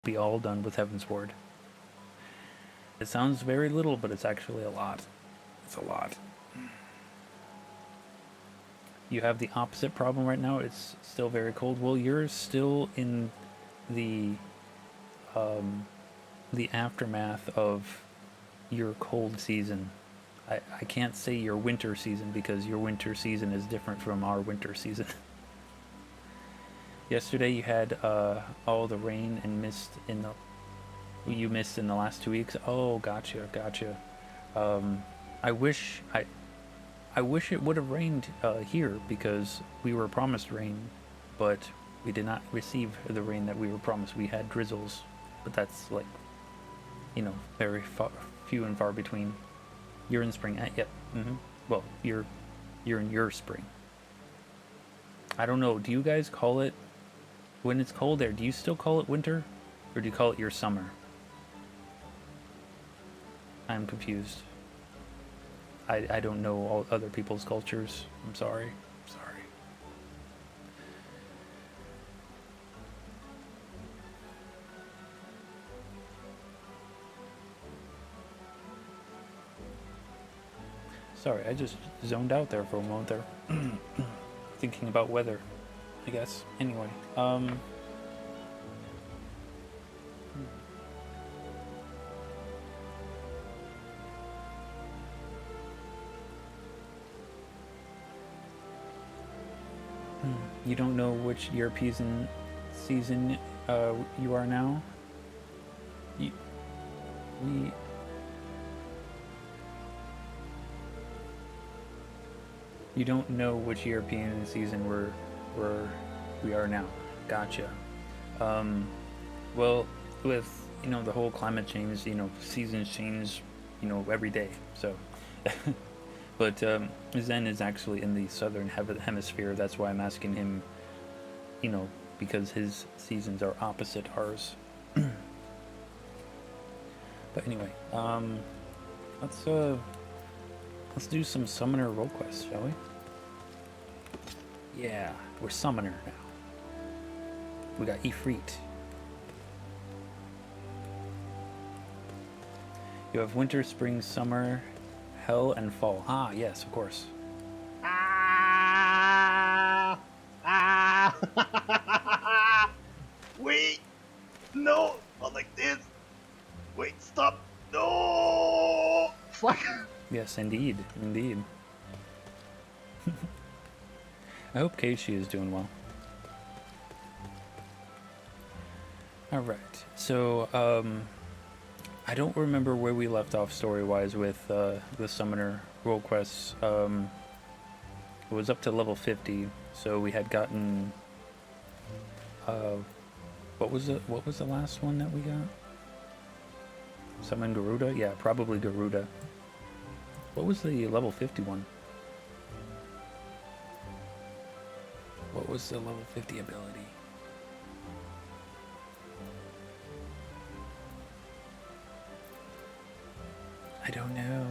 be all done with Heavensward. It sounds very little, but it's actually a lot. It's a lot. You have the opposite problem right now. It's still very cold. Well, you're still in the aftermath of your cold season. I can't say your winter season because your winter season is different from our winter season. Yesterday you had all the rain and mist in the you missed in the last 2 weeks. Oh, gotcha. I wish it would have rained here because we were promised rain, but we did not receive the rain that we were promised. We had drizzles, but that's like, very few and far between. You're in spring. Yep. Well, you're in your spring. I don't know. Do you guys call it when it's cold there? Do you still call it winter, or do you call it your summer? I'm confused. I don't know all other people's cultures. I'm sorry. Sorry, I just zoned out there for a moment there. Thinking about weather, I guess. Anyway, you don't know which European season you are now? You don't know which European season we are now. Gotcha. Well, with the whole climate change, seasons change, every day. So, but Zen is actually in the southern hemisphere. That's why I'm asking him. Because his seasons are opposite ours. But anyway, let's do some summoner role quests, shall we? Yeah, we're summoner now. We got Ifrit. You have winter, spring, summer, hell, and fall. Ah, yes, of course. Wait! No! Not like this! Wait, stop! No! Fuck! Yes, indeed. I hope Keishi is doing well. Alright, so, I don't remember where we left off story-wise with the summoner role quests. It was up to level 50, so we had gotten... what was the last one that we got? Summon Garuda? Yeah, probably Garuda. What was the level 50 one? What was the level 50 ability? I don't know.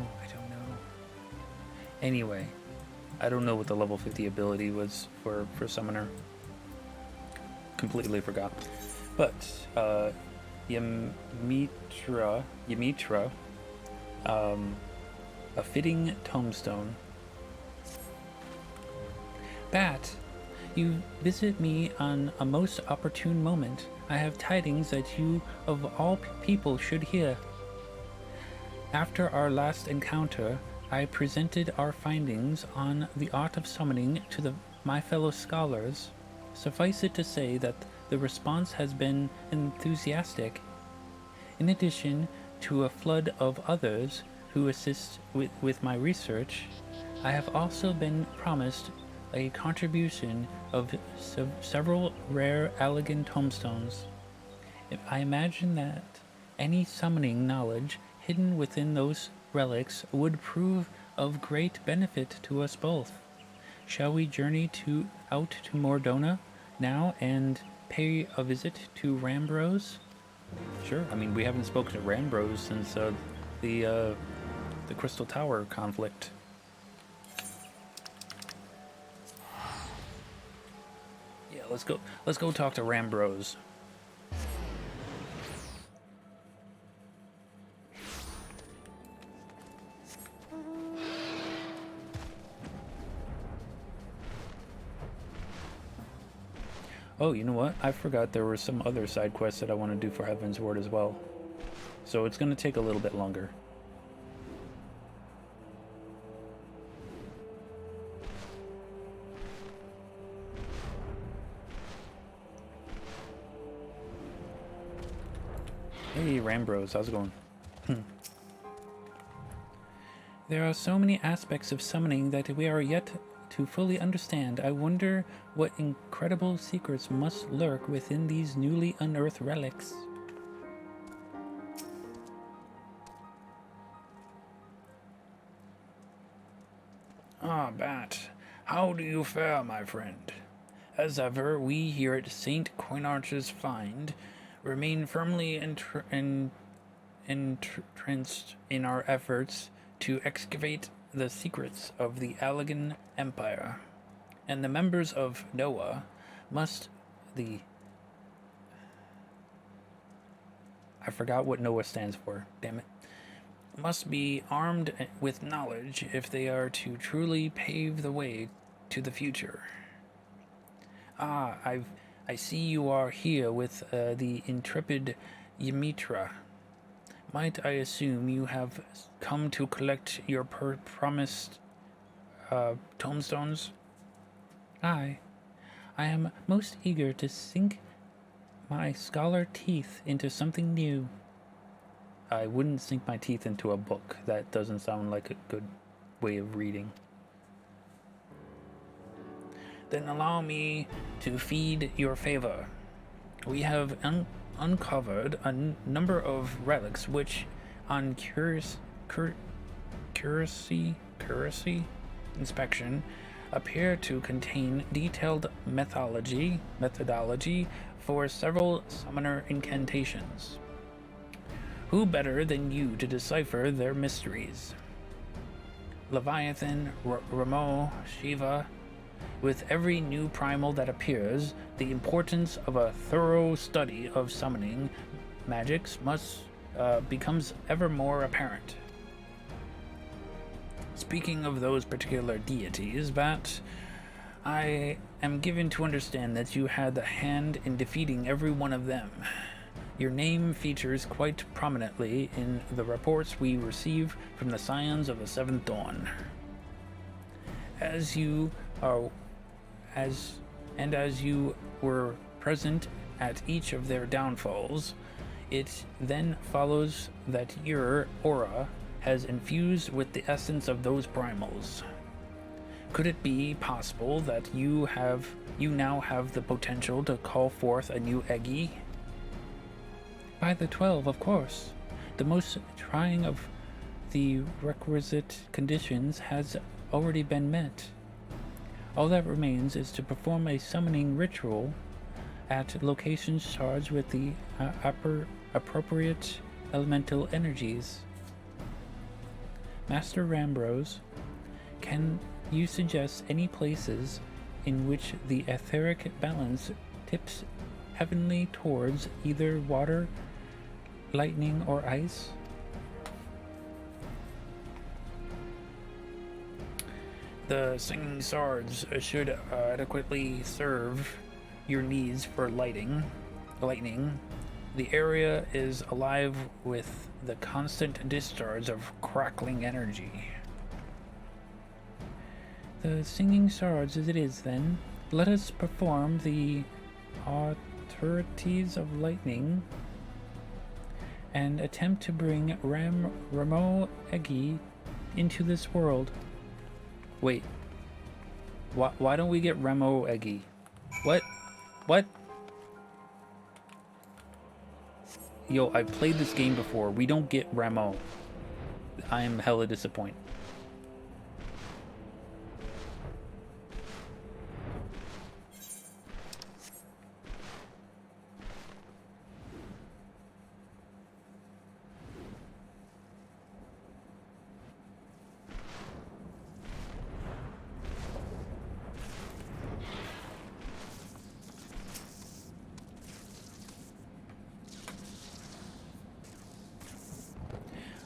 Anyway, I don't know what the level 50 ability was for Summoner. Completely forgot. But, Ymitra, a fitting tombstone. Bat, you visit me on a most opportune moment. I have tidings that you, of all people, should hear. After our last encounter, I presented our findings on the art of summoning to my fellow scholars. Suffice it to say that the response has been enthusiastic. In addition to a flood of others who assist with my research, I have also been promised a contribution of several rare Allegan tombstones. I imagine that any summoning knowledge hidden within those relics would prove of great benefit to us both. Shall we journey out to Mordona now and pay a visit to Rambros? Sure. I mean, we haven't spoken to Rambros since the Crystal Tower conflict. Yeah, let's go talk to Rambros. Oh, you know what? I forgot there were some other side quests that I want to do for Heavensward as well. So it's going to take a little bit longer. Hey, Rambros, how's it going? There are so many aspects of summoning that we are yet to fully understand. I wonder what incredible secrets must lurk within these newly unearthed relics. Ah, Bat, how do you fare, my friend? As ever, we here at St. Coinarch's Find remain firmly entrenched in our efforts to excavate the secrets of the Allegan Empire, and the members of Noah must the I forgot what Noah stands for, damn it. Must be armed with knowledge if they are to truly pave the way to the future. Ah, I see you are here with the intrepid Ymitra. Might I assume you have come to collect your promised tomestones? Aye. I am most eager to sink my scholar teeth into something new. I wouldn't sink my teeth into a book. That doesn't sound like a good way of reading. Then allow me to feed your favor. We have uncovered a number of relics which, on curacy inspection, appear to contain detailed methodology for several summoner incantations. Who better than you to decipher their mysteries? Leviathan, Ramo, Shiva. With every new primal that appears, the importance of a thorough study of summoning magics becomes ever more apparent. Speaking of those particular deities, Bat, I am given to understand that you had a hand in defeating every one of them. Your name features quite prominently in the reports we receive from the Scions of the Seventh Dawn. As you were present at each of their downfalls, it then follows that your aura has infused with the essence of those primals. Could it be possible that you now have the potential to call forth a new Eggy? By the 12, of course. The most trying of the requisite conditions has already been met. All that remains is to perform a summoning ritual at locations charged with the appropriate elemental energies. Master Rambros, can you suggest any places in which the etheric balance tips heavenly towards either water, lightning, or ice? The singing swords should adequately serve your needs for lightning. The area is alive with the constant discharge of crackling energy. The singing swords as it is, then. Let us perform the austerities of lightning and attempt to bring Ramo Eggy into this world. Wait. Why don't we get Ramo Eggy? What? What? Yo, I've played this game before. We don't get Ramo. I am hella disappointed.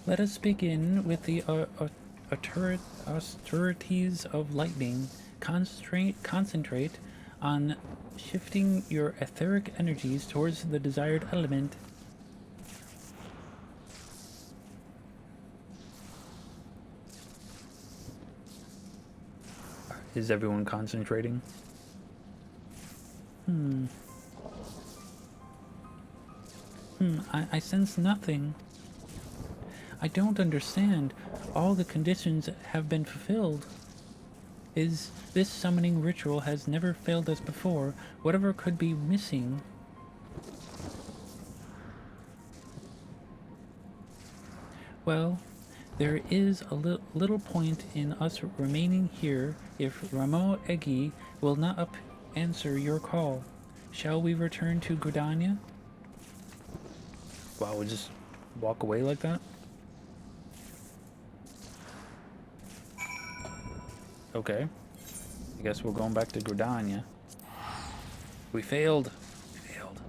Let us begin with the austerities of lightning. Concentrate on shifting your etheric energies towards the desired element. Is everyone concentrating? I sense nothing. I don't understand. All the conditions have been fulfilled. This summoning ritual has never failed us before. Whatever could be missing? Well, there is a little point in us remaining here if Ramo Egi will not answer your call. Shall we return to Gridania? Wow, we'll just walk away like that? Okay. I guess we're going back to Gridania. We failed. We failed.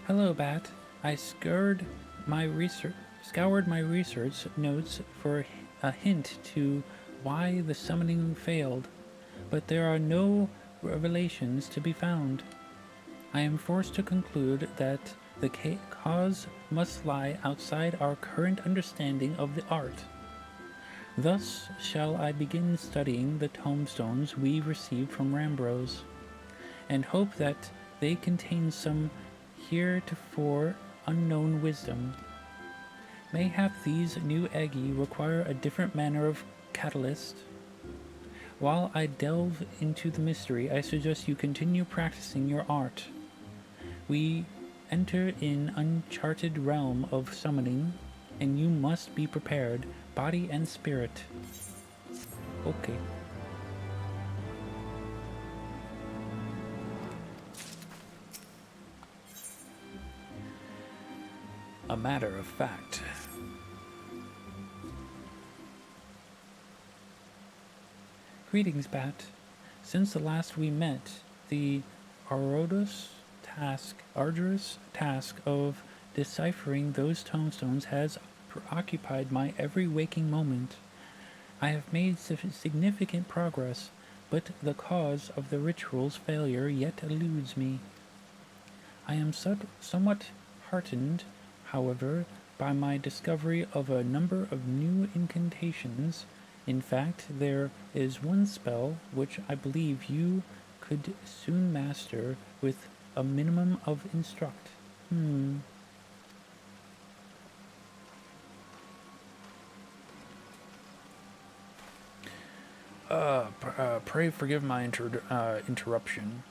Hello, Bat. I scoured my research notes for a hint to why the summoning failed, but there are no revelations to be found. I am forced to conclude that the cause must lie outside our current understanding of the art. Thus shall I begin studying the tomestones we received from Rambros, and hope that they contain some heretofore unknown wisdom. Mayhap these new Egi require a different manner of catalyst. While I delve into the mystery, I suggest you continue practicing your art. We enter in uncharted realm of summoning, and you must be prepared, body and spirit. Okay. A matter of fact. Greetings, Bat. Since the last we met, the arduous task of deciphering those tomestones has preoccupied my every waking moment. I have made significant progress, but the cause of the ritual's failure yet eludes me. I am somewhat heartened, however, by my discovery of a number of new incantations. In fact, there is one spell which I believe you could soon master with a minimum of instruct. Pray forgive my interruption.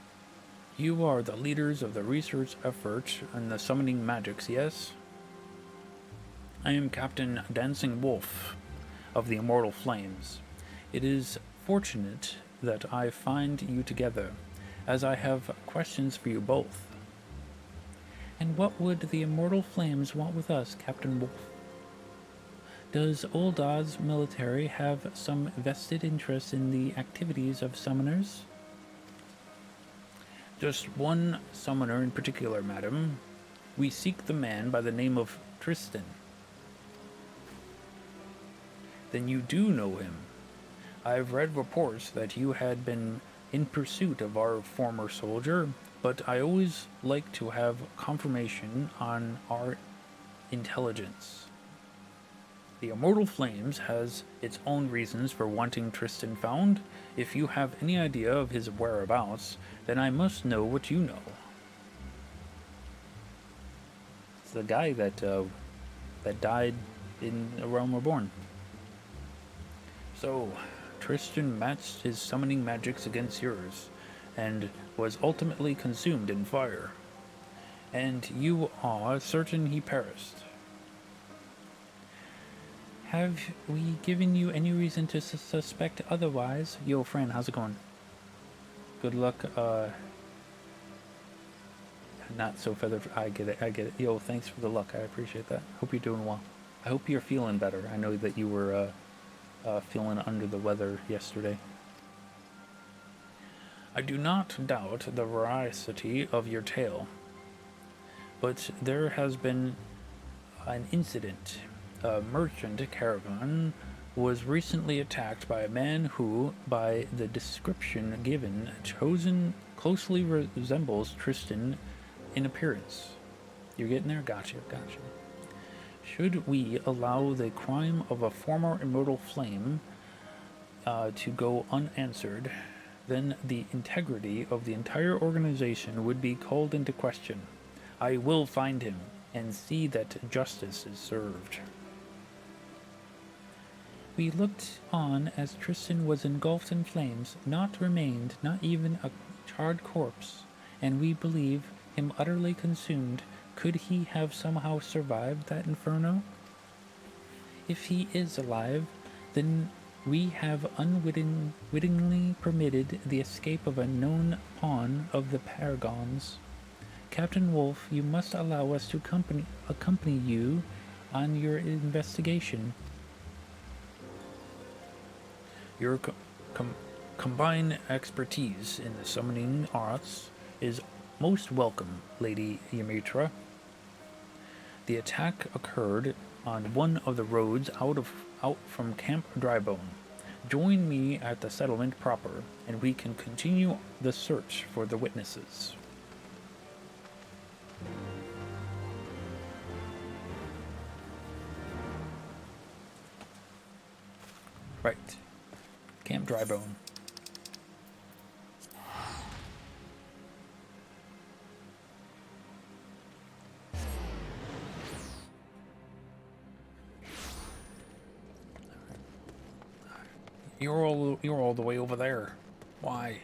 You are the leaders of the research effort and the summoning magics, yes? I am Captain Dancing Wolf of the Immortal Flames. It is fortunate that I find you together, as I have questions for you both. And what would the Immortal Flames want with us, Captain Wolf? Does Old Oz military have some vested interest in the activities of summoners? Just one summoner in particular, madam. We seek the man by the name of Tristan. Then you do know him. I've read reports that you had been in pursuit of our former soldier, but I always like to have confirmation on our intelligence. The Immortal Flames has its own reasons for wanting Tristan found. If you have any idea of his whereabouts, then I must know what you know. It's the guy that died in A Realm Reborn. So, Tristan matched his summoning magics against yours, and was ultimately consumed in fire. And you are certain he perished. Have we given you any reason to suspect otherwise? Yo, friend, how's it going? Good luck, not so feathered. I get it. Yo, thanks for the luck. I appreciate that. Hope you're doing well. I hope you're feeling better. I know that you were, feeling under the weather yesterday. I do not doubt the veracity of your tale, but there has been an incident. A merchant caravan was recently attacked by a man who, by the description given, closely resembles Tristan in appearance. You're getting there? Gotcha. Should we allow the crime of a former immortal flame to go unanswered, then the integrity of the entire organization would be called into question. I will find him and see that justice is served. We looked on as Tristan was engulfed in flames, not remained, not even a charred corpse, and we believe him utterly consumed. Could he have somehow survived that inferno? If he is alive, then we have unwittingly permitted the escape of a known pawn of the Paragons. Captain Wolf, you must allow us to accompany you on your investigation. Your combined expertise in the summoning arts is most welcome, Lady Ymitra. The attack occurred on one of the roads out from Camp Drybone. Join me at the settlement proper, and we can continue the search for the witnesses. Right. Camp Drybone. You're all the way over there. Why?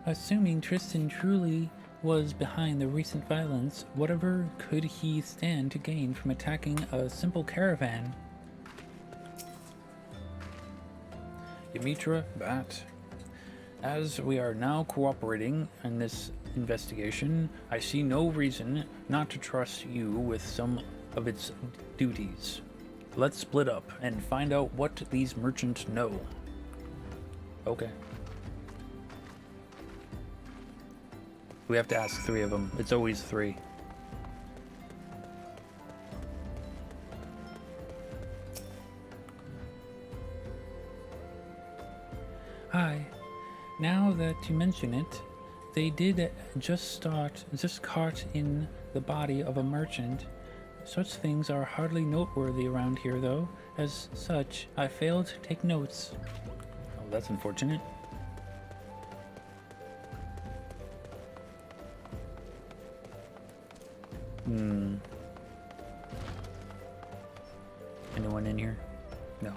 Assuming Tristan truly was behind the recent violence, whatever could he stand to gain from attacking a simple caravan? Ymitra, Bat, as we are now cooperating in this investigation, I see no reason not to trust you with some of its duties. Let's split up and find out what these merchants know. Okay. We have to ask 3 of them. It's always 3. Hi. Now that you mention it, they did just caught in the body of a merchant. Such things are hardly noteworthy around here, though. As such, I failed to take notes. Oh, that's unfortunate. Anyone in here? No.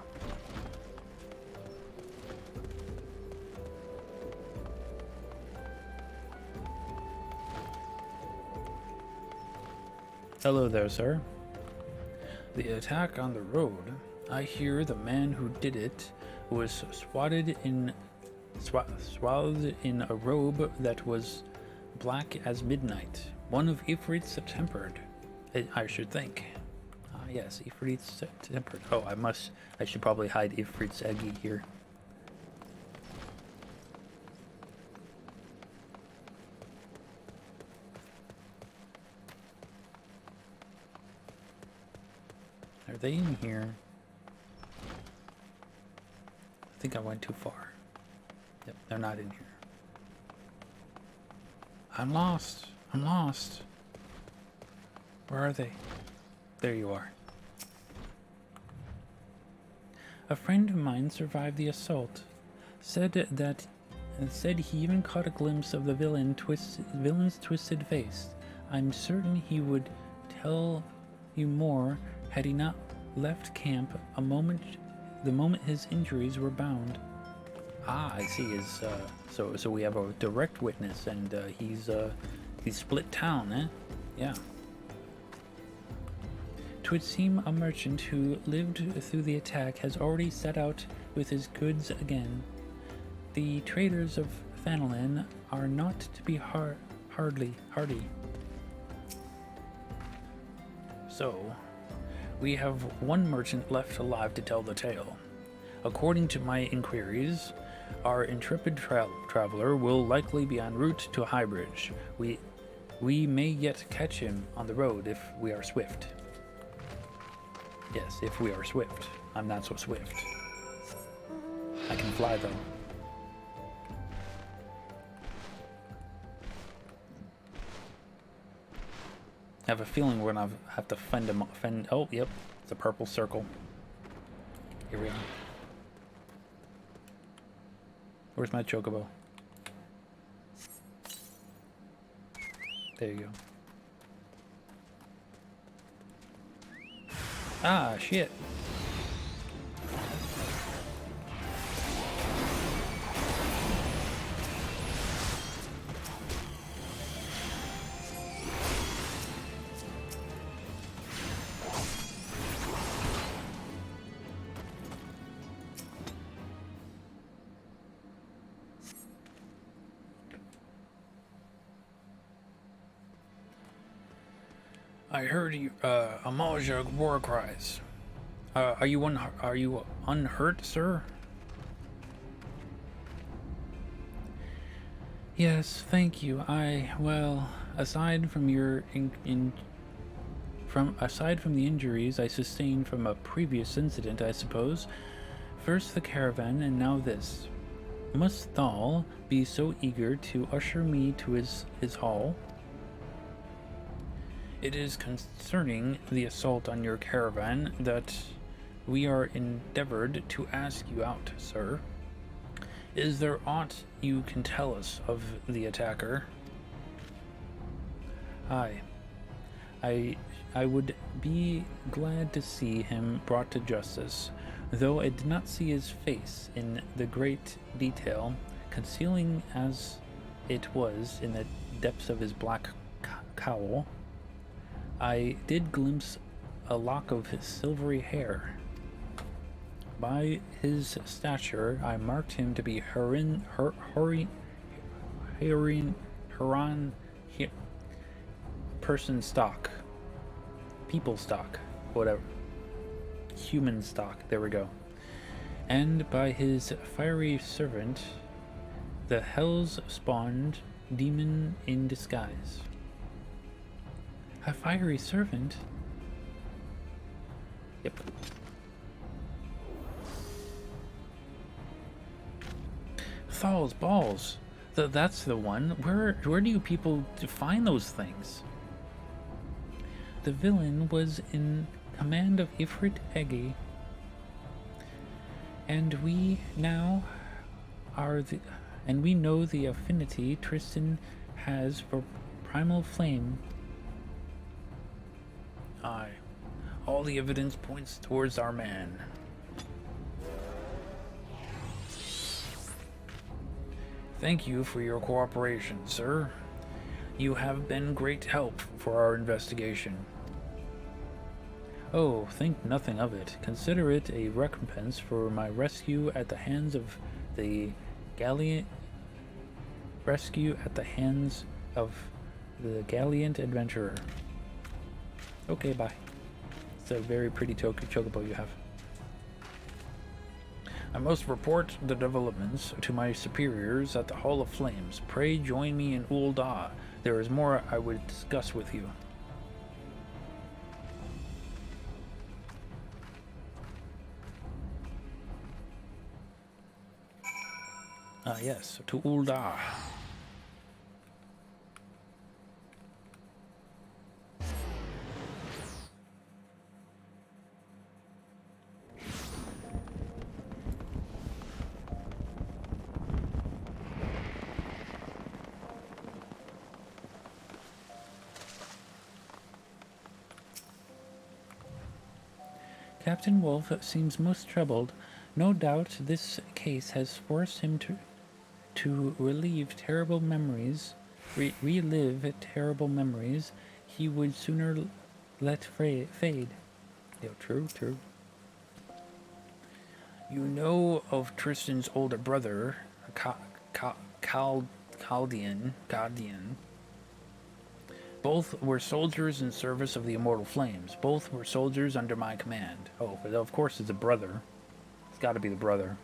Hello there, sir. The attack on the road. I hear the man who did it was swathed in a robe that was black as midnight. One of Ifrit's tempered, I should think. Ah, yes, Ifrit's tempered. Oh, I should probably hide Ifrit's eggy here. Are they in here? I think I went too far. Yep, they're not in here. I'm lost. Where are they? There you are. A friend of mine survived the assault. Said he even caught a glimpse of the villain's twisted face. I'm certain he would tell you more had he not left camp the moment his injuries were bound. Ah, I see. So we have a direct witness, and he's split town, eh? Yeah. 'Twould seem a merchant who lived through the attack has already set out with his goods again. The traders of Fanelin are not to be hardy. So, we have one merchant left alive to tell the tale. According to my inquiries, our intrepid traveler will likely be en route to Highbridge. We may yet catch him on the road if we are swift. Yes, if we are swift. I'm not so swift. I can fly though. I have a feeling we're gonna have to fend him. Oh, yep, it's a purple circle. Here we are. Where's my chocobo? There you go. Ah, shit. I heard you, Amalia war cries. Are you unhurt, sir? Yes, thank you. Well, aside from aside from the injuries I sustained from a previous incident, I suppose. First the caravan, and now this. Must Thal be so eager to usher me to his hall? It is concerning the assault on your caravan that we are endeavored to ask you out, sir. Is there aught you can tell us of the attacker? Aye. I would be glad to see him brought to justice, though I did not see his face in the great detail, concealing as it was in the depths of his black cowl. I did glimpse a lock of his silvery hair. By his stature, I marked him to be person stock, people stock, whatever, human stock. There we go. And by his fiery servant, the hells spawned demon in disguise. A fiery servant? Yep. Thal's balls. That's the one. Where do you people find those things? The villain was in command of Ifrit Egi, and we know the affinity Tristan has for primal flame. Aye. All the evidence points towards our man. Thank you for your cooperation, sir. You have been great help for our investigation. Oh, think nothing of it. Consider it a recompense for my rescue at the hands of the gallant adventurer. Okay, bye. It's a very pretty chocobo you have. I must report the developments to my superiors at the Hall of Flames. Pray join me in Ul'dah. There is more I would discuss with you. Yes, to Ul'dah. Captain Wolf seems most troubled. No doubt this case has forced him to relive terrible memories he would sooner let fade. Yeah, true. You know of Tristan's older brother, Chaldean. Both were soldiers in service of the Immortal Flames. Both were soldiers under my command. Oh, but of course it's a brother. It's got to be the brother.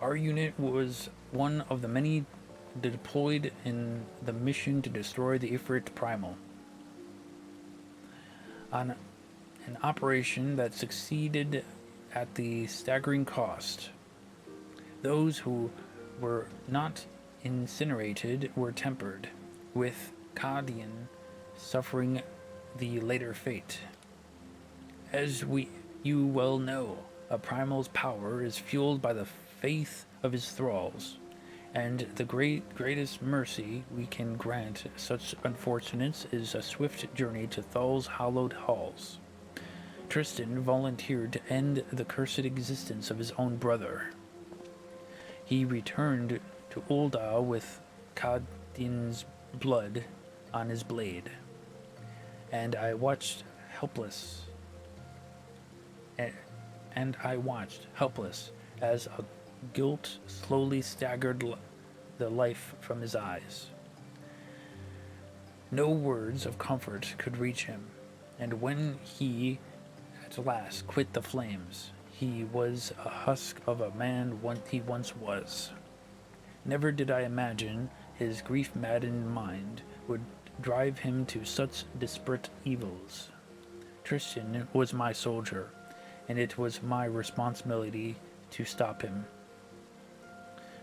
Our unit was one of the many deployed in the mission to destroy the Ifrit Primal. On an operation that succeeded at the staggering cost. Those who were not incinerated were tempered, with Chaldean suffering the later fate. As you well know, a primal's power is fueled by the faith of his thralls, and the greatest mercy we can grant such unfortunates is a swift journey to Thal's hallowed halls. Tristan volunteered to end the cursed existence of his own brother. He returned to Ul'dah with Chaldean's blood on his blade, and I watched helpless as a guilt slowly staggered the life from his eyes. No words of comfort could reach him, and when he at last quit the flames, he was a husk of a man he once was. Never did I imagine his grief-maddened mind would drive him to such desperate evils. Tristan was my soldier, and it was my responsibility to stop him.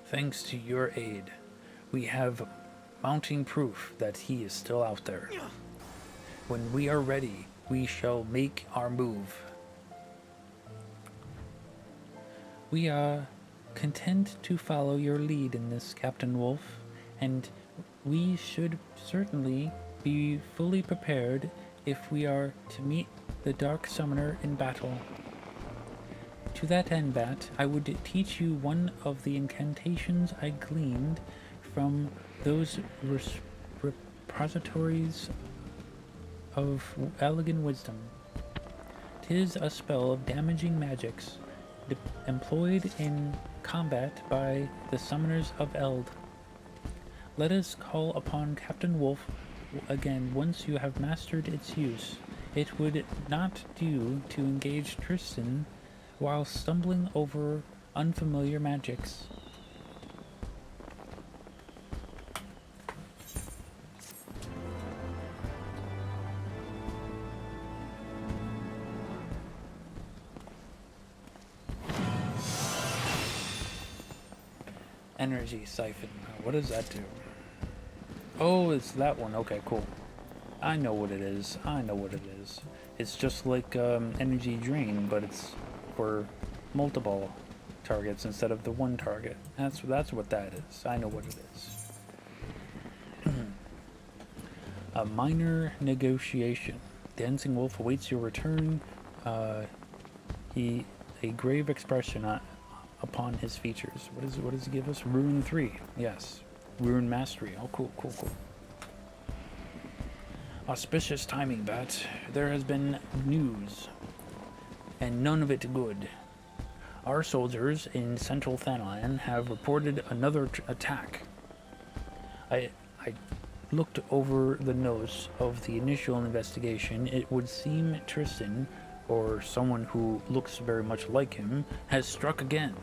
Thanks to your aid, we have mounting proof that he is still out there. When we are ready, we shall make our move. We are content to follow your lead in this, Captain Wolf, and we should certainly be fully prepared if we are to meet the Dark Summoner in battle. To that end, Bat, I would teach you one of the incantations I gleaned from those repositories of elegant wisdom. 'Tis a spell of damaging magics, employed in combat by the summoners of Eld. Let us call upon Captain Wolf again once you have mastered its use. It would not do to engage Tristan while stumbling over unfamiliar magics. Energy siphon. What does that do? Oh, it's that one. Okay, cool. I know what it is. It's just like energy drain, but it's for multiple targets instead of the one target. That's what that is. I know what it is. A minor negotiation. The Dancing Wolf awaits your return. A grave expression upon his features. What does he give us? Rune 3. Yes. Rune Mastery. Oh, cool. Auspicious timing, Bat. There has been news, and none of it good. Our soldiers in central Thanalan have reported another attack. I looked over the notes of the initial investigation. It would seem Tristan, or someone who looks very much like him, has struck again.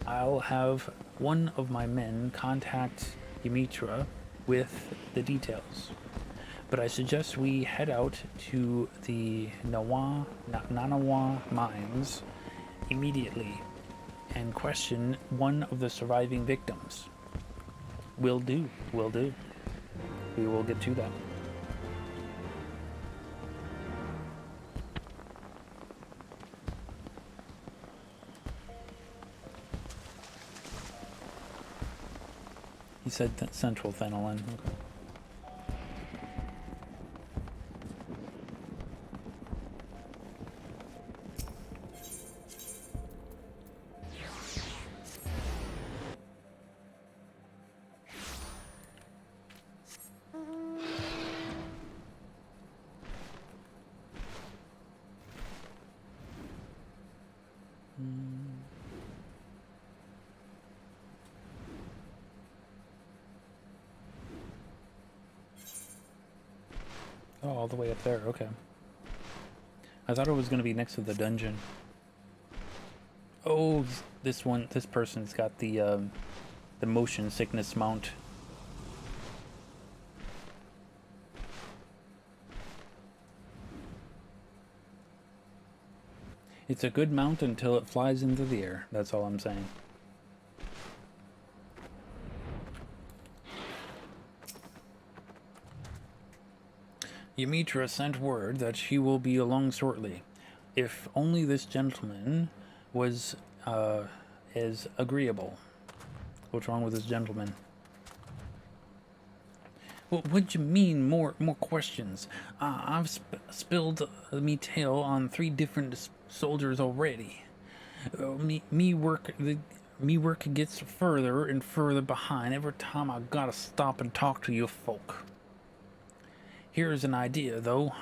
I'll have one of my men contact Ymitra with the details. But I suggest we head out to the Nanawa mines immediately and question one of the surviving victims. Will do. We will get to that. He said Central Thanalan. Okay. Oh, all the way up there, okay. I thought it was going to be next to the dungeon. Oh, this person's got the motion sickness mount. It's a good mount until it flies into the air. That's all I'm saying. Ymitra sent word that she will be along shortly. If only this gentleman was as agreeable. What's wrong with this gentleman? What do you mean, more questions? I've spilled me tale on 3 different soldiers already. Me work gets further and further behind every time I gotta stop and talk to you folk. Here's an idea, though.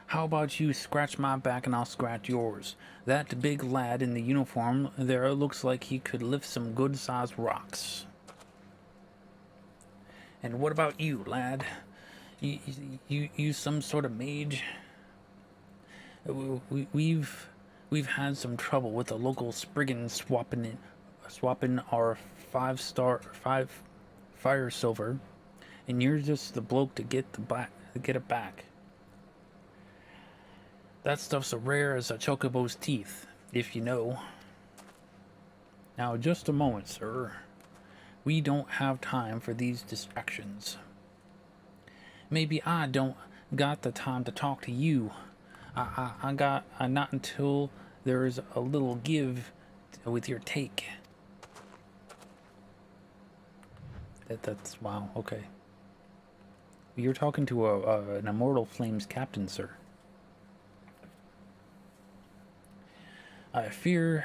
How about you scratch my back and I'll scratch yours? That big lad in the uniform there looks like he could lift some good-sized rocks. And what about you, lad? You some sort of mage? We've had some trouble with the local Spriggans swapping our 5 fire silver, and you're just the bloke to get it back. That stuff's as rare as a chocobo's teeth, if you know. Now, just a moment, sir. We don't have time for these distractions. Maybe I don't got the time to talk to you. I got not until there's a little give with your take. That's wow. Okay. You're talking to an Immortal Flames captain, sir. I fear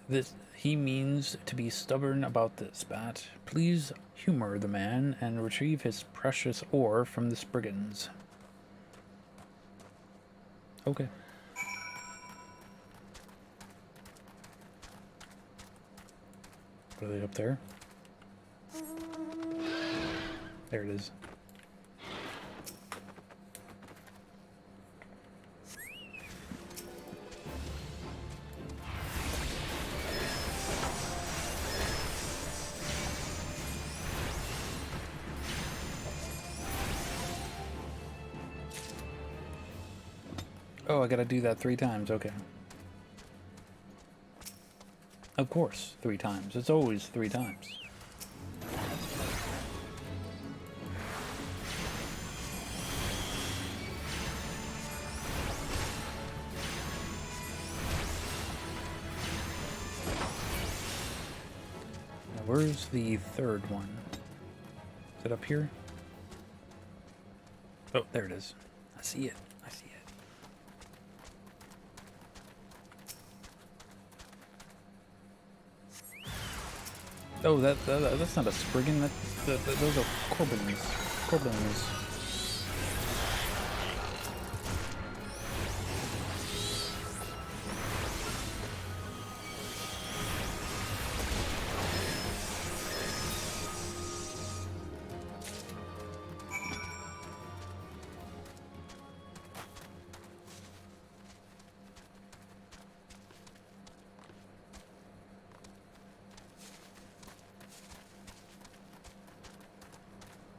this. He means to be stubborn about this, Bat. Please humor the man and retrieve his precious ore from the Spriggans. Okay. Are they up there? There it is. Oh, I gotta do that 3 times, okay. Of course, 3 times. It's always 3 times. Now, where's the 3rd one? Is it up here? Oh, there it is. I see it. I see it. Oh, that's not a Spriggan. Those are Corbins. Corbins.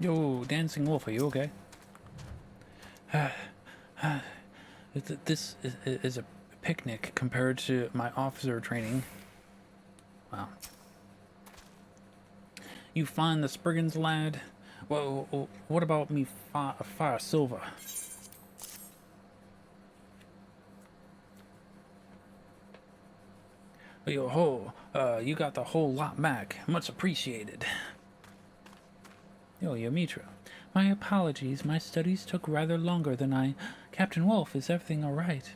Yo, Dancing Wolf, are you okay? This is a picnic compared to my officer training. Wow. You find the Spriggans, lad? Well, what about me fire silver? Yo ho, you got the whole lot back. Much appreciated. Yo, Ymitra. My apologies, my studies took rather longer than I... Captain Wolf, is everything alright?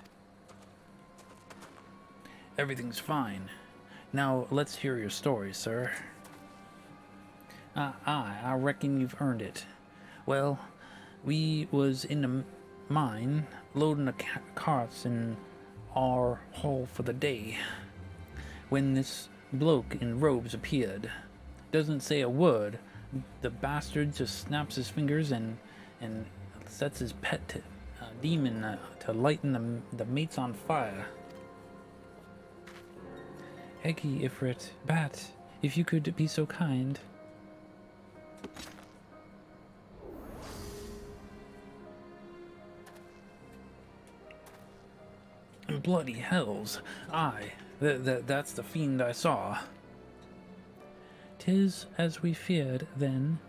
Everything's fine. Now, let's hear your story, sir. I reckon you've earned it. Well, we was in the mine, loading the carts in our haul for the day, when this bloke in robes appeared. Doesn't say a word. The bastard just snaps his fingers and sets his pet demon to lighten the mates on fire. Eggy, Ifrit, Bat, if you could be so kind. Bloody hells. Aye, that's the fiend I saw. 'Tis as we feared, then.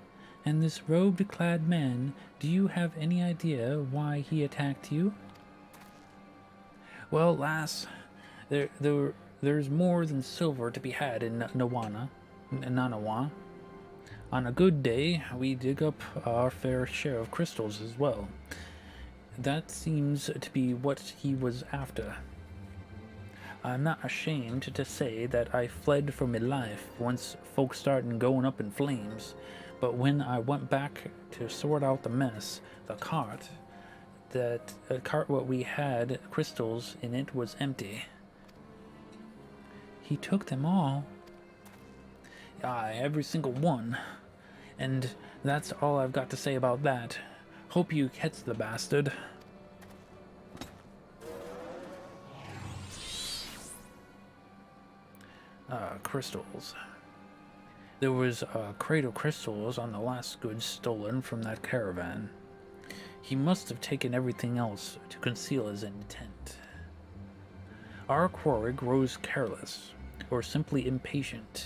And this robed-clad man, do you have any idea why he attacked you? Well, lass, there's more than silver to be had in Nanawa. On a good day, we dig up our fair share of crystals as well. That seems to be what he was after. I'm not ashamed to say that I fled for my life once folks started going up in flames, but when I went back to sort out the mess, the cart what we had crystals in it was empty. He took them all? Aye, every single one. And that's all I've got to say about that. Hope you catch the bastard. Crystals. There was a crate of crystals on the last goods stolen from that caravan. He must have taken everything else to conceal his intent. Our quarry grows careless, or simply impatient.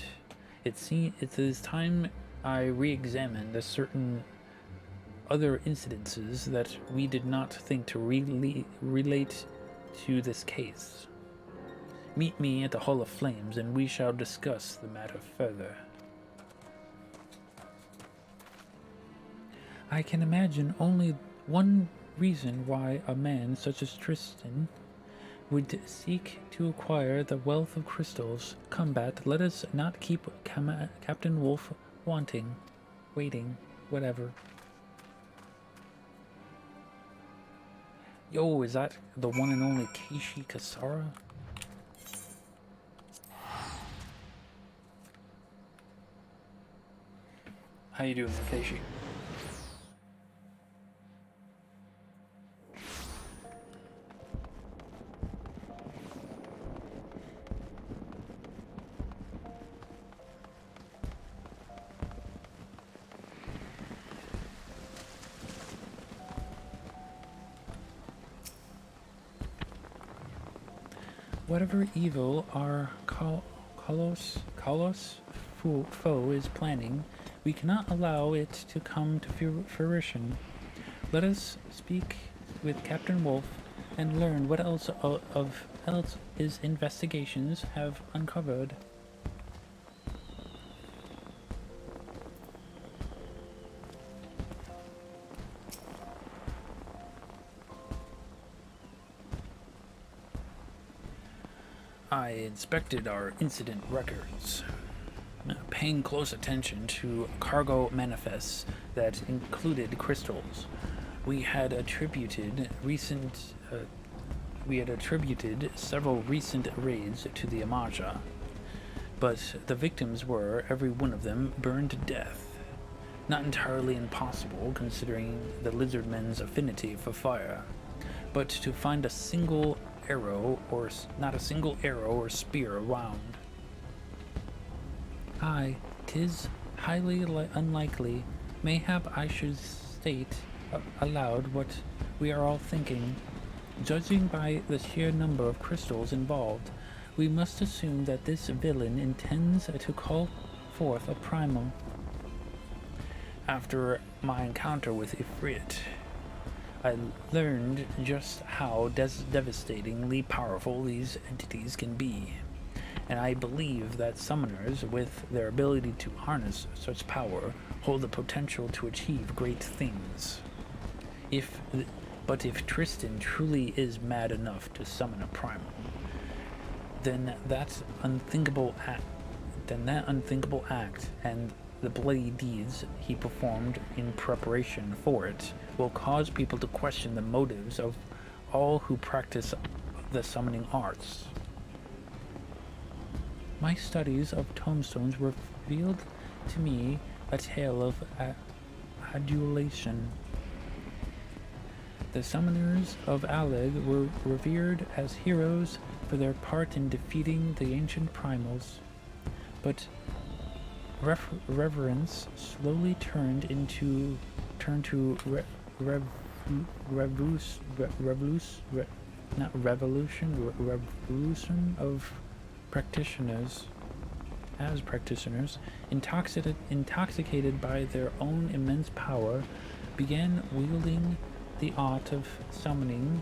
It is time I re-examined certain other incidences that we did not think to relate to this case. Meet me at the Hall of Flames, and we shall discuss the matter further. I can imagine only one reason why a man such as Tristan would seek to acquire the wealth of crystals. Combat, let us not keep Captain Wolf waiting, whatever. Yo, is that the one and only Keishi Kasara? How you doing, Keishi? Whatever evil our Kalos foe is planning, we cannot allow it to come to fruition. Let us speak with Captain Wolf and learn what else his investigations have uncovered. I inspected our incident records, paying close attention to cargo manifests that included crystals. We had attributed several recent raids to the Amaja, but the victims were, every one of them, burned to death. Not entirely impossible, considering the lizardmen's affinity for fire, but to find a single arrow or spear around. Aye, 'tis highly unlikely. Mayhap I should state aloud what we are all thinking. Judging by the sheer number of crystals involved, we must assume that this villain intends to call forth a primal. After my encounter with Ifrit, I learned just how devastatingly powerful these entities can be, and I believe that summoners, with their ability to harness such power, hold the potential to achieve great things. But if Tristan truly is mad enough to summon a primal, then that unthinkable act and the bloody deeds he performed in preparation for it will cause people to question the motives of all who practice the summoning arts. My studies of tombstones revealed to me a tale of adulation. The summoners of Aleg were revered as heroes for their part in defeating the ancient primals, but reverence slowly turned to revolution of practitioners. As practitioners, intoxicated by their own immense power, began wielding the art of summoning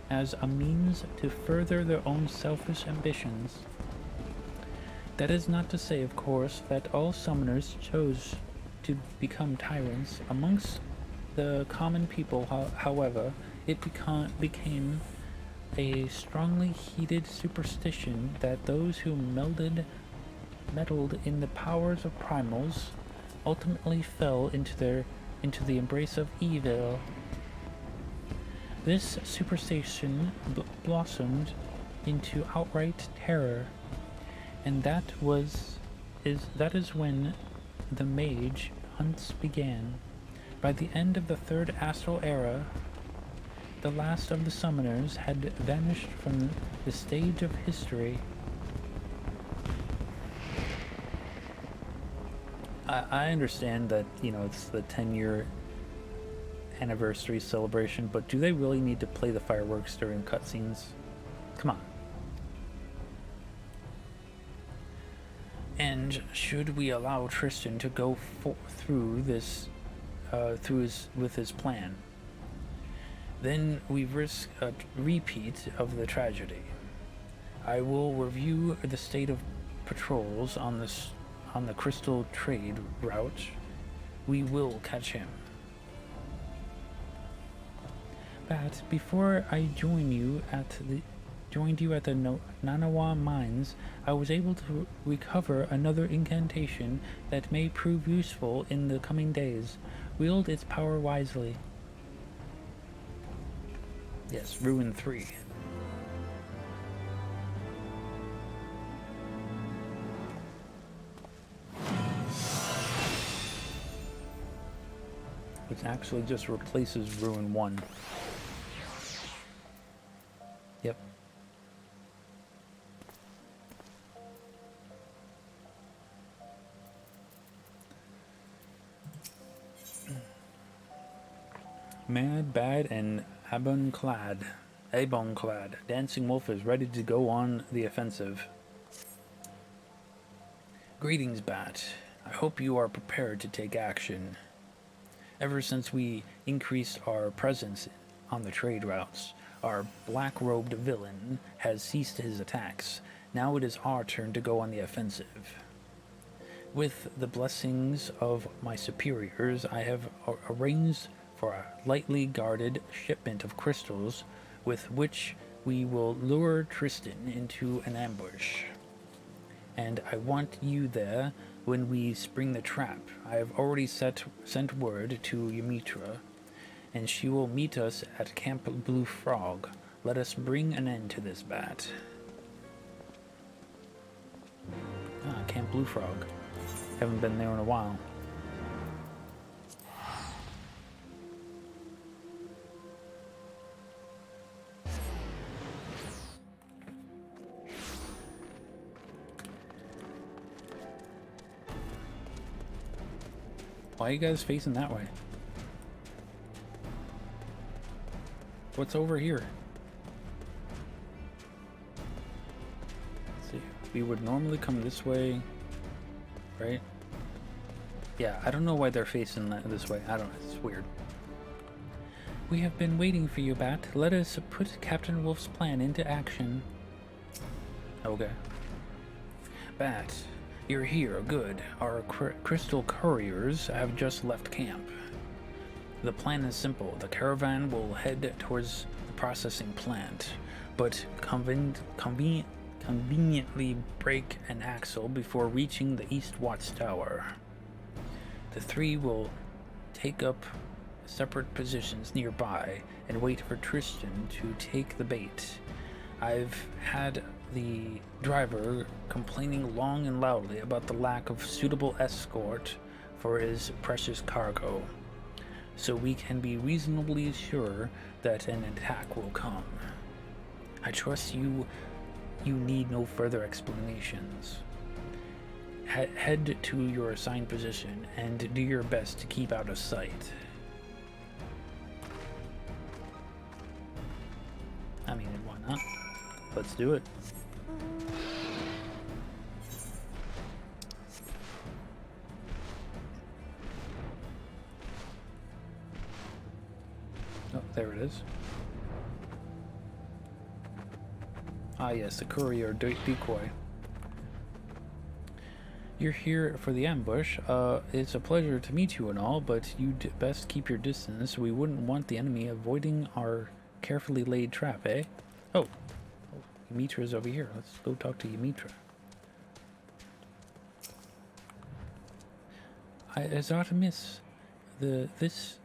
as a means to further their own selfish ambitions. That is not to say, of course, that all summoners chose to become tyrants. Amongst the common people, however, it became a strongly heated superstition that those who meddled in the powers of primals ultimately fell into the embrace of evil. This superstition blossomed into outright terror, and that is when the mage hunts began. By the end of the third astral era, the last of the summoners had vanished from the stage of history. I understand that, it's the 10-year anniversary celebration, but do they really need to play the fireworks during cutscenes? Come on. And should we allow Tristan to go through this, with his plan, then we risk a repeat of the tragedy. I will review the state of patrols on the crystal trade route. We will catch him. Bat, before I joined you at the Nanawa mines, I was able to recover another incantation that may prove useful in the coming days. Wield its power wisely. Yes, Ruin 3. Which actually just replaces Ruin 1. Yep. Mad, Bad, and Abonclad. Dancing Wolf is ready to go on the offensive. Greetings, Bat. I hope you are prepared to take action. Ever since we increased our presence on the trade routes, our black-robed villain has ceased his attacks. Now it is our turn to go on the offensive. With the blessings of my superiors, I have arranged for a lightly guarded shipment of crystals with which we will lure Tristan into an ambush. And I want you there when we spring the trap. I have already sent word to Ymitra, and she will meet us at Camp Blue Frog. Let us bring an end to this, Bat. Camp Blue Frog. Haven't been there in a while. Why are you guys facing that way? What's over here? Let's see. We would normally come this way, right? Yeah, I don't know why they're facing this way. I don't know. It's weird. We have been waiting for you, Bat. Let us put Captain Wolf's plan into action. Okay. Bat, you're here. Good. Our crystal couriers have just left camp. The plan is simple. The caravan will head towards the processing plant, but conveniently break an axle before reaching the East Watchtower. The three will take up separate positions nearby and wait for Tristan to take the bait. I've had the driver complaining long and loudly about the lack of suitable escort for his precious cargo. so we can be reasonably sure that an attack will come. I trust you need no further explanations. Head to your assigned position and do your best to keep out of sight. I mean, why not? Let's do it. Oh, there it is. Ah yes, the courier decoy. You're here for the ambush. It's a pleasure to meet you and all, but you'd best keep your distance. We wouldn't want the enemy avoiding our carefully laid trap, eh? Oh, Ymitra's over here. Let's go talk to Ymitra. As Artemis, this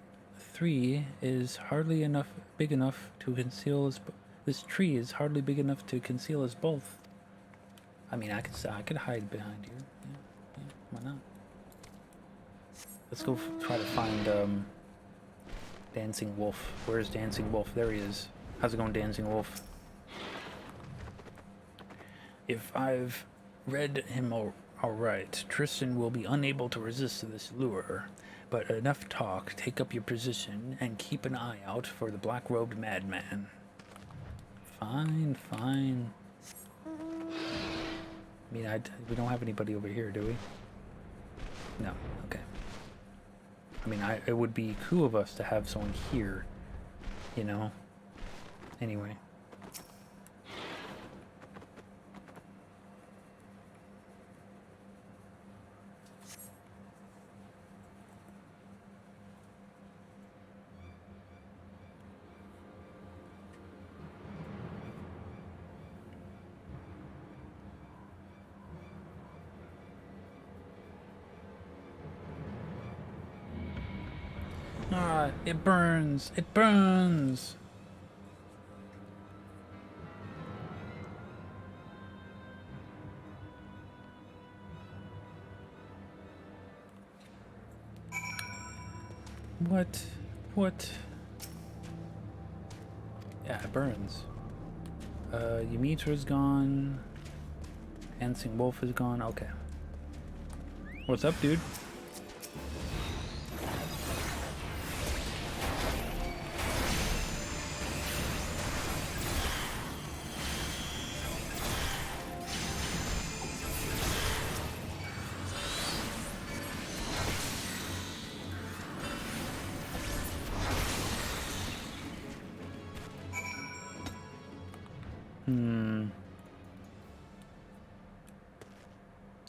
tree is hardly big enough to conceal us. This tree is hardly big enough to conceal us both. I mean, I could hide behind here. Yeah, why not? Let's go try to find Dancing Wolf. Where's Dancing Wolf? There he is. How's it going, Dancing Wolf? If I've read him alright, Tristan will be unable to resist this lure. But enough talk. Take up your position and keep an eye out for the black-robed madman. Fine, fine. I mean, we don't have anybody over here, do we? No, okay. I mean, it would be cool of us to have someone here, you know? Anyway. Ah, it burns! It burns! What? What? Yeah, it burns. Ymitra's gone. Dancing Wolf is gone. Okay. What's up, dude?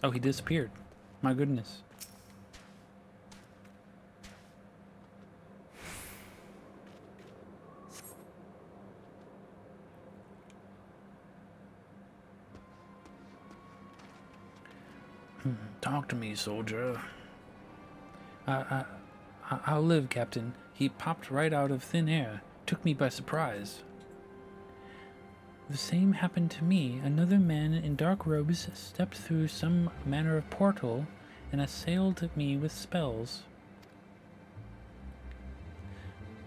Oh, he disappeared. My goodness. Talk to me, soldier. I'll live, Captain. He popped right out of thin air. Took me by surprise. The same happened to me. Another man in dark robes stepped through some manner of portal and assailed me with spells.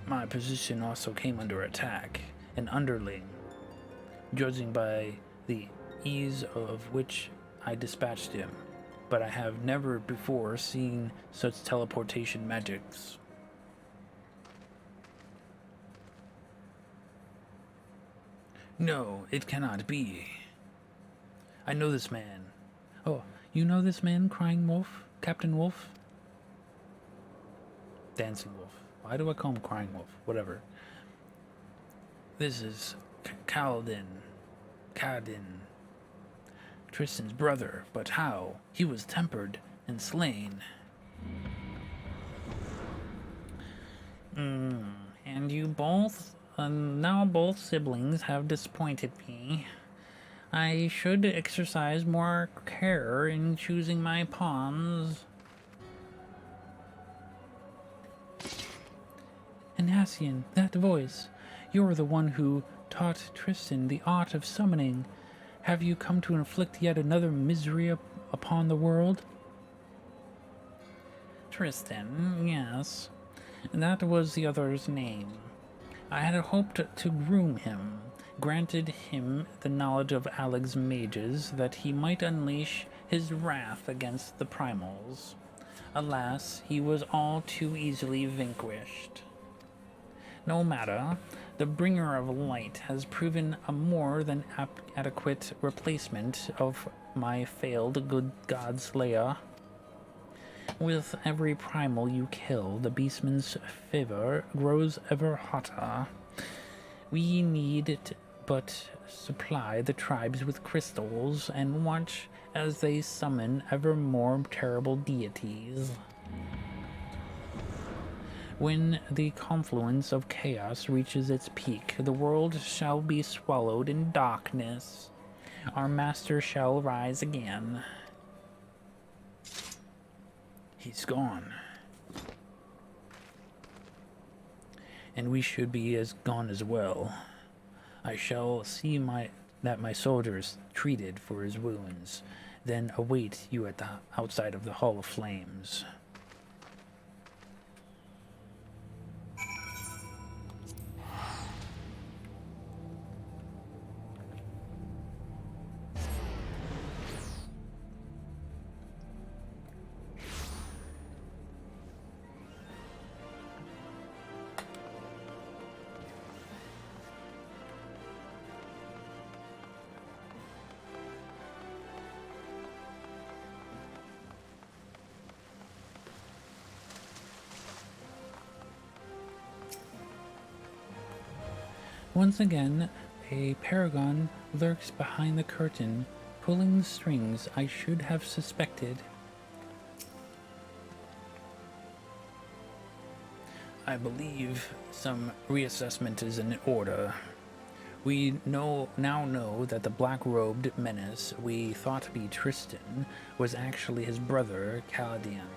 My position also came under attack. An underling, judging by the ease of which I dispatched him. But I have never before seen such teleportation magics. No, it cannot be. I know this man. Oh, you know this man, Crying Wolf? Captain Wolf? Dancing Wolf. Why do I call him Crying Wolf? Whatever. This is Kaladin. Tristan's brother, but how? He was tempered and slain. And you both... now both siblings have disappointed me. I should exercise more care in choosing my pawns. Anasian, that voice. You're the one who taught Tristan the art of summoning. Have you come to inflict yet another misery upon the world? Tristan, yes. That was the other's name. I had hoped to groom him, granted him the knowledge of Aleg's mages that he might unleash his wrath against the primals. Alas, he was all too easily vanquished. No matter, the bringer of light has proven a more than adequate replacement of my failed good god slayer. With every primal you kill, the beastman's favor grows ever hotter. We need it but supply the tribes with crystals and watch as they summon ever more terrible deities. When the confluence of chaos reaches its peak, the world shall be swallowed in darkness. Our master shall rise again. He's gone. And we should be gone as well. I shall see that my soldier is treated for his wounds, then await you at the outside of the Hall of Flames. Once again, a paragon lurks behind the curtain, pulling the strings I should have suspected. I believe some reassessment is in order. We now know that the black-robed menace we thought to be Tristan was actually his brother, Caladian.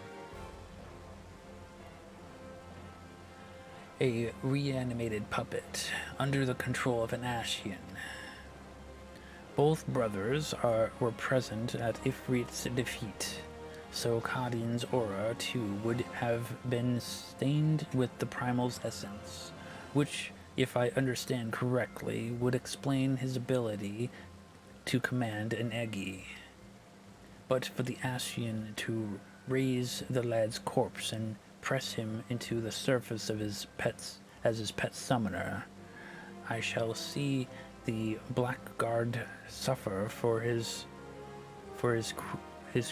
A reanimated puppet under the control of an Ashian. Both brothers were present at Ifrit's defeat, so Kadian's aura too would have been stained with the primal's essence, which, if I understand correctly, would explain his ability to command an Eggy. But for the Ashian to raise the lad's corpse and press him into the surface of his pet summoner, I shall see the Blackguard suffer for his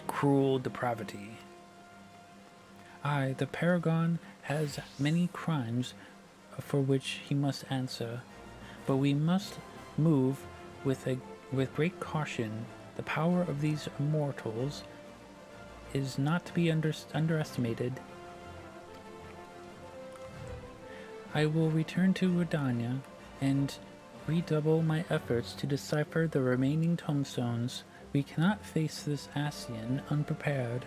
cruel depravity. Aye, the Paragon has many crimes for which he must answer, but we must move with great caution. The power of these mortals is not to be underestimated. I will return to Redania and redouble my efforts to decipher the remaining tombstones. We cannot face this Ascian unprepared.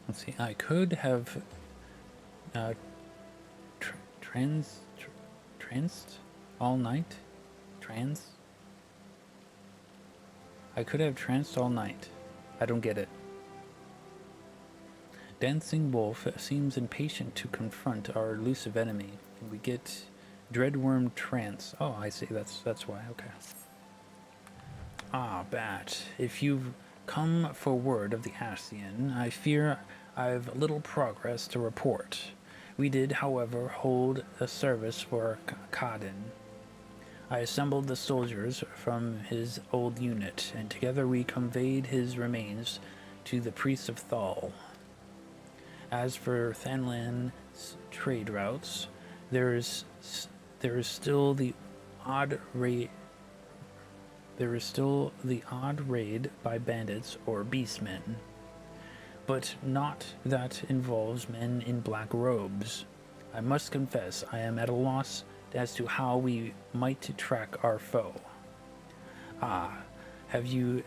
Let's see, I could have tranced all night? I could have tranced all night. I don't get it. Dancing Wolf seems impatient to confront our elusive enemy. We get Dreadworm Trance. Oh, I see. That's why. Okay. Ah, Bat. If you've come for word of the Ascian, I fear I've little progress to report. We did, however, hold a service for Kaden. I assembled the soldiers from his old unit, and together we conveyed his remains to the priests of Thal. As for Thanlin's trade routes, there is still the odd raid by bandits or beastmen, but not that involves men in black robes. I must confess I am at a loss as to how we might track our foe. Ah, have you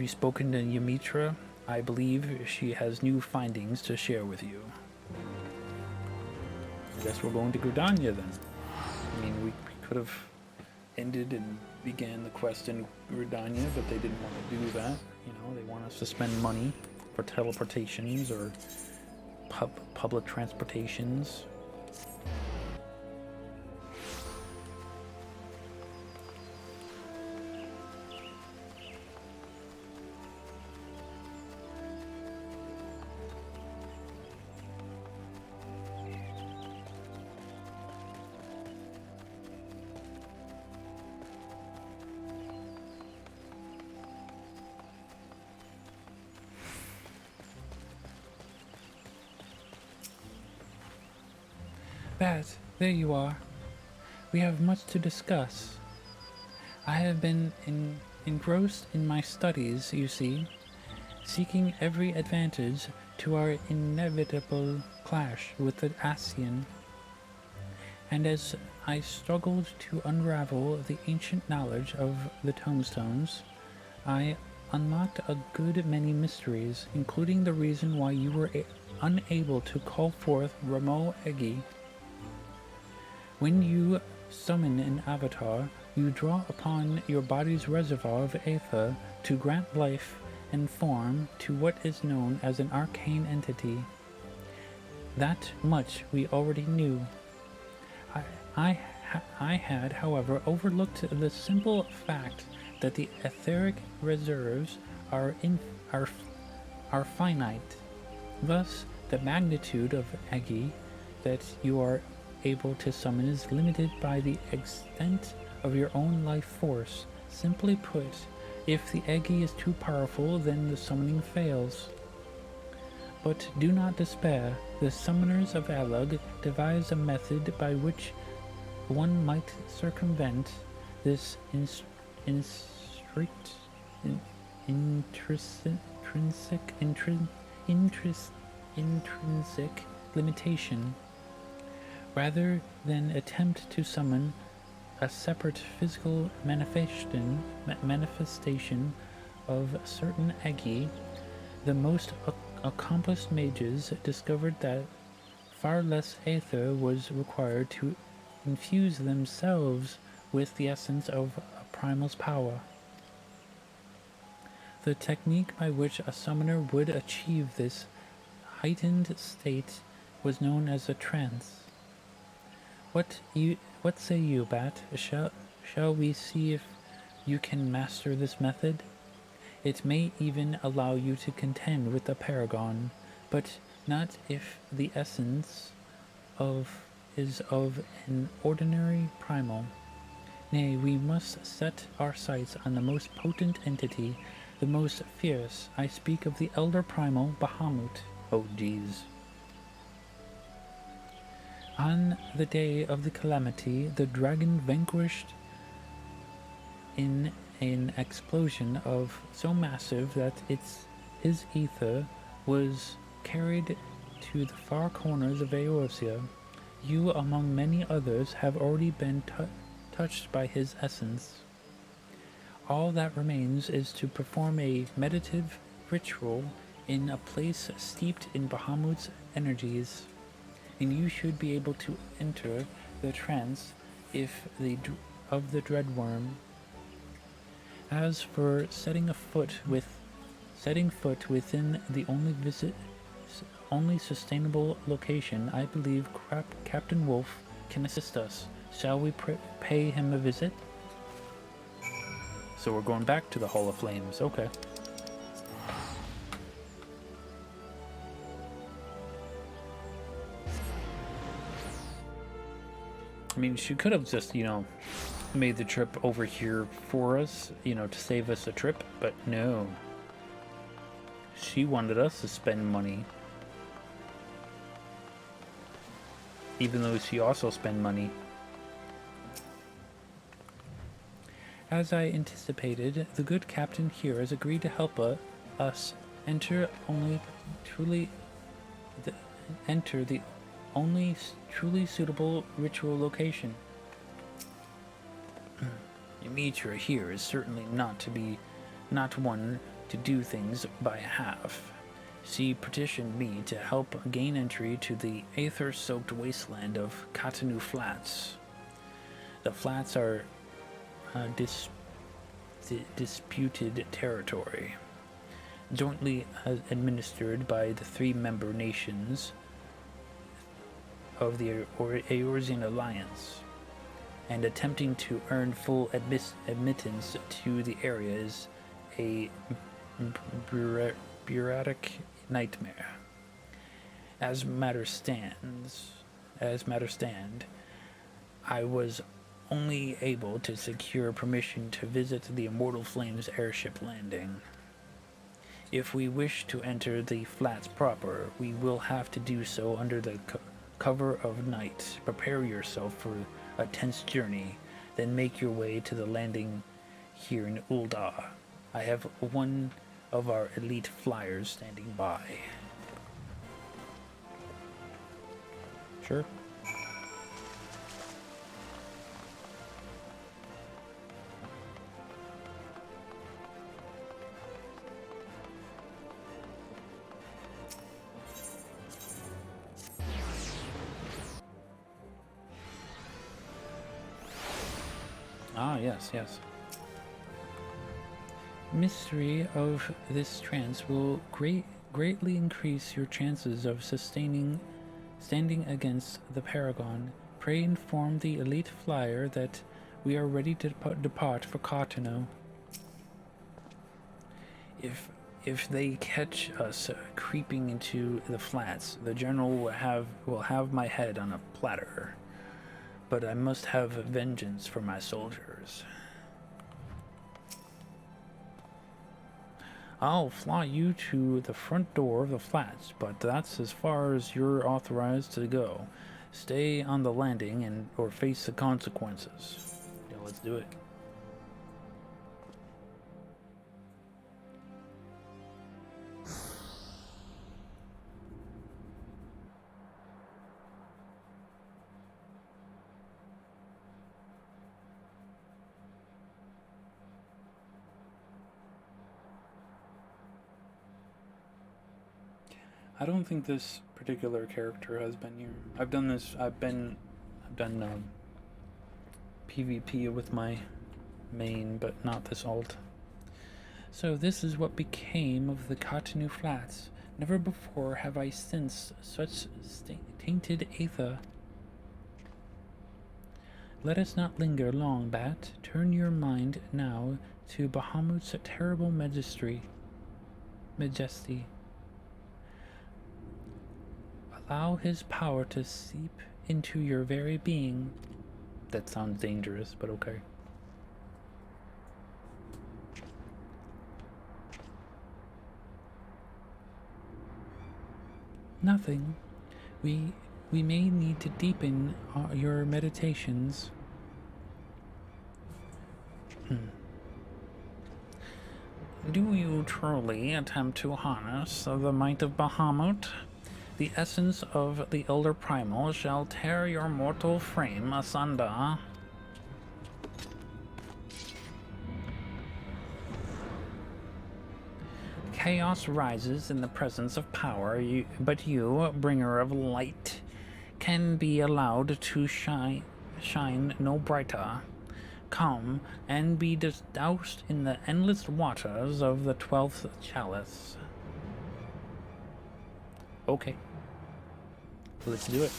spoken to Ymitra? I believe she has new findings to share with you. I guess we're going to Gridania then. I mean, we could have ended in began the quest in Gridania, but they didn't want to do that. You know, they want us to spend money for teleportations or public transportations. Bat, there you are. We have much to discuss. I have been engrossed in my studies, you see, seeking every advantage to our inevitable clash with the Ascian. And as I struggled to unravel the ancient knowledge of the tomestones, I unlocked a good many mysteries, including the reason why you were unable to call forth Ramo Egi. When you summon an avatar, you draw upon your body's reservoir of aether to grant life and form to what is known as an arcane entity. That much we already knew. I had, however, overlooked the simple fact that the etheric reserves are finite. Thus, the magnitude of Egi that you are able to summon is limited by the extent of your own life force. Simply put, if the Egi is too powerful, then the summoning fails. But do not despair. The summoners of Alag devised a method by which one might circumvent this intrinsic limitation. Rather than attempt to summon a separate physical manifestation of certain Egi, the most accomplished mages discovered that far less aether was required to infuse themselves with the essence of a primal's power. The technique by which a summoner would achieve this heightened state was known as a trance. What say you, Bat? Shall we see if you can master this method? It may even allow you to contend with the Paragon, but not if the essence is of an ordinary primal. Nay, we must set our sights on the most potent entity, the most fierce. I speak of the elder primal Bahamut. Oh, jeez. On the day of the calamity, the dragon vanquished in an explosion of so massive that his ether was carried to the far corners of Eorzea. You, among many others, have already been touched by his essence. All that remains is to perform a meditative ritual in a place steeped in Bahamut's energies, and you should be able to enter the trance of the Dreadworm. As for setting foot within the only sustainable location, I believe Captain Wolf can assist us. Shall we pay him a visit? So we're going back to the Hall of Flames. Okay. I mean, she could have just, made the trip over here for us, to save us a trip, but no. She wanted us to spend money. Even though she also spent money. As I anticipated, the good captain here has agreed to help us enter the only truly suitable ritual location. Demetra here is certainly not one to do things by half. She petitioned me to help gain entry to the aether-soaked wasteland of Katanu Flats. The flats are disputed territory, jointly administered by the three member nations of the Eorzean Alliance, and attempting to earn full admittance to the area is a bureaucratic nightmare. As matters stand, I was only able to secure permission to visit the Immortal Flames airship landing. If we wish to enter the flats proper, we will have to do so under the cover of night. Prepare yourself for a tense journey, then make your way to the landing here in Uldar. I have one of our elite flyers standing by. Sure. Ah, yes, yes. Mystery of this trance will greatly increase your chances of standing against the Paragon. Pray inform the elite flyer that we are ready to depart for Cartano. If they catch us creeping into the flats, the general will have my head on a platter. But I must have vengeance for my soldiers. I'll fly you to the front door of the flats, but that's as far as you're authorized to go. Stay on the landing or face the consequences. Yeah, let's do it. I don't think this particular character has been here. I've done PvP with my main, but not this alt. So this is what became of the Katanu Flats. Never before have I sensed such tainted aether. Let us not linger long, Bat. Turn your mind now to Bahamut's terrible majesty. Allow his power to seep into your very being. That sounds dangerous, but okay. Nothing. We may need to deepen your meditations. Do you truly attempt to harness the might of Bahamut? The essence of the Elder Primal shall tear your mortal frame asunder. Chaos rises in the presence of power, but you, bringer of light, can be allowed to shine no brighter. Come and be doused in the endless waters of the 12th chalice. Okay. Let's do it.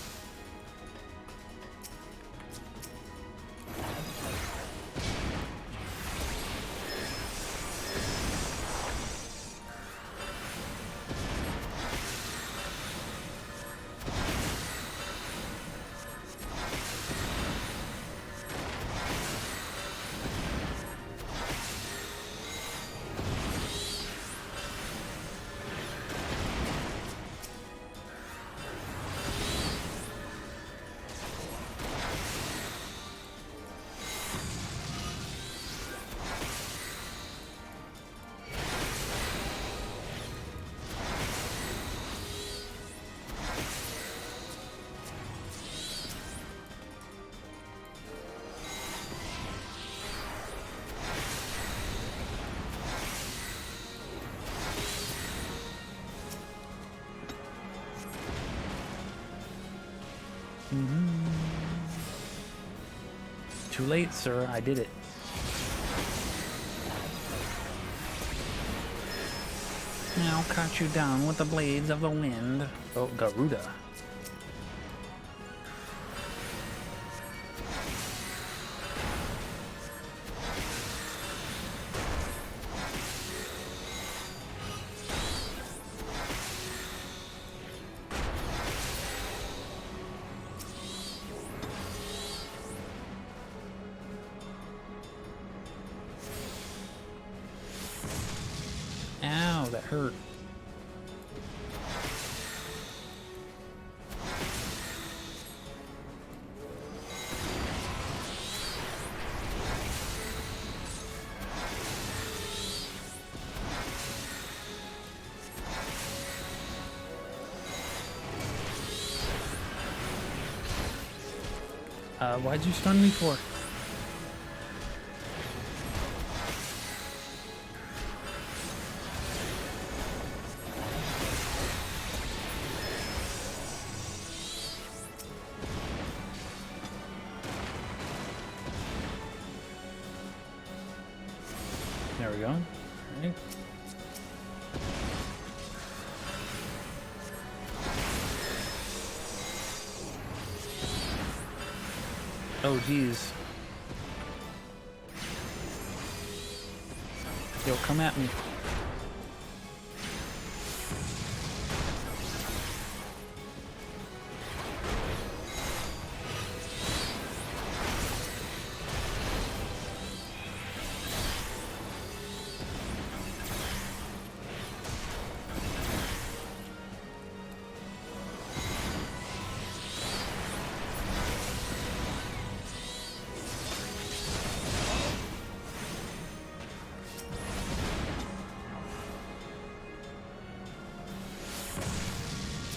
Too late, sir. I did it. I'll cut you down with the blades of the wind. Oh, Garuda. Ow, that hurt. Why'd you stun me for? There we go. All right. Oh, geez. Yo, come at me.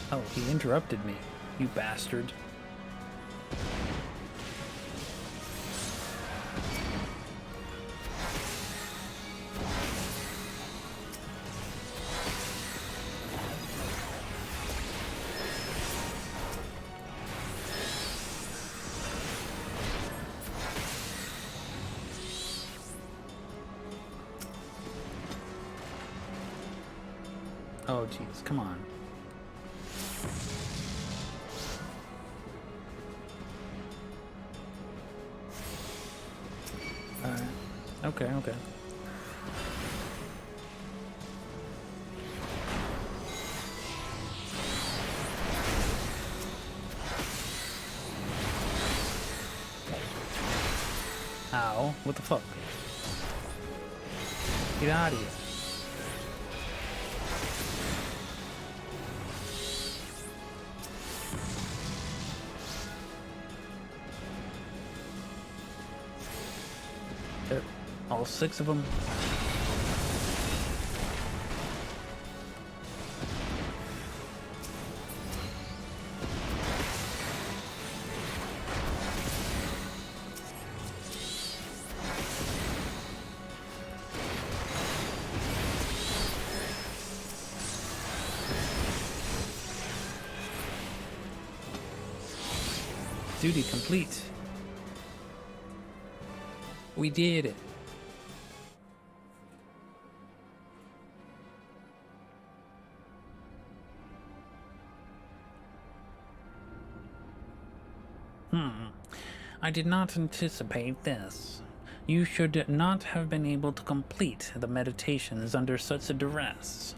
Oh, he interrupted me, you bastard. Oh, jeez, come on. Okay. Ow, what the fuck? Get out of here. There, all 6 of them. Duty complete. We did it. I did not anticipate this. You should not have been able to complete the meditations under such a duress.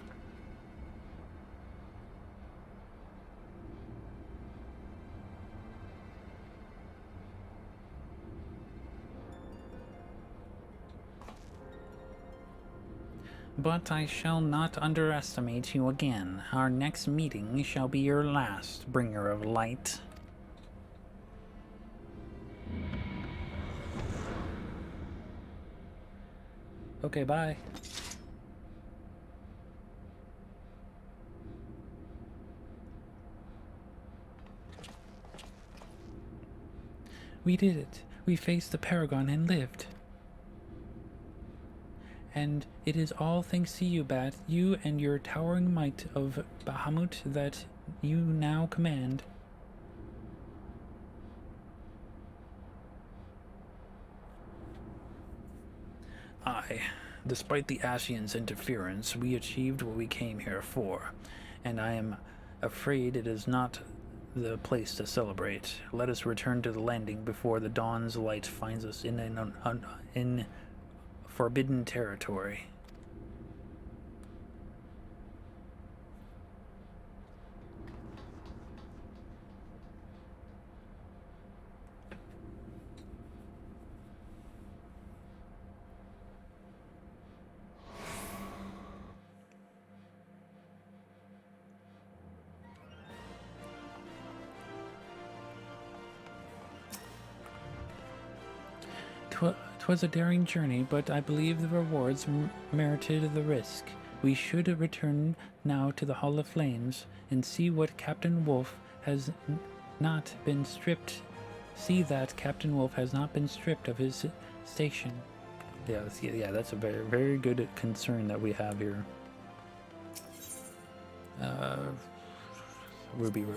But I shall not underestimate you again. Our next meeting shall be your last, bringer of light. Okay, bye. We did it. We faced the Paragon and lived. And it is all thanks to you, Bat, you and your towering might of Bahamut that you now command. Despite the Ascians' interference, we achieved what we came here for, and I am afraid it is not the place to celebrate. Let us return to the landing before the dawn's light finds us in forbidden territory. Twas a daring journey, but I believe the rewards merited the risk. We should return now to the Hall of Flames and see what Captain Wolf has not been stripped. See that Captain Wolf has not been stripped of his station. Yeah, that's a very, very good concern that we have here. Ruby. Yep.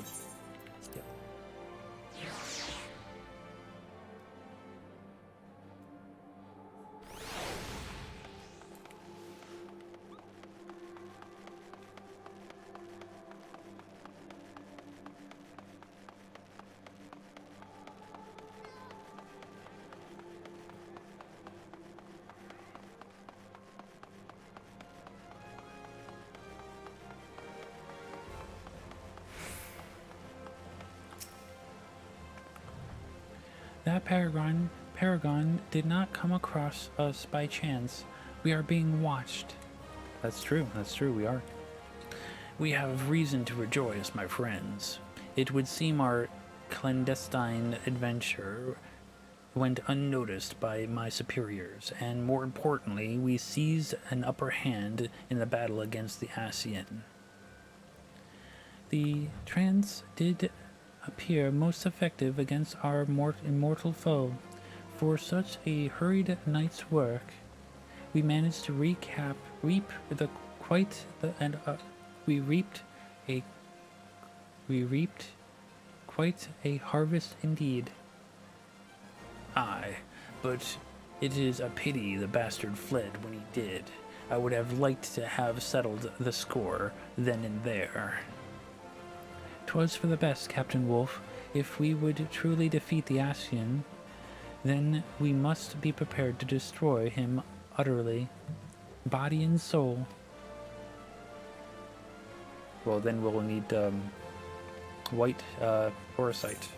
That Paragon did not come across us by chance. We are being watched. That's true, we are. We have reason to rejoice, my friends. It would seem our clandestine adventure went unnoticed by my superiors, and more importantly, we seized an upper hand in the battle against the Ascian. The trance did appear most effective against our immortal foe. For such a hurried night's work, we managed to reap quite a harvest indeed. Aye, but it is a pity the bastard fled when he did. I would have liked to have settled the score then and there. 'Twas for the best, Captain Wolf. If we would truly defeat the Ascian, then we must be prepared to destroy him utterly, body and soul. Well, then we'll need white orosite.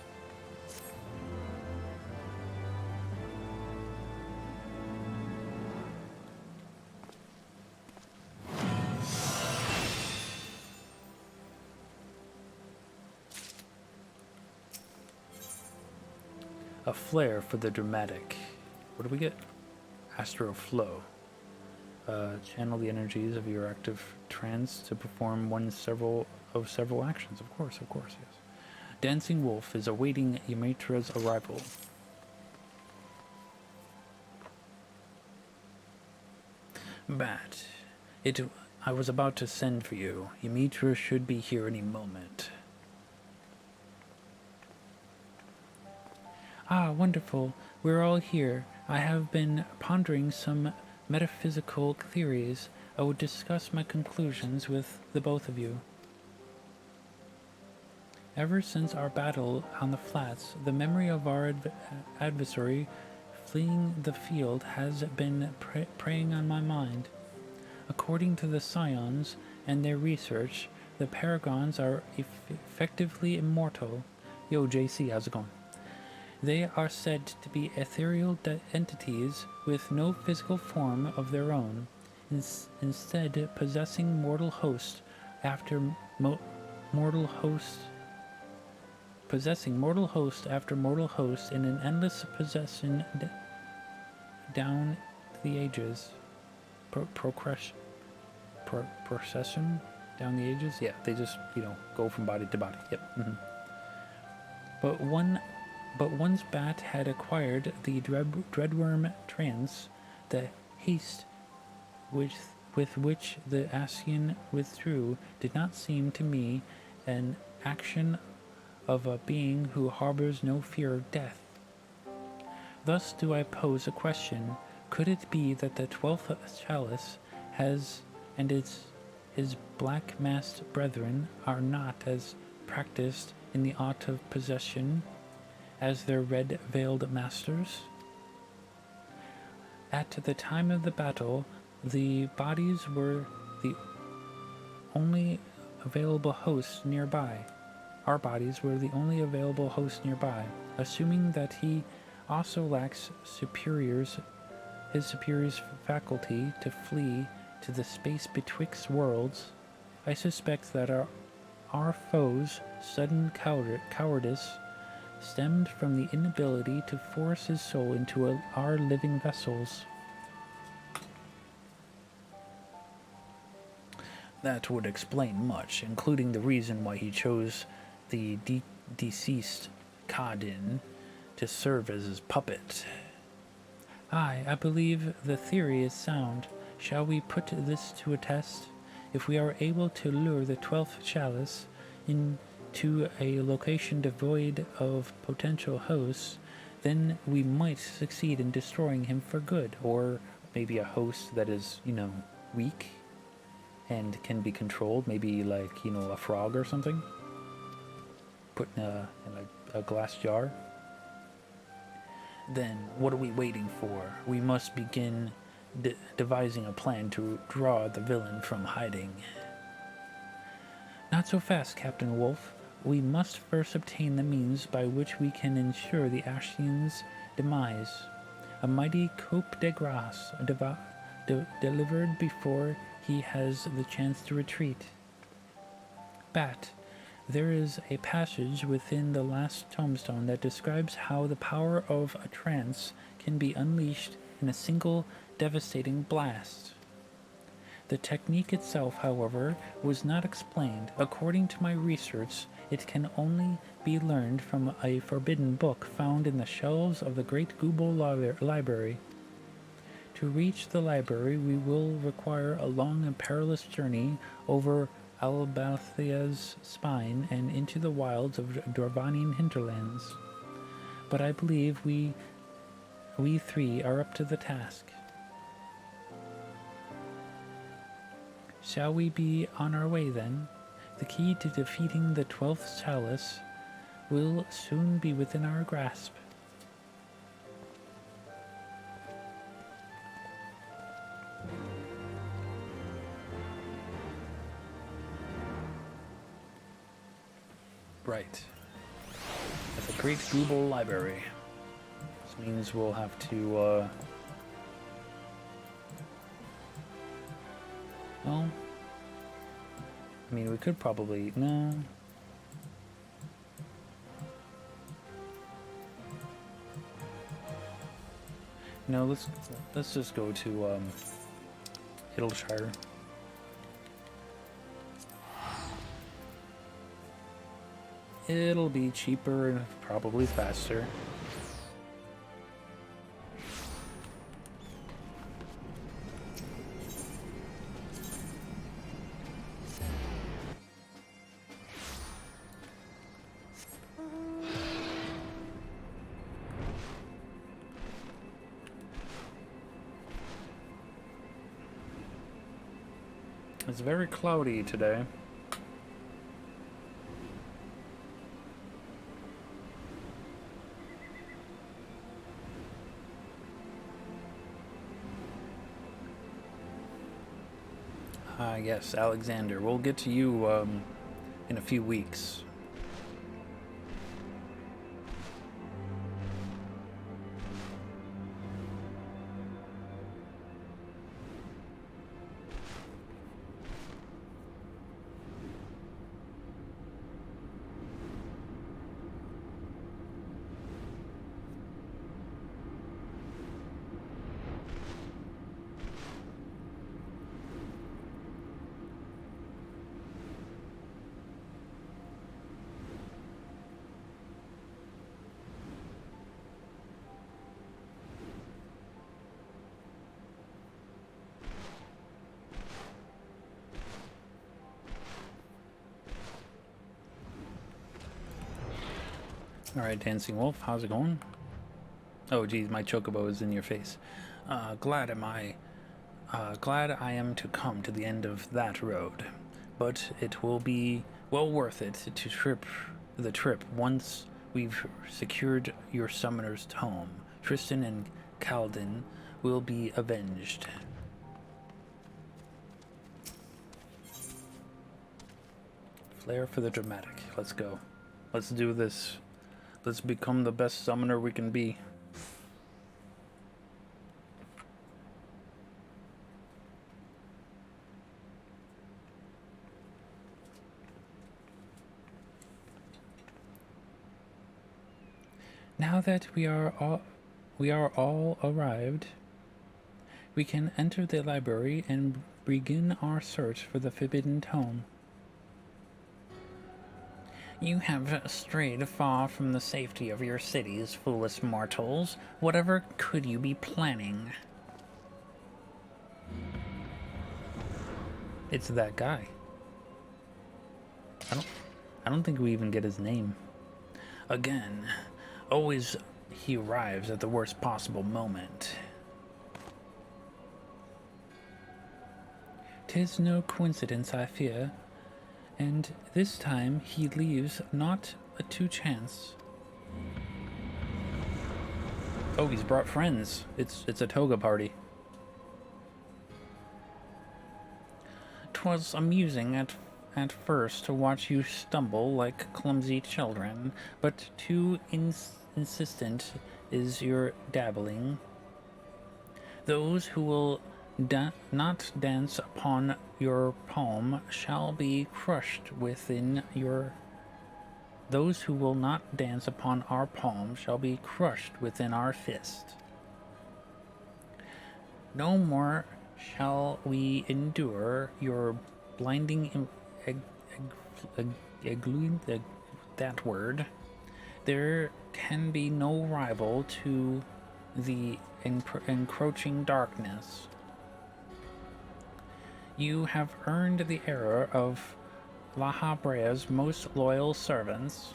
A flare for the dramatic. What do we get? Astro Flow. Channel the energies of your active trance to perform several actions. Of course, yes. Dancing Wolf is awaiting Ymitra's arrival. Bat, I was about to send for you. Ymitra should be here any moment. Ah, wonderful. We're all here. I have been pondering some metaphysical theories. I will discuss my conclusions with the both of you. Ever since our battle on the flats, the memory of our adversary fleeing the field has been preying on my mind. According to the Scions and their research, the Paragons are effectively immortal. Yo, JC, how's it going? They are said to be ethereal entities with no physical form of their own, instead possessing mortal host after mortal host in an endless possession down the ages. Procession down the ages? Yeah, they just, go from body to body. Yep. Mm-hmm. But once Bat had acquired the Dreadworm trance, the haste with which the Ascian withdrew did not seem to me an action of a being who harbors no fear of death. Thus do I pose a question. Could it be that the 12th chalice has, and his black-masked brethren are not as practiced in the art of possession as their red-veiled masters? At the time of the battle, the bodies were the only available hosts nearby. Our bodies were the only available hosts nearby. Assuming that he also lacks his superior's faculty to flee to the space betwixt worlds, I suspect that our foe's sudden cowardice stemmed from the inability to force his soul into our living vessels. That would explain much, including the reason why he chose the deceased Kadin to serve as his puppet. I believe the theory is sound. Shall we put this to a test? If we are able to lure the 12th chalice into a location devoid of potential hosts, then we might succeed in destroying him for good. Or maybe a host that is, weak and can be controlled. Maybe like, a frog or something. Put in a glass jar. Then, what are we waiting for? We must begin devising a plan to draw the villain from hiding. Not so fast, Captain Wolf. We must first obtain the means by which we can ensure the Ashian's demise. A mighty coup de grace delivered before he has the chance to retreat. Bat, there is a passage within the last tombstone that describes how the power of a trance can be unleashed in a single devastating blast. The technique itself, however, was not explained. According to my research, it can only be learned from a forbidden book found in the shelves of the Great Google Library. To reach the library, we will require a long and perilous journey over Albathia's spine and into the wilds of Dorvanian hinterlands. But I believe we three are up to the task. Shall we be on our way then? The key to defeating the 12th chalice will soon be within our grasp. Right. At the Great Google Library. This means we'll have to, well, I mean, we could probably, no. No, let's just go to, Hittleshire. It'll be cheaper and probably faster. It's very cloudy today. Yes, Alexander. We'll get to you in a few weeks. Alright, Dancing Wolf, how's it going? Oh geez, my chocobo is in your face. Glad I am to come to the end of that road, but it will be well worth it the trip once we've secured your summoner's home. Tristan and Calden will be avenged. Flair for the dramatic. Let's go. Let's do this. Let's become the best summoner we can be. Now that we are all arrived, we can enter the library and begin our search for the Forbidden Tome. You have strayed far from the safety of your cities, foolish mortals. Whatever could you be planning? It's that guy. I don't think we even get his name. Again, always he arrives at the worst possible moment. 'Tis no coincidence, I fear. And this time he leaves not to chance. Oh, he's brought friends. It's a toga party. 'Twas amusing at first to watch you stumble like clumsy children, but too insistent is your dabbling. Those who will not dance upon your palm shall be crushed within your... Those who will not dance upon our palm shall be crushed within our fist. No more shall we endure your blinding that word. There can be no rival to the encroaching darkness. You have earned the error of La Habrea's most loyal servants.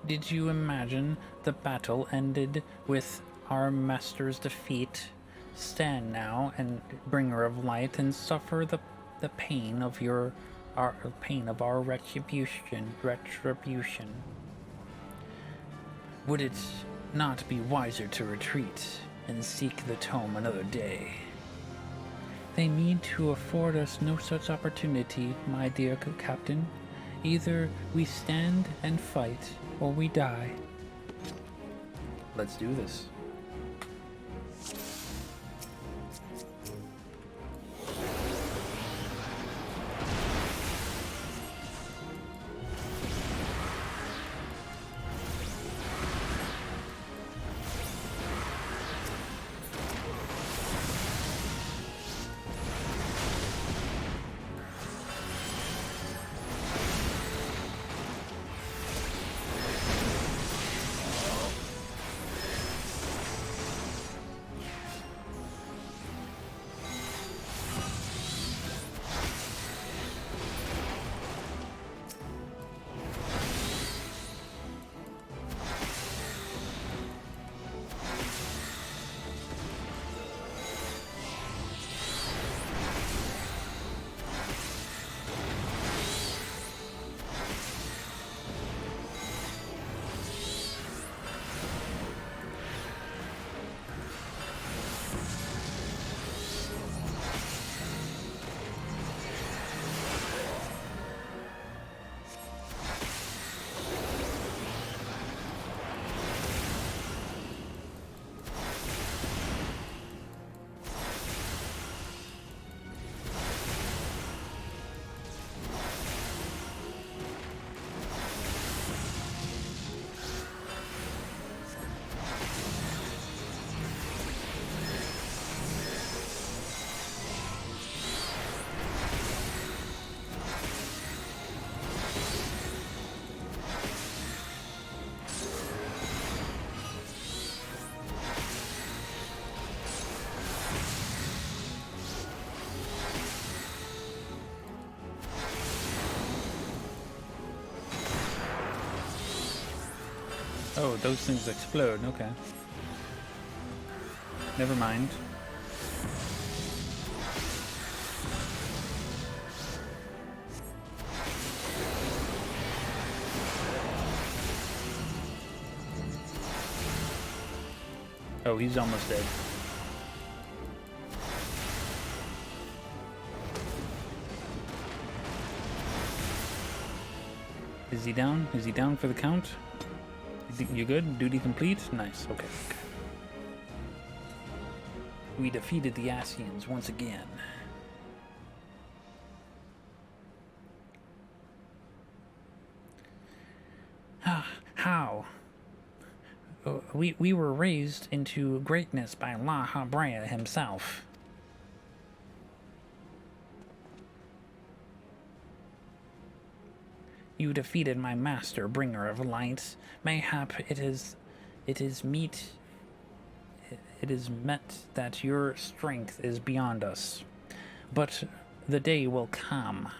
Did you imagine the battle ended with our master's defeat? Stand now, and bringer of light, and suffer the pain of our retribution. Would it not be wiser to retreat and seek the tome another day? They mean to afford us no such opportunity, my dear captain. Either we stand and fight, or we die. Let's do this. Oh, those things explode, okay. Never mind. Oh, he's almost dead. Is he down? Is he down for the count? You good? Duty complete? Nice. Okay. We defeated the Asians once again. How? We were raised into greatness by La Habrea himself. You defeated my master, bringer of light. Mayhap it is meet that your strength is beyond us. But the day will come.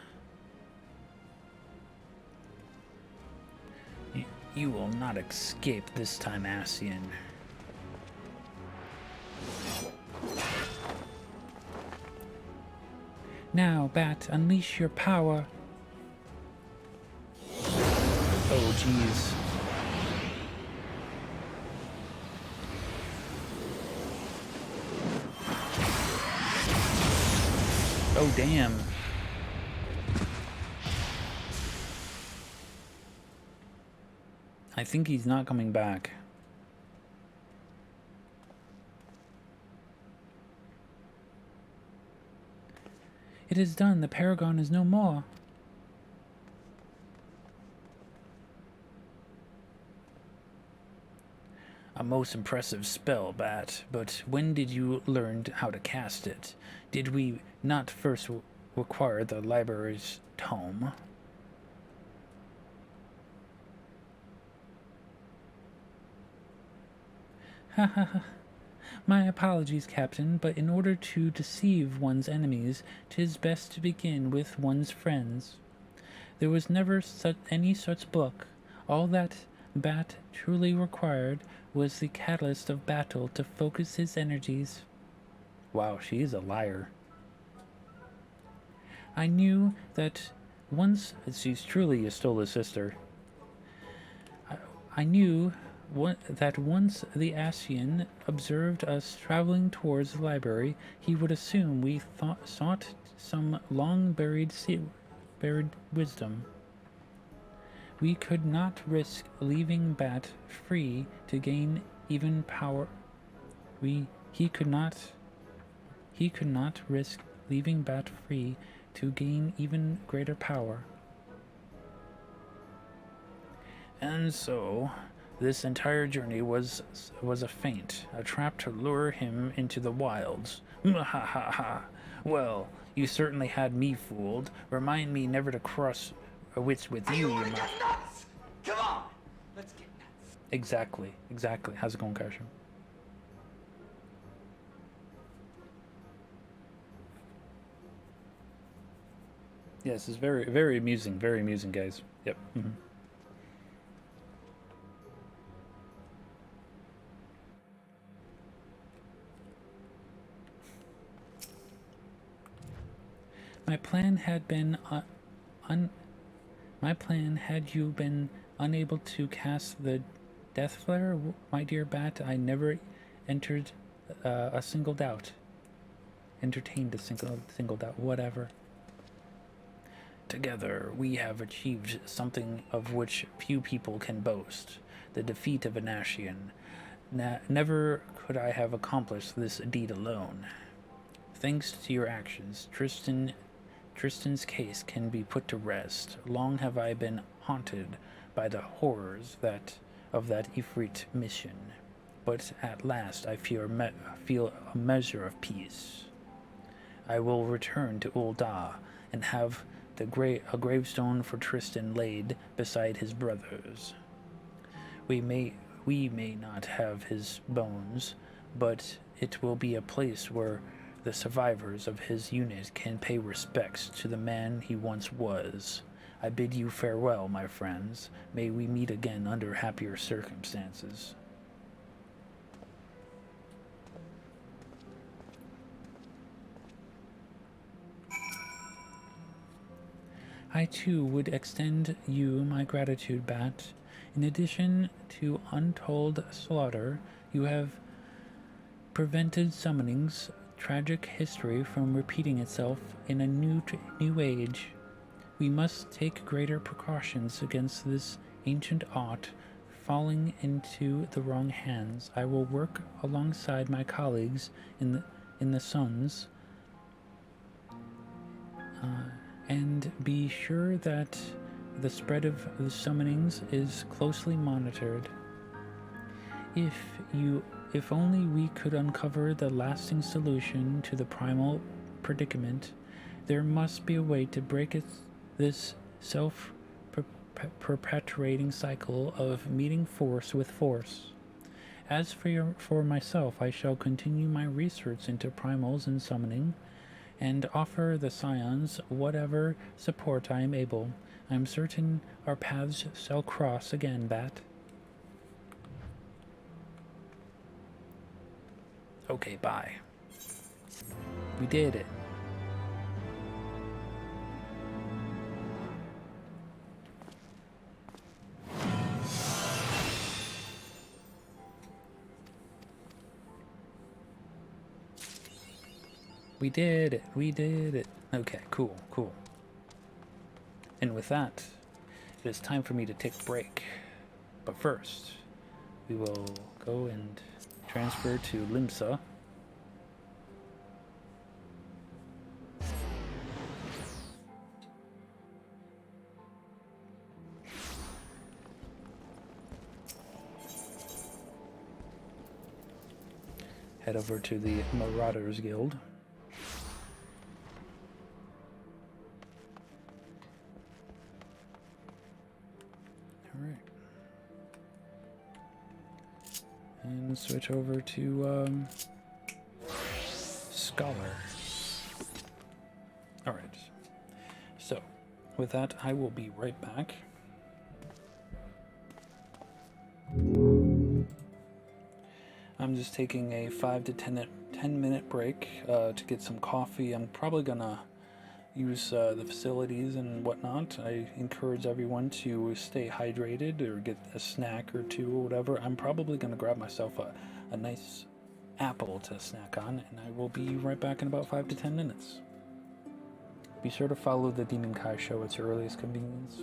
You will not escape this time, Asian. Now, Bat, unleash your power. Oh, jeez. Oh, damn. I think he's not coming back. It is done. The Paragon is no more. A most impressive spell, Bat, but when did you learn how to cast it? Did we not first require the library's tome? Ha ha ha. My apologies, Captain, but in order to deceive one's enemies, 'tis best to begin with one's friends. There was never any such book. All that Bat truly required was the catalyst of battle to focus his energies. Wow, she's a liar. I knew that once... She's truly a Stola sister. I knew that once the Asian observed us traveling towards the library, he would assume we sought some long-buried wisdom. We could not risk leaving Bat free to gain even power. He could not risk leaving Bat free to gain even greater power. And so, this entire journey was a feint, a trap to lure him into the wilds. Ha ha ha. Well, you certainly had me fooled. Remind me never to cross wits with you. Wanna get nuts? Come on, let's get nuts. Exactly. How's it going, Karsha? Yes, it's very amusing, guys. Yep. Mm-hmm. My plan had you been unable to cast the death flare, my dear Bat, I never entertained a single doubt. Whatever. Together, we have achieved something of which few people can boast, the defeat of an Ashian. Never could I have accomplished this deed alone. Thanks to your actions, Tristan's case can be put to rest. Long have I been haunted by the horrors of that Ifrit mission, but at last I feel a measure of peace. I will return to Ul'dah and have a gravestone for Tristan laid beside his brothers. We may not have his bones, but it will be a place where the survivors of his unit can pay respects to the man he once was. I bid you farewell, my friends. May we meet again under happier circumstances. I too would extend you my gratitude, Bat. In addition to untold slaughter, you have prevented summoning's tragic history from repeating itself in a new age. We must take greater precautions against this ancient art falling into the wrong hands. I will work alongside my colleagues in the Suns and be sure that the spread of the summonings is closely monitored. If only we could uncover the lasting solution to the primal predicament, there must be a way to break this self-perpetuating cycle of meeting force with force. As for myself, I shall continue my research into primals and summoning, and offer the Scions whatever support I am able. I am certain our paths shall cross again, Bat. Okay, bye. We did it. We did it. We did it. Okay, cool, cool. And with that, it is time for me to take a break. But first, we will go and transfer to Limsa. Head over to the Marauders Guild. Alright. And switch over to Scholar. Alright. So, with that, I will be right back. I'm just taking a 5 to 10 minute break to get some coffee. I'm probably gonna use the facilities and whatnot. I encourage everyone to stay hydrated or get a snack or two or whatever. I'm probably gonna grab myself a nice apple to snack on, and I will be right back in about 5 to 10 minutes. Be sure to follow the Demon Kai show at your earliest convenience.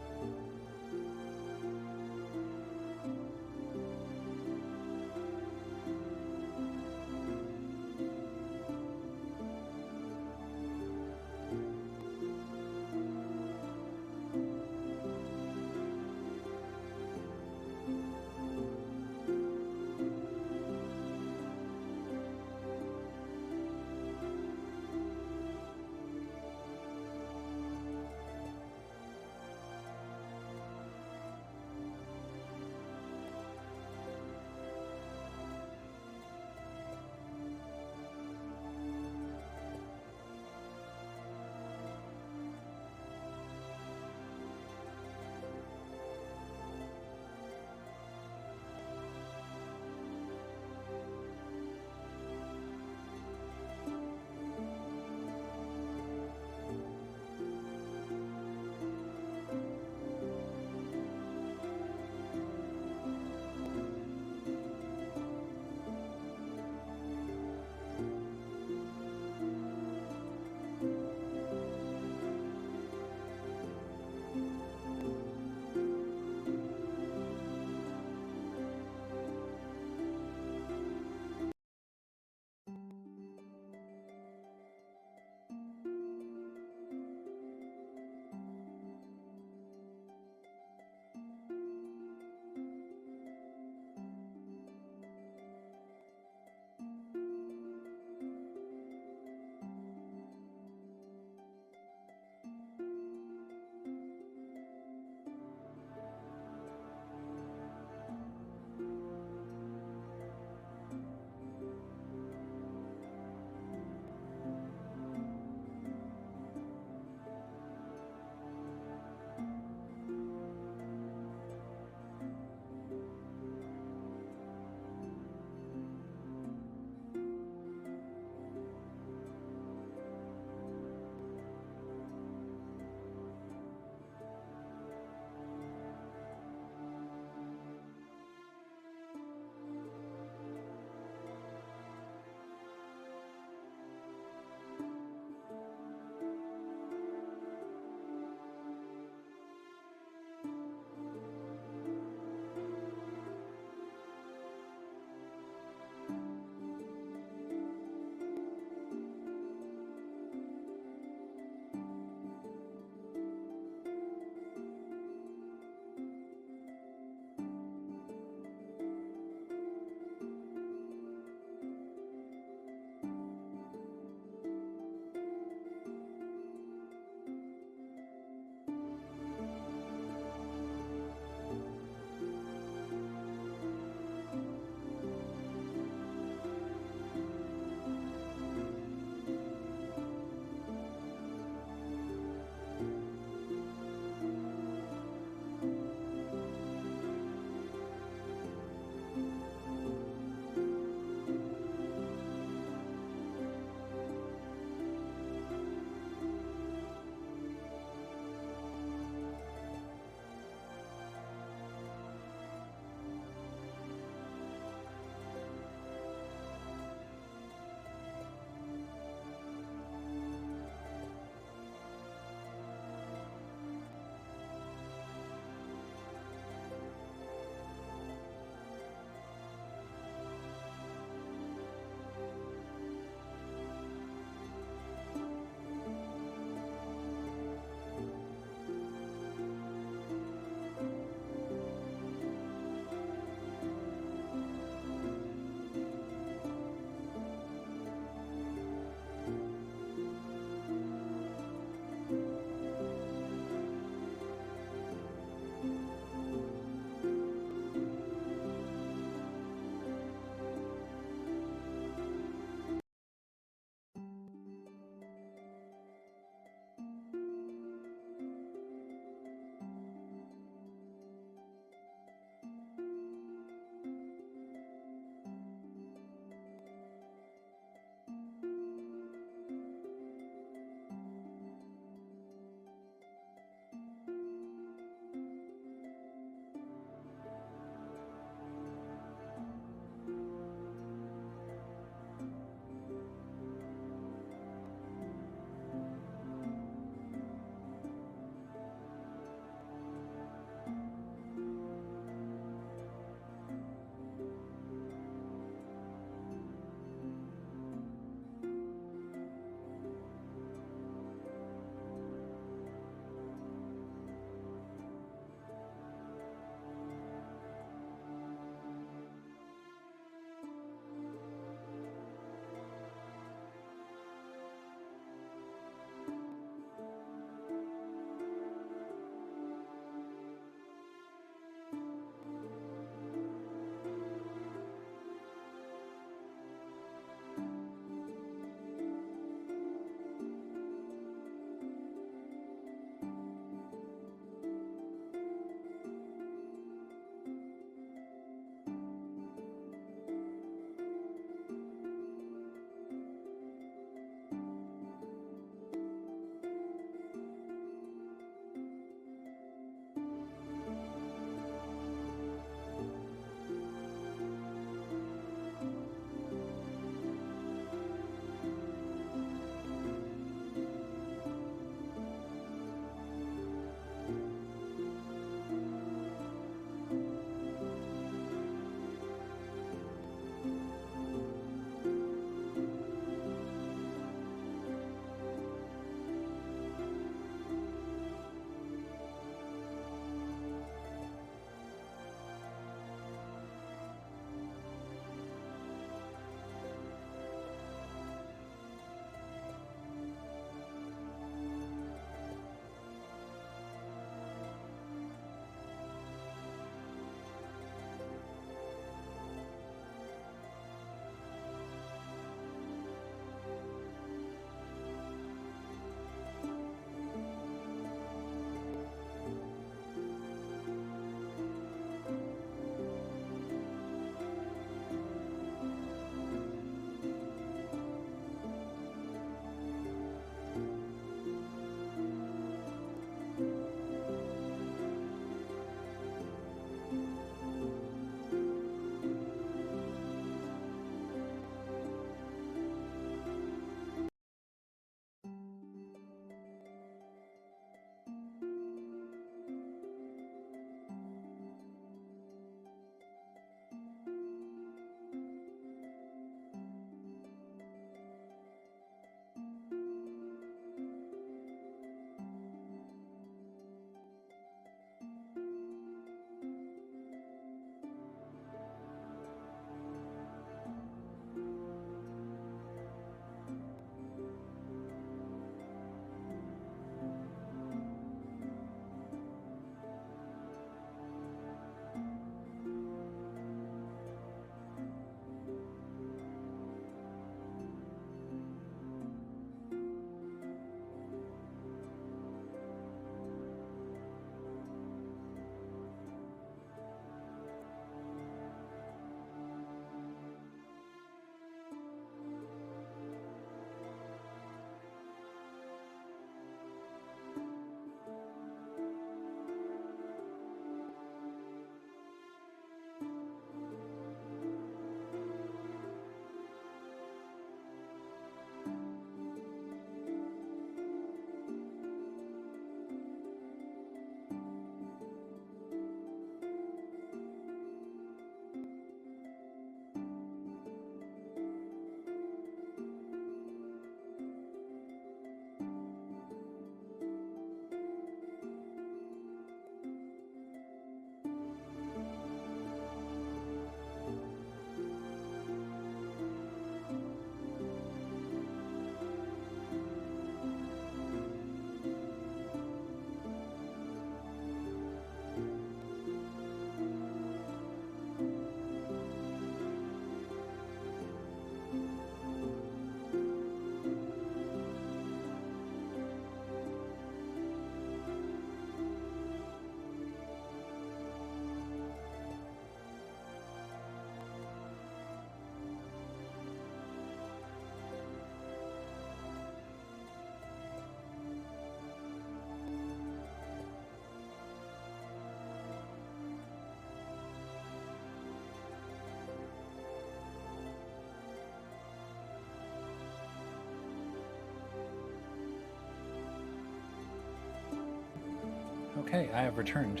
Okay, I have returned.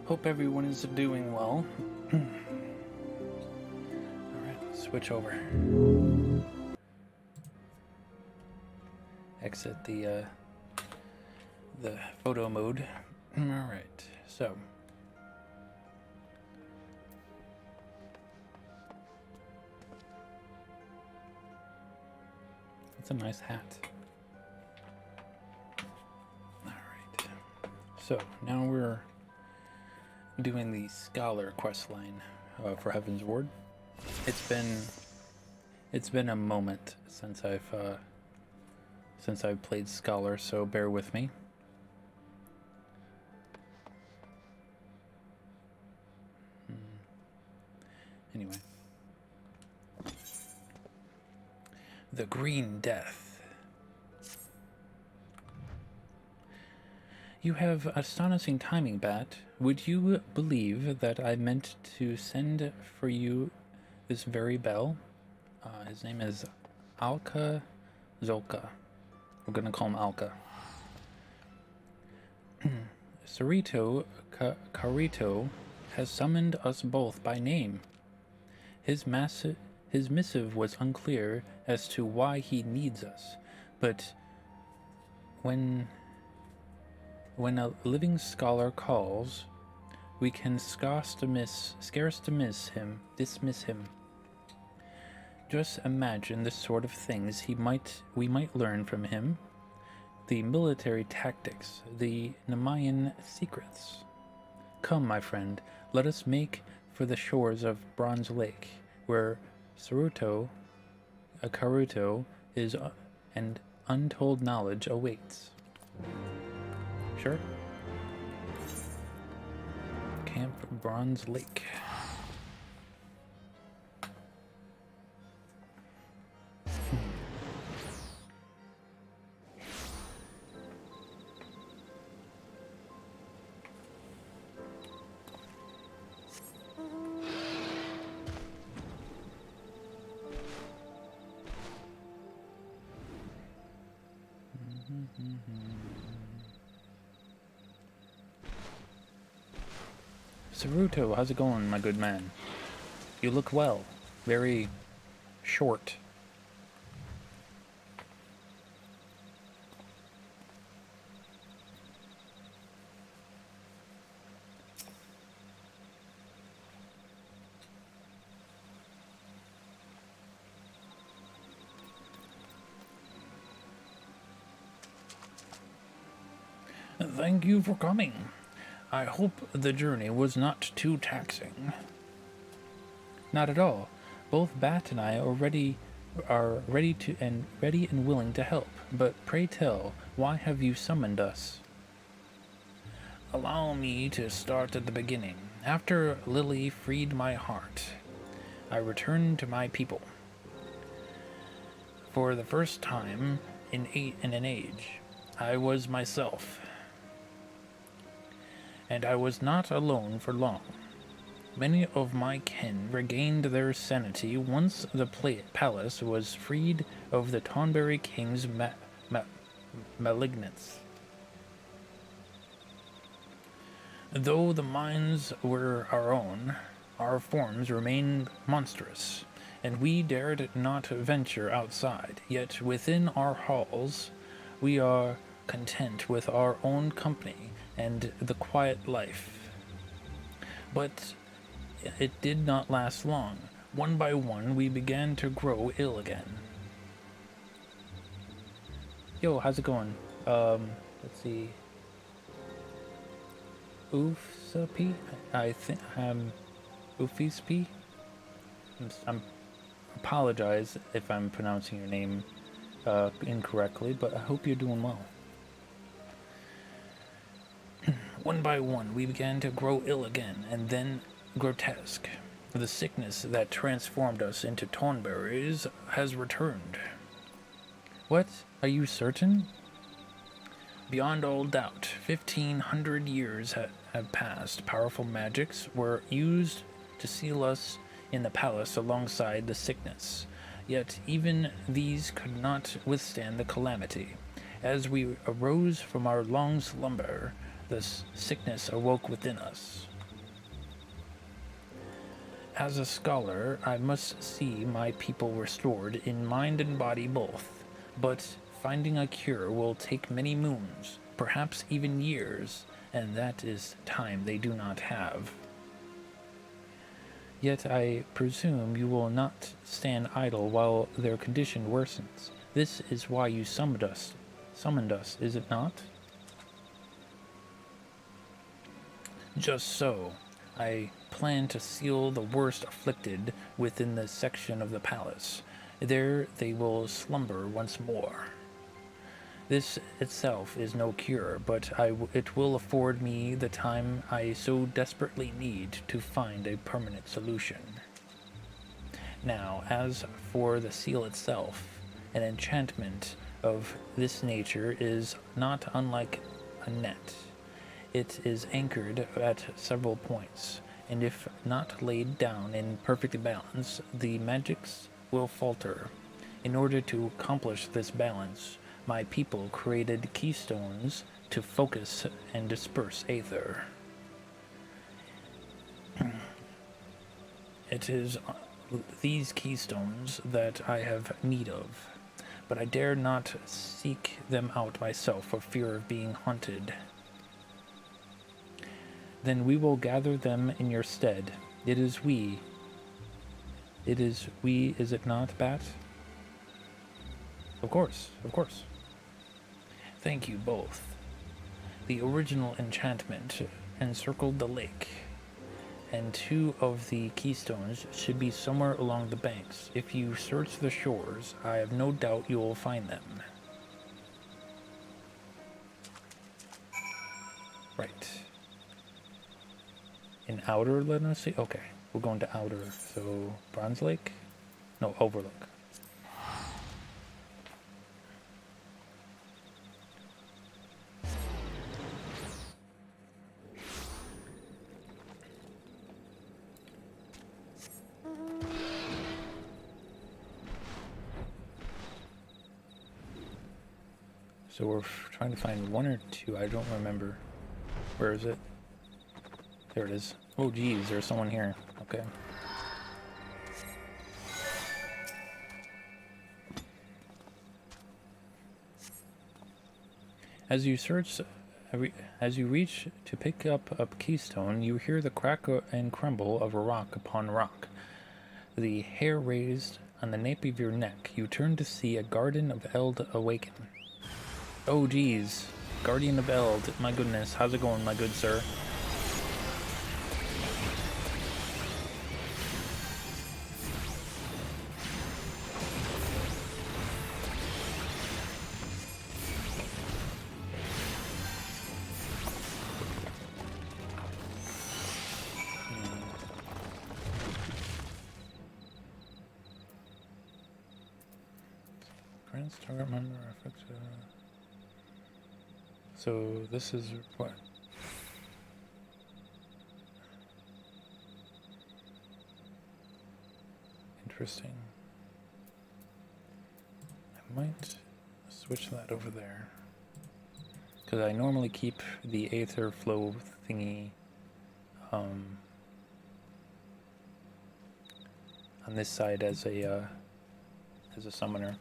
Hope everyone is doing well. Alright, switch over. Exit the photo mode. Alright, so. That's a nice hat. Alright. So, now we're doing the Scholar quest line for Heavensward. It's been a moment since I've played Scholar, so bear with me. Anyway. The Green Death. You have astonishing timing, Bat. Would you believe that I meant to send for you this very bell? His name is Alka Zolka. We're gonna call him Alka. Sarito Carito has summoned us both by name. His missive was unclear as to why he needs us, but when a living scholar calls, we can scarce dismiss him. Just imagine the sort of things we might learn from him. The military tactics, the Nemayan secrets. Come, my friend, let us make for the shores of Bronze Lake, where Karuto is and untold knowledge awaits. Sure. Camp Bronze Lake. Saruto, how's it going, my good man? You look well. Very short. Thank you for coming. I hope the journey was not too taxing. Not at all. Both Bat and I are ready and willing to help. But pray tell, why have you summoned us? Allow me to start at the beginning. After Lily freed my heart, I returned to my people. For the first time in an age, I was myself. And I was not alone for long. Many of my kin regained their sanity once the palace was freed of the Tonberry king's malignance. Though the minds were our own, our forms remained monstrous, and we dared not venture outside. Yet within our halls, we are content with our own company and the quiet life. But it did not last long. One by one, we began to grow ill again. Yo, how's it going? Let's see. Oofsp? I think, Oofsp? I'm apologize if I'm pronouncing your name incorrectly, but I hope you're doing well. One by one, we began to grow ill again, and then grotesque. The sickness that transformed us into Tonberries has returned. What? Are you certain? Beyond all doubt, 1,500 years have passed. Powerful magics were used to seal us in the palace alongside the sickness. Yet even these could not withstand the calamity. As we arose from our long slumber, this sickness awoke within us. As a scholar, I must see my people restored in mind and body both, but finding a cure will take many moons, perhaps even years, and that is time they do not have. Yet I presume you will not stand idle while their condition worsens. This is why you summoned us, is it not? Just so. I plan to seal the worst afflicted within the section of the palace. There they will slumber once more. This itself is no cure, but it will afford me the time I so desperately need to find a permanent solution. Now, as for the seal itself, an enchantment of this nature is not unlike a net. It is anchored at several points, and if not laid down in perfect balance, the magics will falter. In order to accomplish this balance, my people created keystones to focus and disperse aether. It is these keystones that I have need of, but I dare not seek them out myself for fear of being haunted. Then we will gather them in your stead. It is we, is it not, Bat? Of course, of course. Thank you both. The original enchantment encircled the lake, and 2 of the keystones should be somewhere along the banks. If you search the shores, I have no doubt you will find them. Right. In outer, let us see. Okay, we're going to outer. So, Bronze Lake? No, Overlook. So we're trying to find 1 or 2. I don't remember. Where is it? There it is. Oh geez, there's someone here. Okay. As you reach to pick up a keystone, you hear the crack and crumble of a rock upon rock. The hair raised on the nape of your neck, you turn to see a Garden of Eld awaken. Oh geez, Guardian of Eld, my goodness, how's it going, my good sir? Target member affected. So this is what? Interesting. I might switch that over there, because I normally keep the aether flow thingy on this side as a summoner.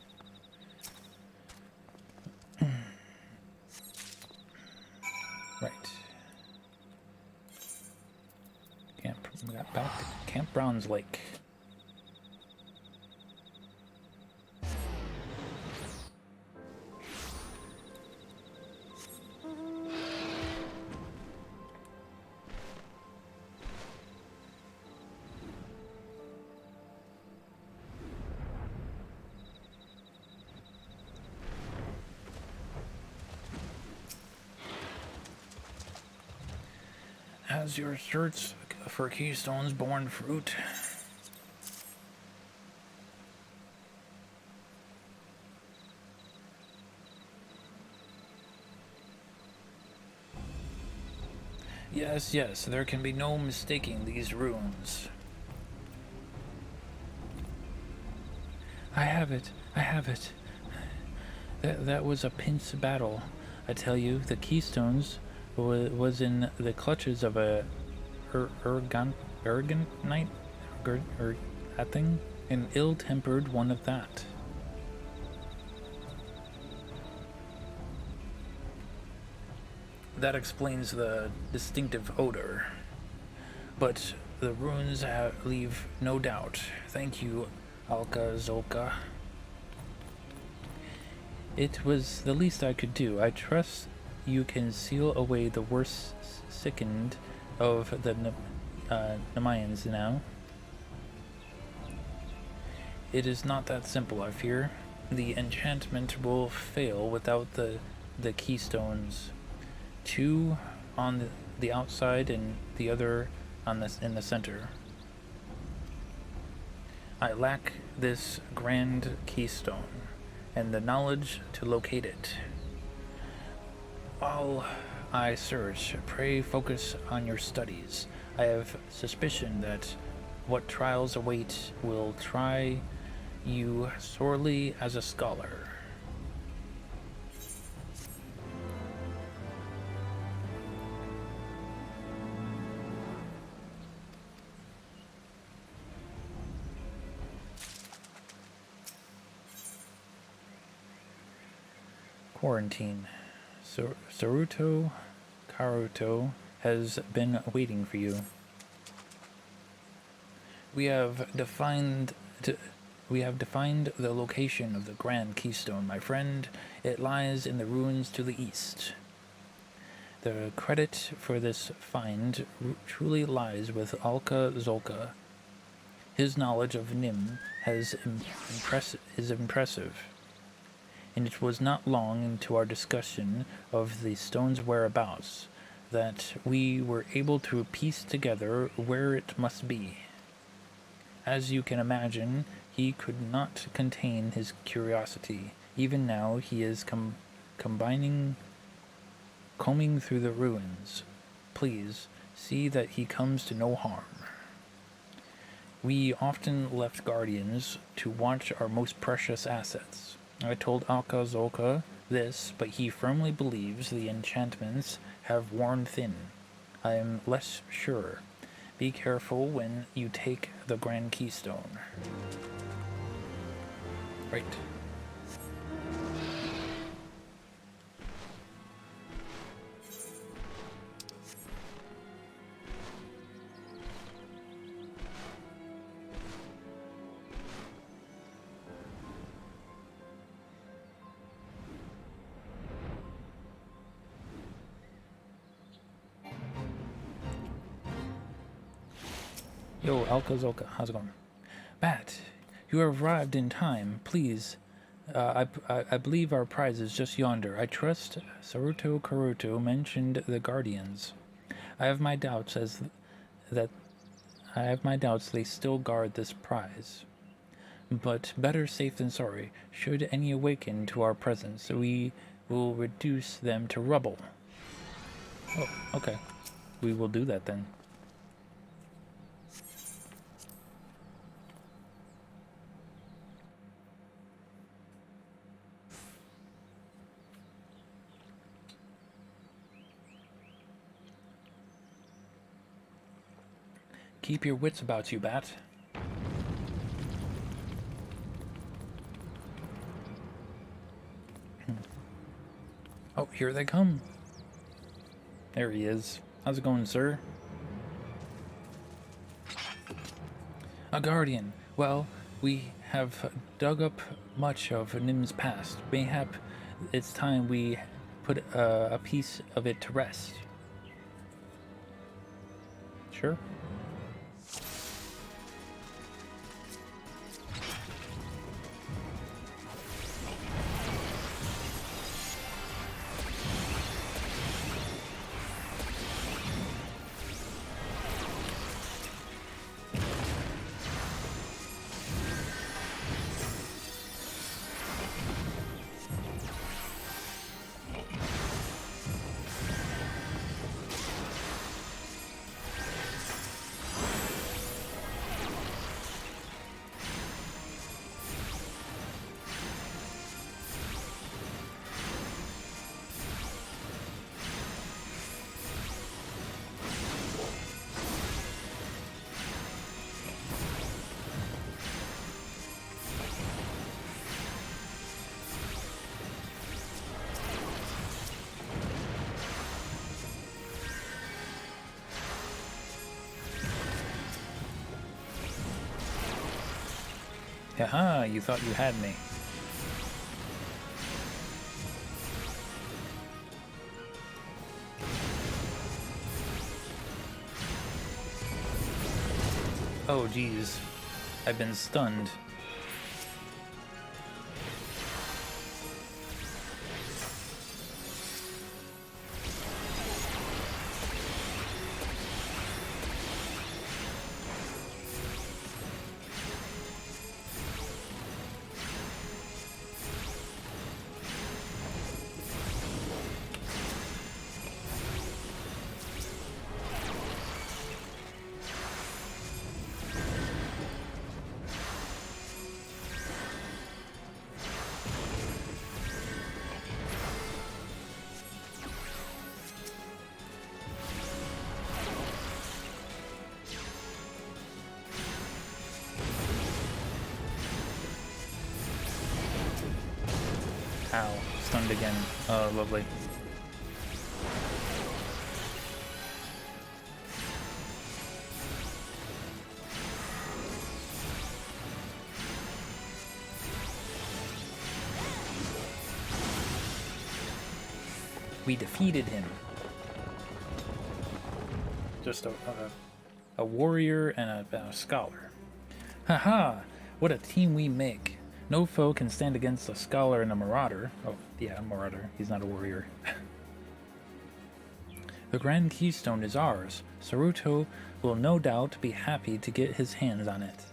Right. We got back to Camp Bronze Lake. Has your search for keystones borne fruit? Yes, yes, there can be no mistaking these runes. I have it, I have it. That was a pince battle. I tell you, the keystones was in the clutches of a Urganite, or that thing, an ill-tempered one of that. That explains the distinctive odor. But the ruins leave no doubt. Thank you, Alka Zolka. It was the least I could do. I trust you can seal away the worst sickened of the Nemayans now. It is not that simple, I fear. The enchantment will fail without the keystones. 2 on the outside and the other in the center. I lack this grand keystone and the knowledge to locate it. While I search, pray focus on your studies. I have suspicion that what trials await will try you sorely as a scholar. Quarantine. Saruto Karuto has been waiting for you. We have defined the location of the Grand Keystone, my friend. It lies in the ruins to the east. The credit for this find truly lies with Alka Zolka. His knowledge of Nim is impressive. And it was not long into our discussion of the stone's whereabouts that we were able to piece together where it must be. As you can imagine, he could not contain his curiosity. Even now he is combing through the ruins. Please, see that he comes to no harm. We often left guardians to watch our most precious assets. I told Alka Zolka this, but he firmly believes the enchantments have worn thin. I am less sure. Be careful when you take the Grand Keystone. Right. Yo, Alka Zolka, how's it going? Bat, you have arrived in time. Please, I believe our prize is just yonder. I trust Saruto Karuto mentioned the Guardians. I have my doubts they still guard this prize. But better safe than sorry. Should any awaken to our presence, we will reduce them to rubble. Oh, okay. We will do that then. Keep your wits about you, Bat. Oh, here they come. There he is. How's it going, sir? A guardian. Well, we have dug up much of Nim's past. Mayhap it's time we put a piece of it to rest. Sure. Haha, you thought you had me. Oh geez, I've been stunned. Ow, stunned again. Oh, lovely. We defeated him. Just a warrior and a scholar. Haha! What a team we make. No foe can stand against a scholar and a marauder. Oh, yeah, a marauder. He's not a warrior. The Grand Keystone is ours. Saruto will no doubt be happy to get his hands on it.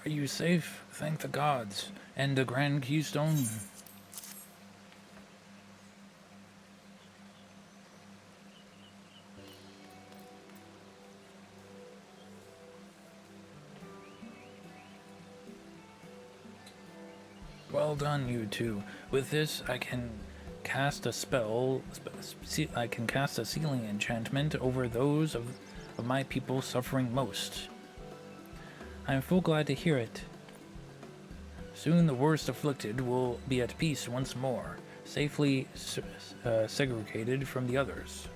Are you safe? Thank the gods. And the Grand Keystone? Well done, you two. With this, I can cast a spell. I can cast a sealing enchantment over those of my people suffering most. I am full glad to hear it. Soon the worst afflicted will be at peace once more, safely segregated from the others.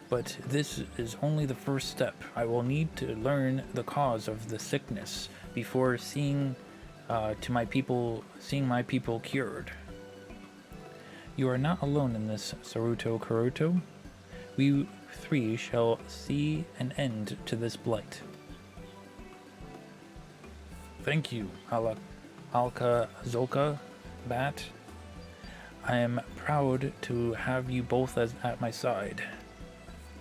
But this is only the first step. I will need to learn the cause of the sickness before seeing my people cured. You are not alone in this, Saruto Kuruto. We three shall see an end to this blight. Thank you, Alka Zolka, Bat. I am proud to have you both at my side.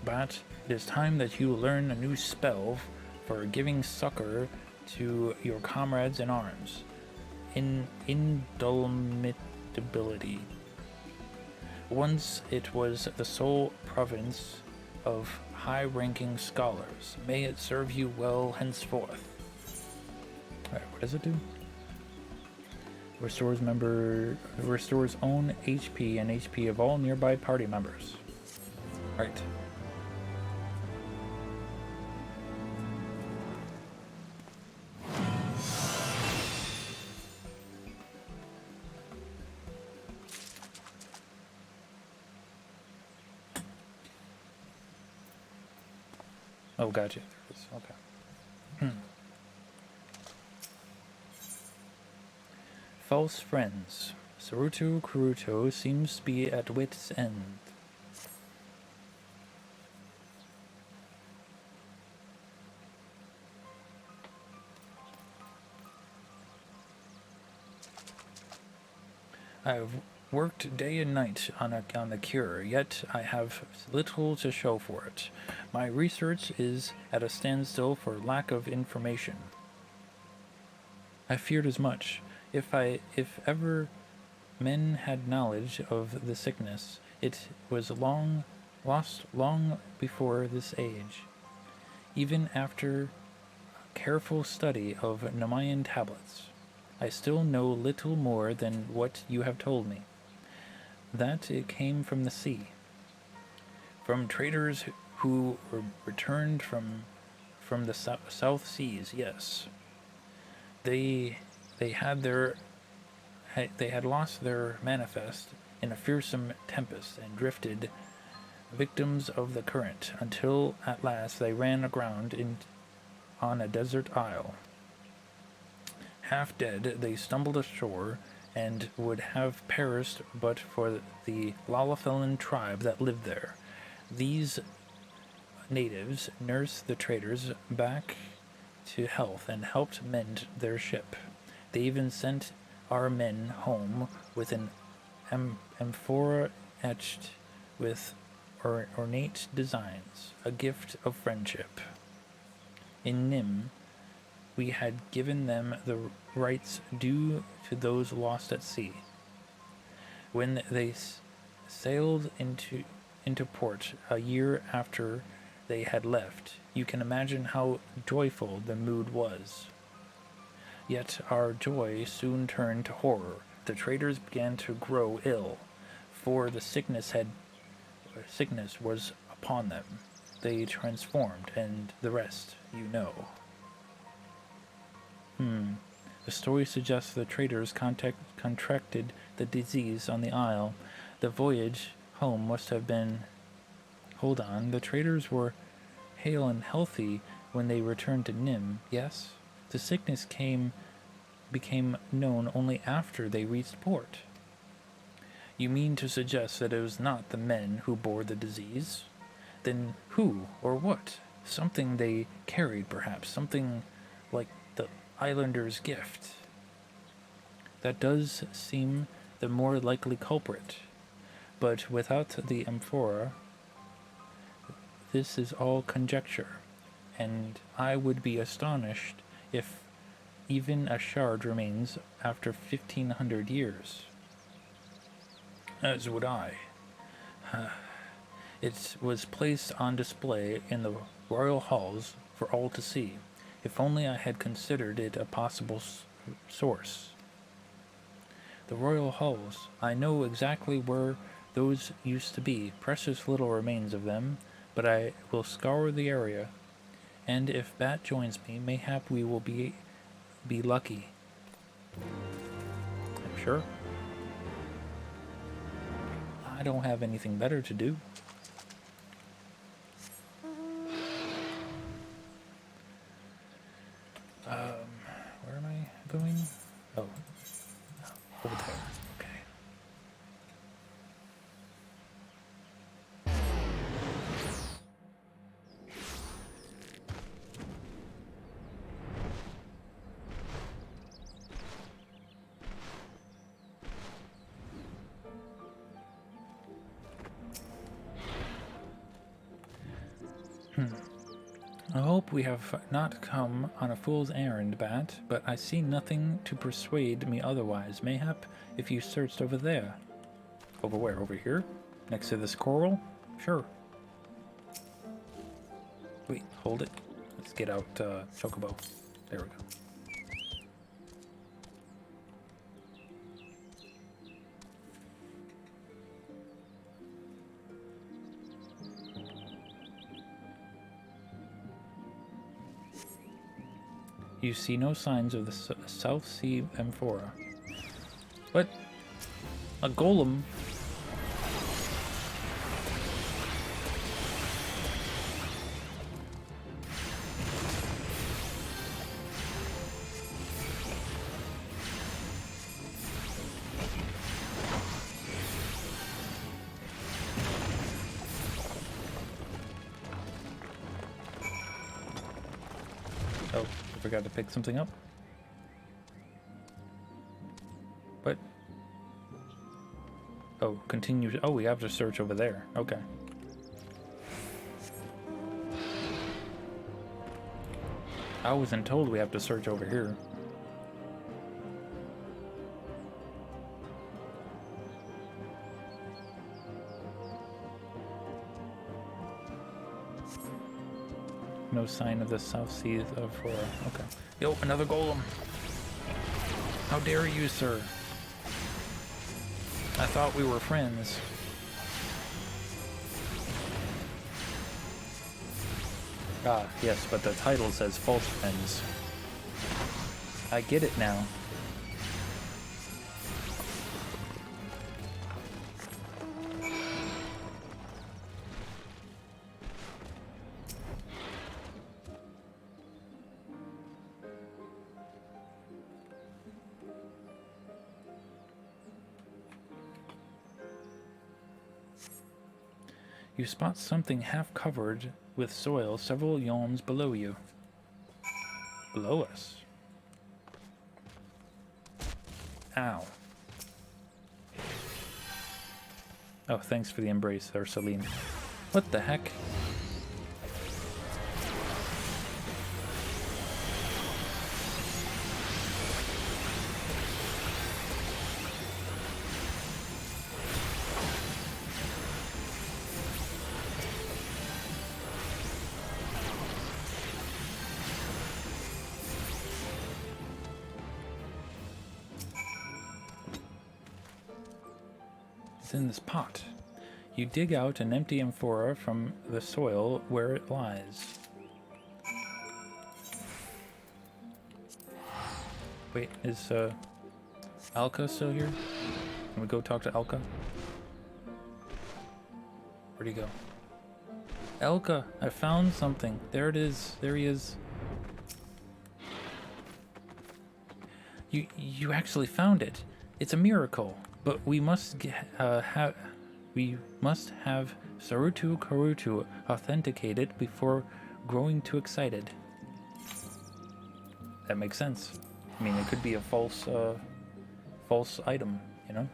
Bat, it is time that you learn a new spell for giving succor to your comrades in arms. Indomitability. Once it was the sole province of high-ranking scholars. May it serve you well henceforth. Alright, what does it do? Restores own HP and HP of all nearby party members. Alright. Oh, gotcha. There it is. Okay. False friends. Saruto Kuruto seems to be at wit's end. I have worked day and night on the cure, yet I have little to show for it. My research is at a standstill for lack of information. I feared as much. If ever men had knowledge of the sickness, it was long lost long before this age. Even after careful study of Namayan tablets, I still know little more than what you have told me. That it came from the sea, from traders who returned from the South Seas. Yes, they they had their they had lost their manifest in a fearsome tempest and drifted, victims of the current, until at last they ran aground on a desert isle. Half dead, they stumbled ashore and would have perished but for the Lalafellan tribe that lived there. These natives nursed the traders back to health and helped mend their ship. They even sent our men home with an amphora etched with ornate designs, a gift of friendship. In Nim, we had given them the rights due to those lost at sea. When they sailed into port a year after they had left, you can imagine how joyful the mood was. Yet our joy soon turned to horror. The traders began to grow ill, for the sickness was upon them. They transformed, and the rest you know. The story suggests the traders contracted the disease on the isle. The voyage home must have been... Hold on, the traders were hale and healthy when they returned to Nim, yes? The sickness became known only after they reached port. You mean to suggest that it was not the men who bore the disease? Then who or what? Something they carried, perhaps. Something like the islander's gift. That does seem the more likely culprit. But without the amphora, this is all conjecture, and I would be astonished if even a shard remains after 1,500 years. As would I. It was placed on display in the royal halls for all to see. If only I had considered it a possible source. The royal halls. I know exactly where those used to be. Precious little remains of them, but I will scour the area, and if Bat joins me, mayhap we will be lucky. I'm sure. I don't have anything better to do. Where am I going? Oh, over there. Okay. I hope we have not come on a fool's errand, Bat, but I see nothing to persuade me otherwise. Mayhap if you searched over there. Over where? Over here? Next to this coral? Sure. Wait, hold it. Let's get out Chocobo. There we go. You see no signs of the South Sea amphora. What? A golem? Oh, I forgot to pick something up. What? Oh, continue. Oh, we have to search over there. Okay. I wasn't told we have to search over here. No sign of the South Sea of okay. Yo, another golem. How dare you, sir? I thought we were friends. Ah, yes, but the title says false friends. I get it now. You spot something half covered with soil several yalms below you. Below us. Ow. Oh, thanks for the embrace there, Celine. What the heck? In this pot. You dig out an empty amphora from the soil where it lies. Wait, is Alka still here? Can we go talk to Alka? Where'd he go? Alka, I found something. There it is. There he is. You actually found it. It's a miracle. But we must have Sarutu Karutu authenticated before growing too excited. That makes sense. I mean, it could be a false item, you know?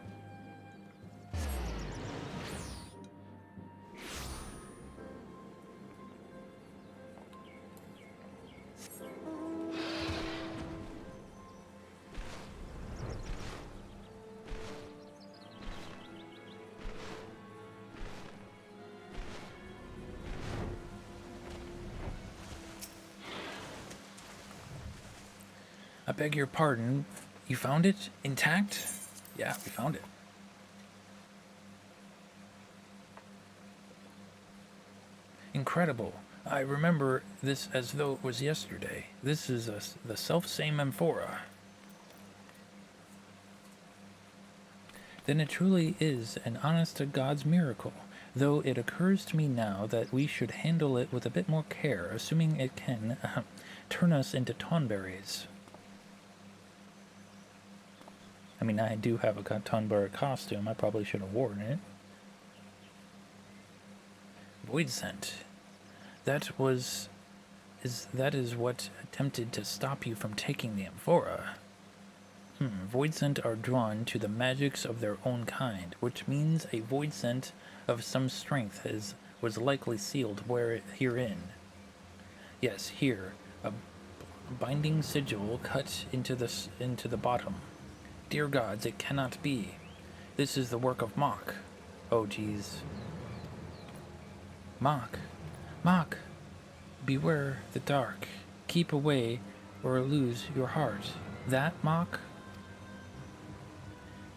I beg your pardon. You found it intact? Yeah, we found it. Incredible. I remember this as though it was yesterday. This is the self-same amphora. Then it truly is an honest-to-God's miracle, though it occurs to me now that we should handle it with a bit more care, assuming it can turn us into tonberries. I mean, I do have a tonberry costume. I probably should have worn it. Void scent. That is what attempted to stop you from taking the amphora. Void scent are drawn to the magics of their own kind, which means a void scent of some strength was likely sealed herein. Yes, here, a binding sigil cut into the bottom. Dear gods, it cannot be. This is the work of Mach. Oh, geez. Mach. Mach. Beware the dark. Keep away or lose your heart. That, Mach?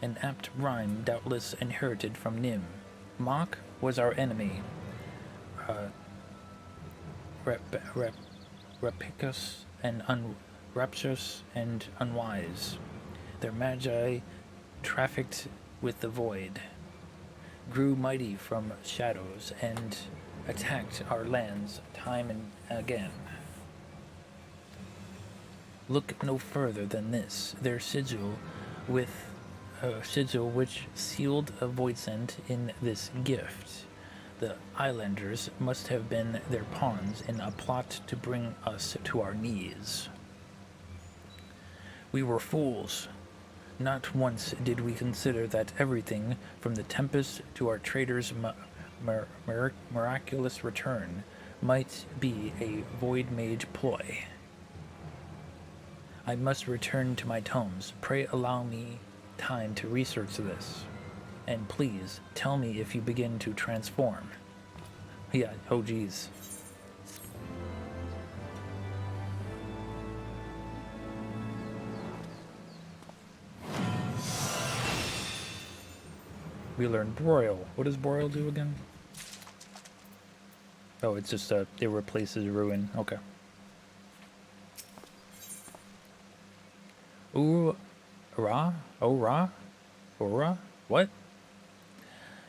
An apt rhyme doubtless inherited from Nim. Mach was our enemy. Rapicus and rapturous and unwise. Their magi trafficked with the void, grew mighty from shadows, and attacked our lands time and again. Look no further than this, their sigil with a sigil which sealed a void scent in this gift. The islanders must have been their pawns in a plot to bring us to our knees. We were fools. Not once did we consider that everything, from the tempest to our trader's miraculous return, might be a void mage ploy. I must return to my tomes. Pray allow me time to research this. And please, tell me if you begin to transform. Yeah, oh geez. We learned broil. What does broil do again? Oh, it's just it replaces ruin. Okay. Ura? Ora? Ora? What?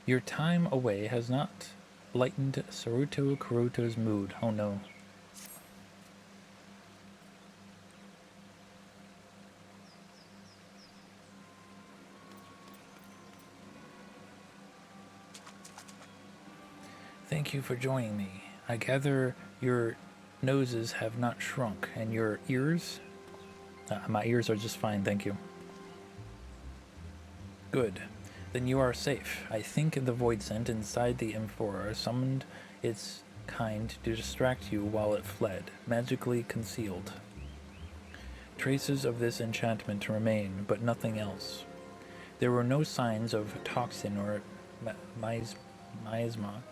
Your time away has not lightened Saruto Kuruto's mood. Oh no. Thank you for joining me. I gather your noses have not shrunk, and your ears? My ears are just fine, thank you. Good. Then you are safe. I think the void scent inside the amphora summoned its kind to distract you while it fled, magically concealed. Traces of this enchantment remain, but nothing else. There were no signs of toxin or miasma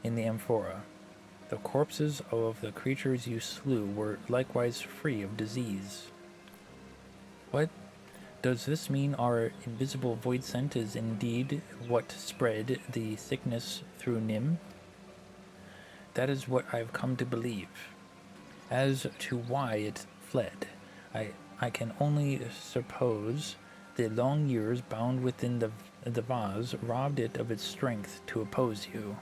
in the amphora. The corpses of the creatures you slew were likewise free of disease. What? Does this mean our invisible void scent is indeed what spread the sickness through Nim? That is what I've come to believe. As to why it fled, I can only suppose the long years bound within the vase robbed it of its strength to oppose you.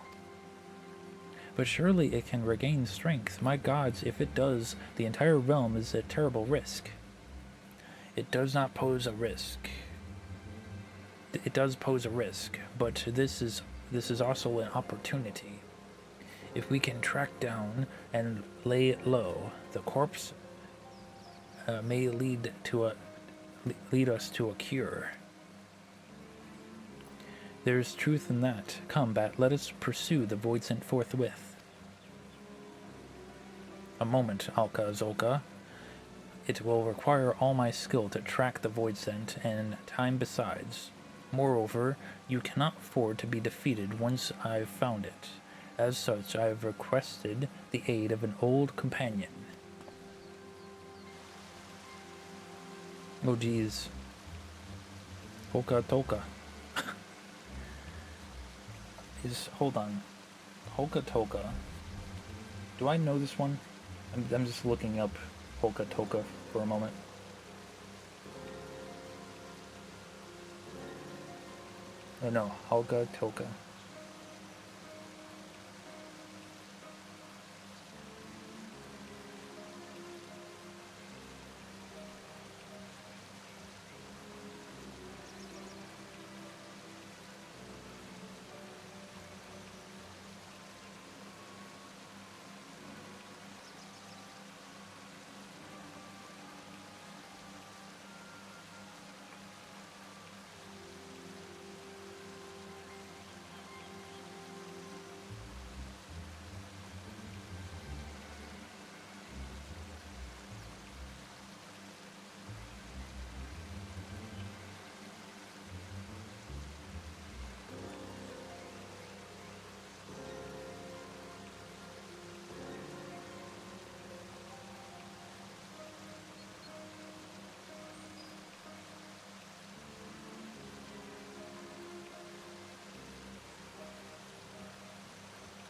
But surely it can regain strength. My gods, if it does, the entire realm is a terrible risk. It does not pose a risk. It does pose a risk, but this is also an opportunity. If we can track down and lay low, the corpse may lead us to a cure. There is truth in that. Come, Bat, let us pursue the void scent forthwith. A moment, Alka Zolka. It will require all my skill to track the void scent, and time besides. Moreover, you cannot afford to be defeated once I've found it. As such, I have requested the aid of an old companion. Oh geez. Hoka Toka. Hold on. Hoka Toka. Do I know this one? I'm just looking up Hoka Toka for a moment. Oh no, Hoka Toka.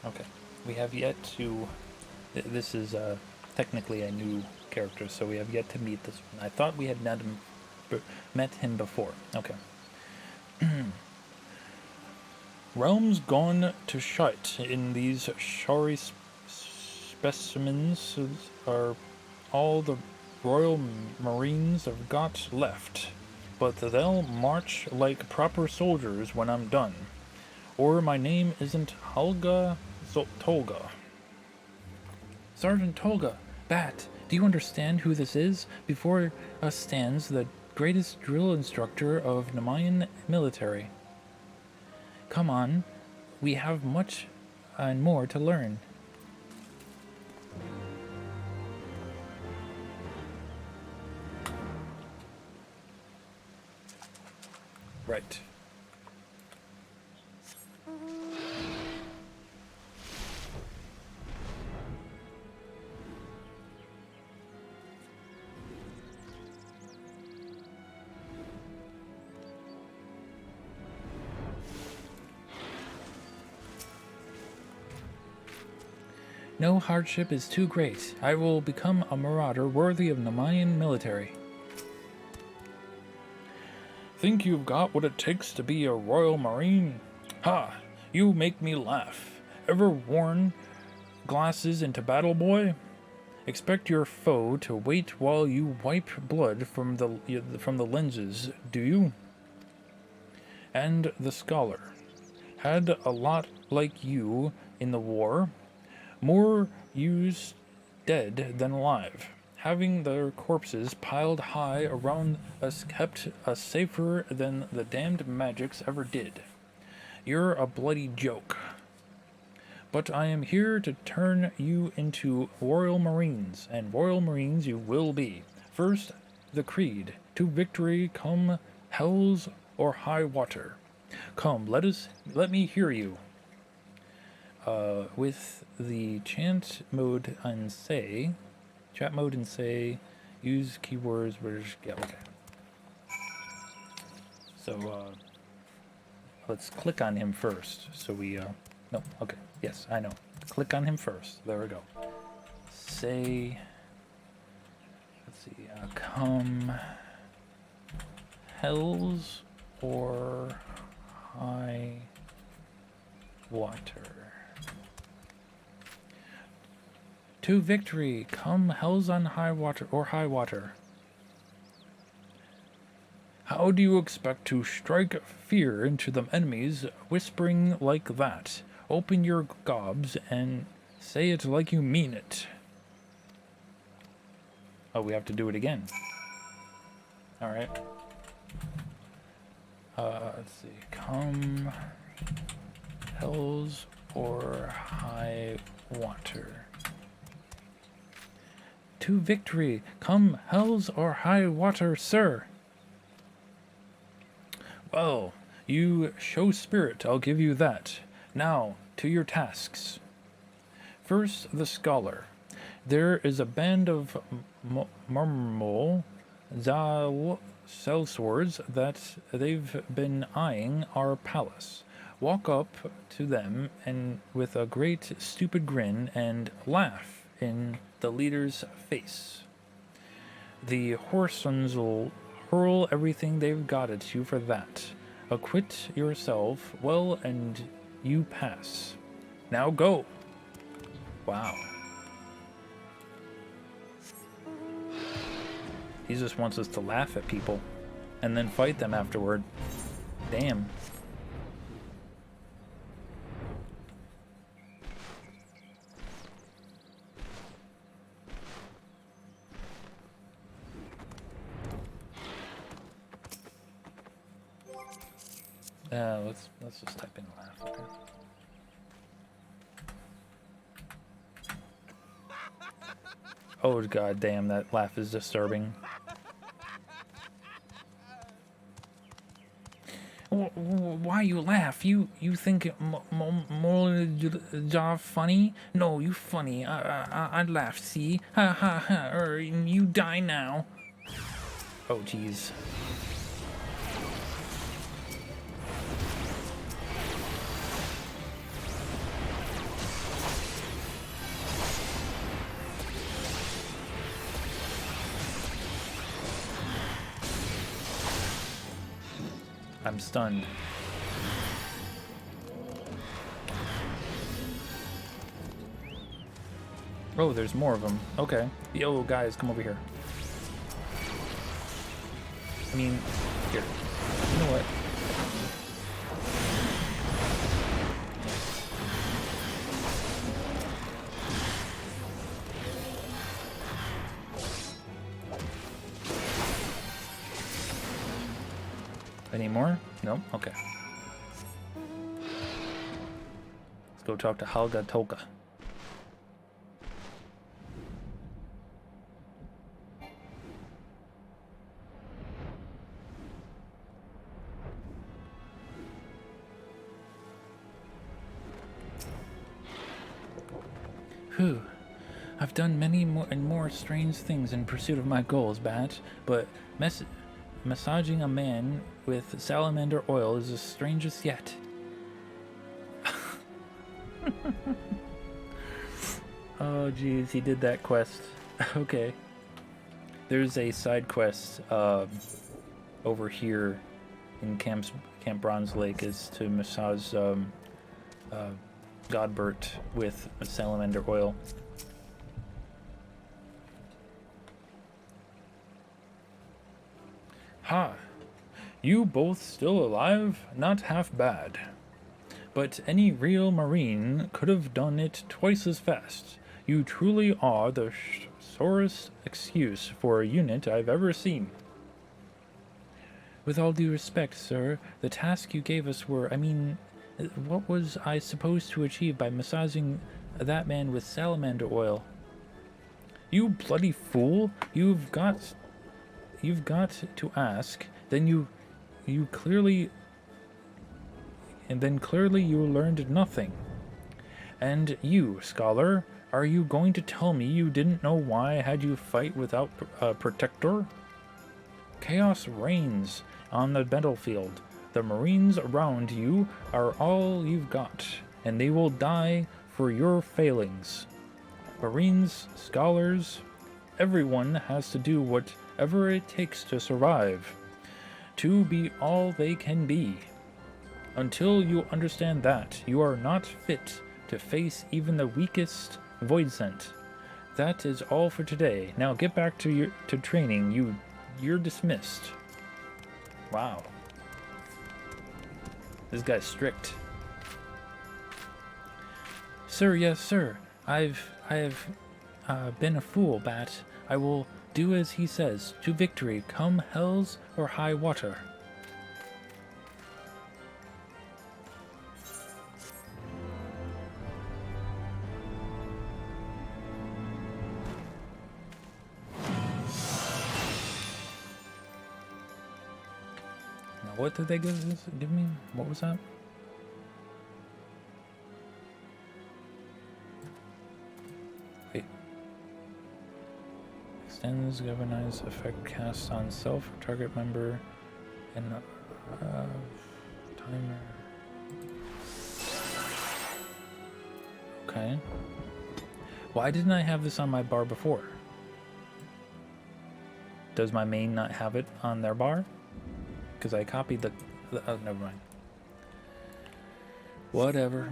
Okay, we have yet to... This is technically a new character, so we have yet to meet this one. I thought we had met him before. Okay. Realms gone to shite. In these sorry specimens are all the Royal Marines have got left, but they'll march like proper soldiers when I'm done. Or my name isn't Helga Tolga. Sergeant Tolga, Bat, do you understand who this is? Before us stands the greatest drill instructor of Nemayan military. Come on, we have much and more to learn. Right. No hardship is too great. I will become a marauder worthy of the Mayan military. Think you've got what it takes to be a Royal Marine? Ha! You make me laugh. Ever worn glasses into battle, boy? Expect your foe to wait while you wipe blood from the lenses, do you? And the scholar had a lot like you in the war. More used dead than alive. Having their corpses piled high around us kept us safer than the damned magics ever did. You're a bloody joke. But I am here to turn you into Royal Marines, and Royal Marines you will be. First, the creed. To victory come hells or high water. Come, let me hear you. With the chat mode and say, use keywords. Yeah, okay. So let's click on him first. So we no, okay. Yes, I know. Click on him first. There we go. Say, let's see, come hells or high water. To victory, come hells on high water or high water. How do you expect to strike fear into the enemies whispering like that? Open your gobs and say it like you mean it. Oh, we have to do it again. Alright. Let's see. Come hells or high water. To victory, come hells or high water, sir. Well, you show spirit, I'll give you that. Now, to your tasks. First, the scholar. There is a band of marmol sellswords that they've been eyeing our palace. Walk up to them and with a great stupid grin and laugh in the leader's face. The Horsons will hurl everything they've got at you for that. Acquit yourself well and you pass. Now go. Wow. He just wants us to laugh at people and then fight them afterward. Damn. Let's just type in laugh, okay? Oh god damn, that laugh is disturbing. Why you laugh? You think more job funny? No, you funny. I laugh. See? Ha ha ha. Or you die now. Oh jeez. I'm stunned. Oh, there's more of them. Okay. Yo, guys, come over here. I mean, here. You know what? Any more? No? Okay. Let's go talk to Halga Toka. Whew. I've done many more and more strange things in pursuit of my goals, Bat, but massaging a man with salamander oil is the strangest yet. Oh, geez, he did that quest. Okay. There's a side quest over here in Camp Bronze Lake is to massage Godbert with salamander oil. Ha! You both still alive? Not half bad. But any real Marine could have done it twice as fast. You truly are the sorest excuse for a unit I've ever seen. With all due respect, sir, the task you gave us were, what was I supposed to achieve by massaging that man with salamander oil? You bloody fool! You've got to ask. Then clearly you learned nothing. And you, scholar, are you going to tell me you didn't know why I had you fight without a protector? Chaos reigns on the battlefield. The Marines around you are all you've got, and they will die for your failings. Marines, scholars, everyone has to do whatever it takes to survive, to be all they can be. Until you understand that, you are not fit to face even the weakest Voidsent. That is all for today. Now get back to training. You're dismissed. Wow. This guy's strict. Sir, yes, sir. I have been a fool, Bat. I will do as he says. To victory, come hells or high water. What did they give me? What was that? Wait. Extends galvanize effect cast on self or target member and timer. Okay. Why didn't I have this on my bar before? Does my main not have it on their bar? Because I copied the oh, never mind. Whatever.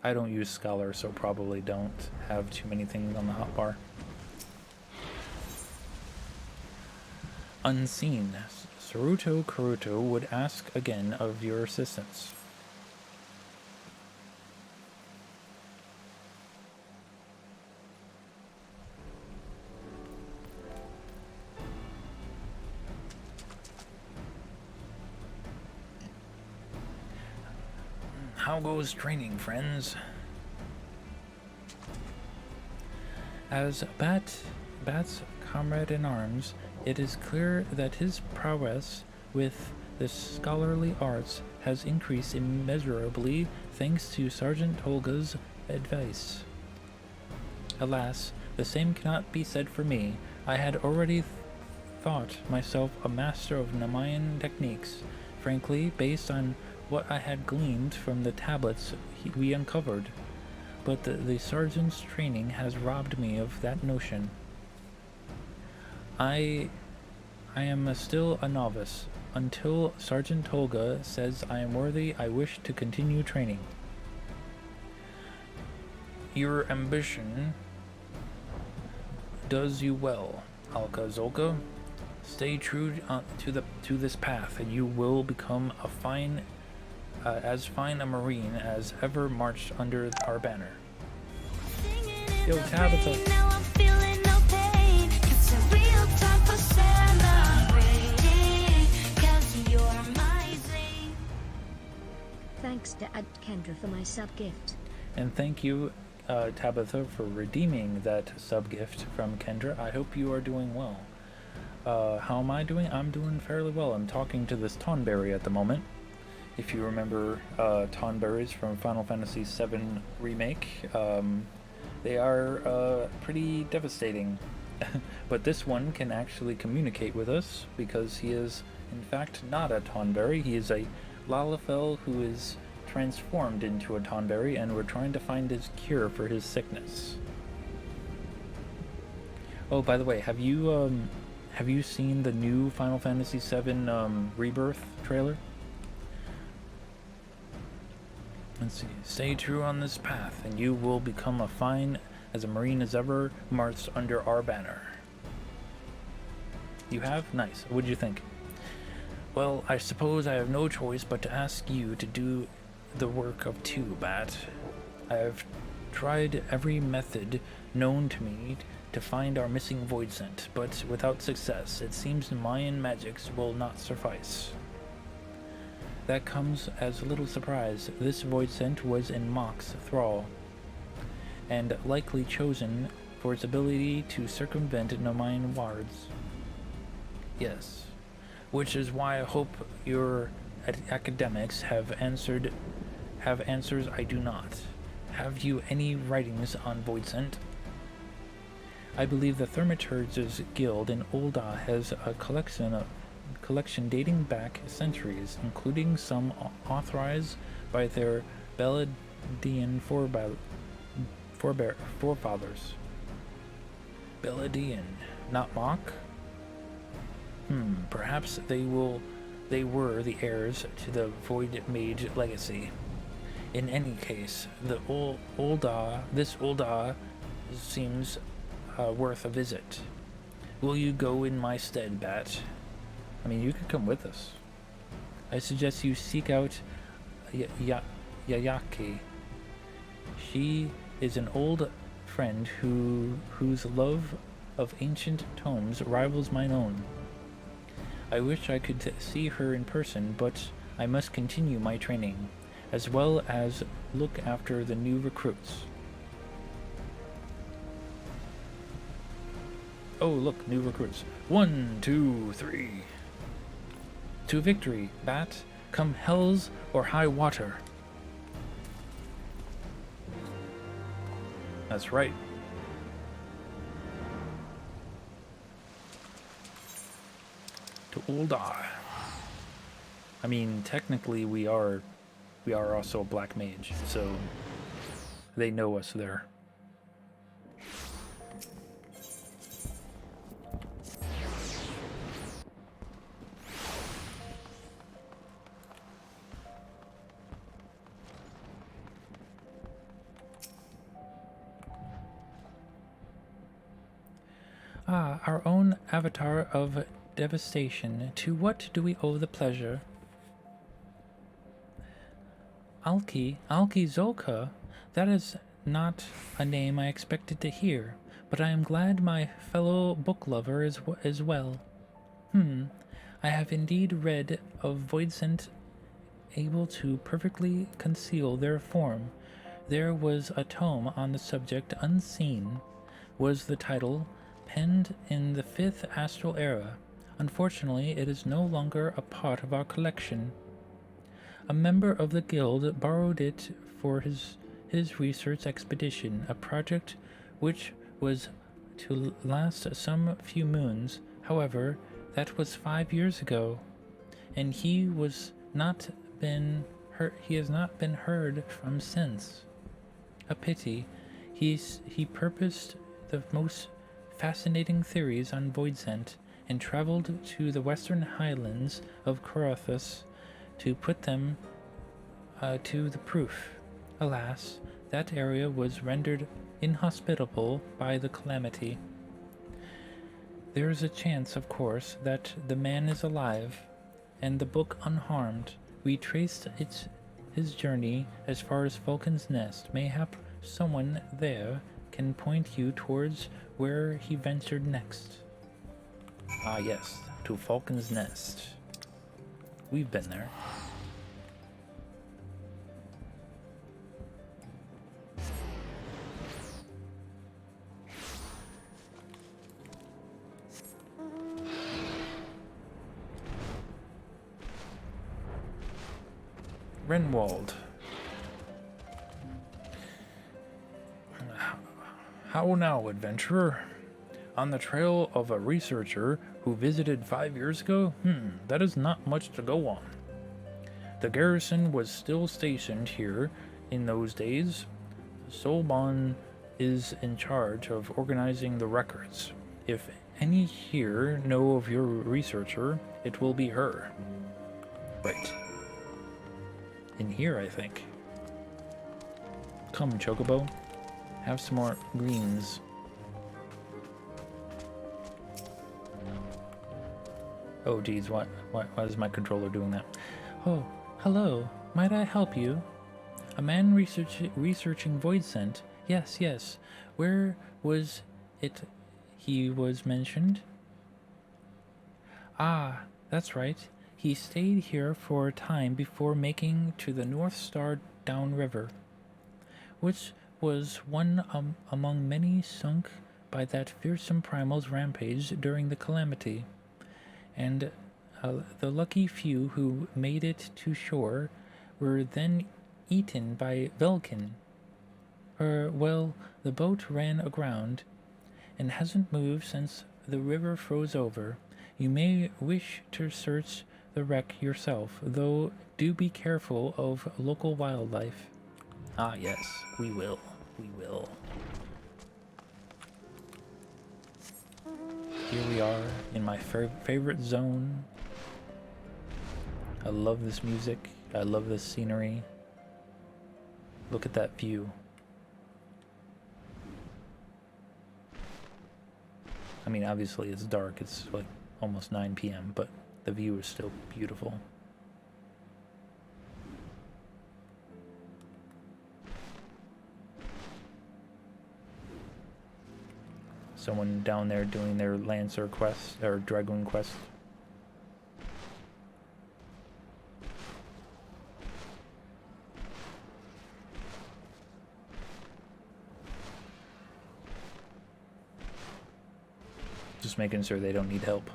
I don't use Scholar, so probably don't have too many things on the hotbar. Unseen. Saruto Karuto would ask again of your assistance. How goes training, friends? As Bat's comrade in arms, it is clear that his prowess with the scholarly arts has increased immeasurably thanks to Sergeant Holga's advice. Alas, the same cannot be said for me. I had already thought myself a master of Namayan techniques, frankly, based on what I had gleaned from the tablets we uncovered, but the sergeant's training has robbed me of that notion. I am still a novice. Until Sergeant Holga says I am worthy, I wish to continue training. Your ambition does you well, Alka Zolka. Stay true to this path, and you will become as fine a Marine as ever marched under our banner. Yo, Tabitha. Thanks to Kendra for my sub-gift. And thank you, Tabitha, for redeeming that sub-gift from Kendra. I hope you are doing well. How am I doing? I'm doing fairly well. I'm talking to this Tonberry at the moment. If you remember Tonberries from Final Fantasy VII Remake, they are pretty devastating. But this one can actually communicate with us because he is, in fact, not a Tonberry. He is a Lalafell who is transformed into a Tonberry, and we're trying to find his cure for his sickness. Oh, by the way, have you seen the new Final Fantasy VII Rebirth trailer? Let's see. Stay true on this path, and you will become as fine as a Marine as ever marched under our banner. You have? Nice. What'd you think? Well, I suppose I have no choice but to ask you to do the work of two, Bat. I have tried every method known to me to find our missing void scent, but without success. It seems Mayan magics will not suffice. That comes as a little surprise. This void scent was in Mock's thrall, and likely chosen for its ability to circumvent Mayan wards. Yes, which is why I hope your academics have answers I do not. Have you any writings on void scent? I believe the Thaumaturge's Guild in Ul'dah has a collection dating back centuries, including some authorized by their BatDan forefathers. BatDan, not Mock? Perhaps they were the heirs to the Void Mage legacy. In any case, this Ul'dah seems worth a visit. Will you go in my stead, Bat? I mean, you could come with us. I suggest you seek out Yayaki. She is an old friend whose love of ancient tomes rivals mine own. I wish I could see her in person, but I must continue my training, as well as look after the new recruits. Oh, look, new recruits. 1, 2, 3. To victory, Bat, come hells or high water. That's right. To Ul'dah. I mean, technically we are also a black mage, so they know us there. Ah, our own avatar of devastation. To what do we owe the pleasure? Alki Zolka? That is not a name I expected to hear, but I am glad my fellow book lover is well. I have indeed read of voidsent able to perfectly conceal their form. There was a tome on the subject. Unseen was the title, penned in the 5th Astral Era. Unfortunately, it is no longer a part of our collection. A member of the guild borrowed it for his research expedition, a project which was to last some few moons. However, that was 5 years ago, and he has not been heard from since. A pity. He purposed the most fascinating theories on voidsent and traveled to the western highlands of Corothus to put them to the proof. Alas, that area was rendered inhospitable by the calamity. There is a chance, of course, that the man is alive, and the book unharmed. We traced his journey as far as Falcon's Nest. Mayhap someone there can point you towards where he ventured next. Ah yes, to Falcon's Nest. We've been there. Renwald. How now, adventurer? On the trail of a researcher who visited 5 years ago? That is not much to go on. The garrison was still stationed here in those days. Solbon is in charge of organizing the records. If any here know of your researcher, it will be her. Right. In here, I think. Come, Chocobo. Have some more greens. Oh, geez, why is my controller doing that? Oh, hello. Might I help you? A man researching Void Scent. Yes. Where was it he was mentioned? Ah, that's right. He stayed here for a time before making to the North Star downriver, which was one among many sunk by that fearsome primal's rampage during the calamity. And the lucky few who made it to shore were then eaten by Velkin. Well, the boat ran aground and hasn't moved since the river froze over. You may wish to search the wreck yourself, though do be careful of local wildlife. Ah, yes, we will. We will. Here we are in my favorite zone. I love this music. I love this scenery. Look at that view. I mean, obviously it's dark. It's like almost 9 p.m., but the view is still beautiful. Someone down there doing their Lancer quest, or Dragoon quest. Just making sure they don't need help.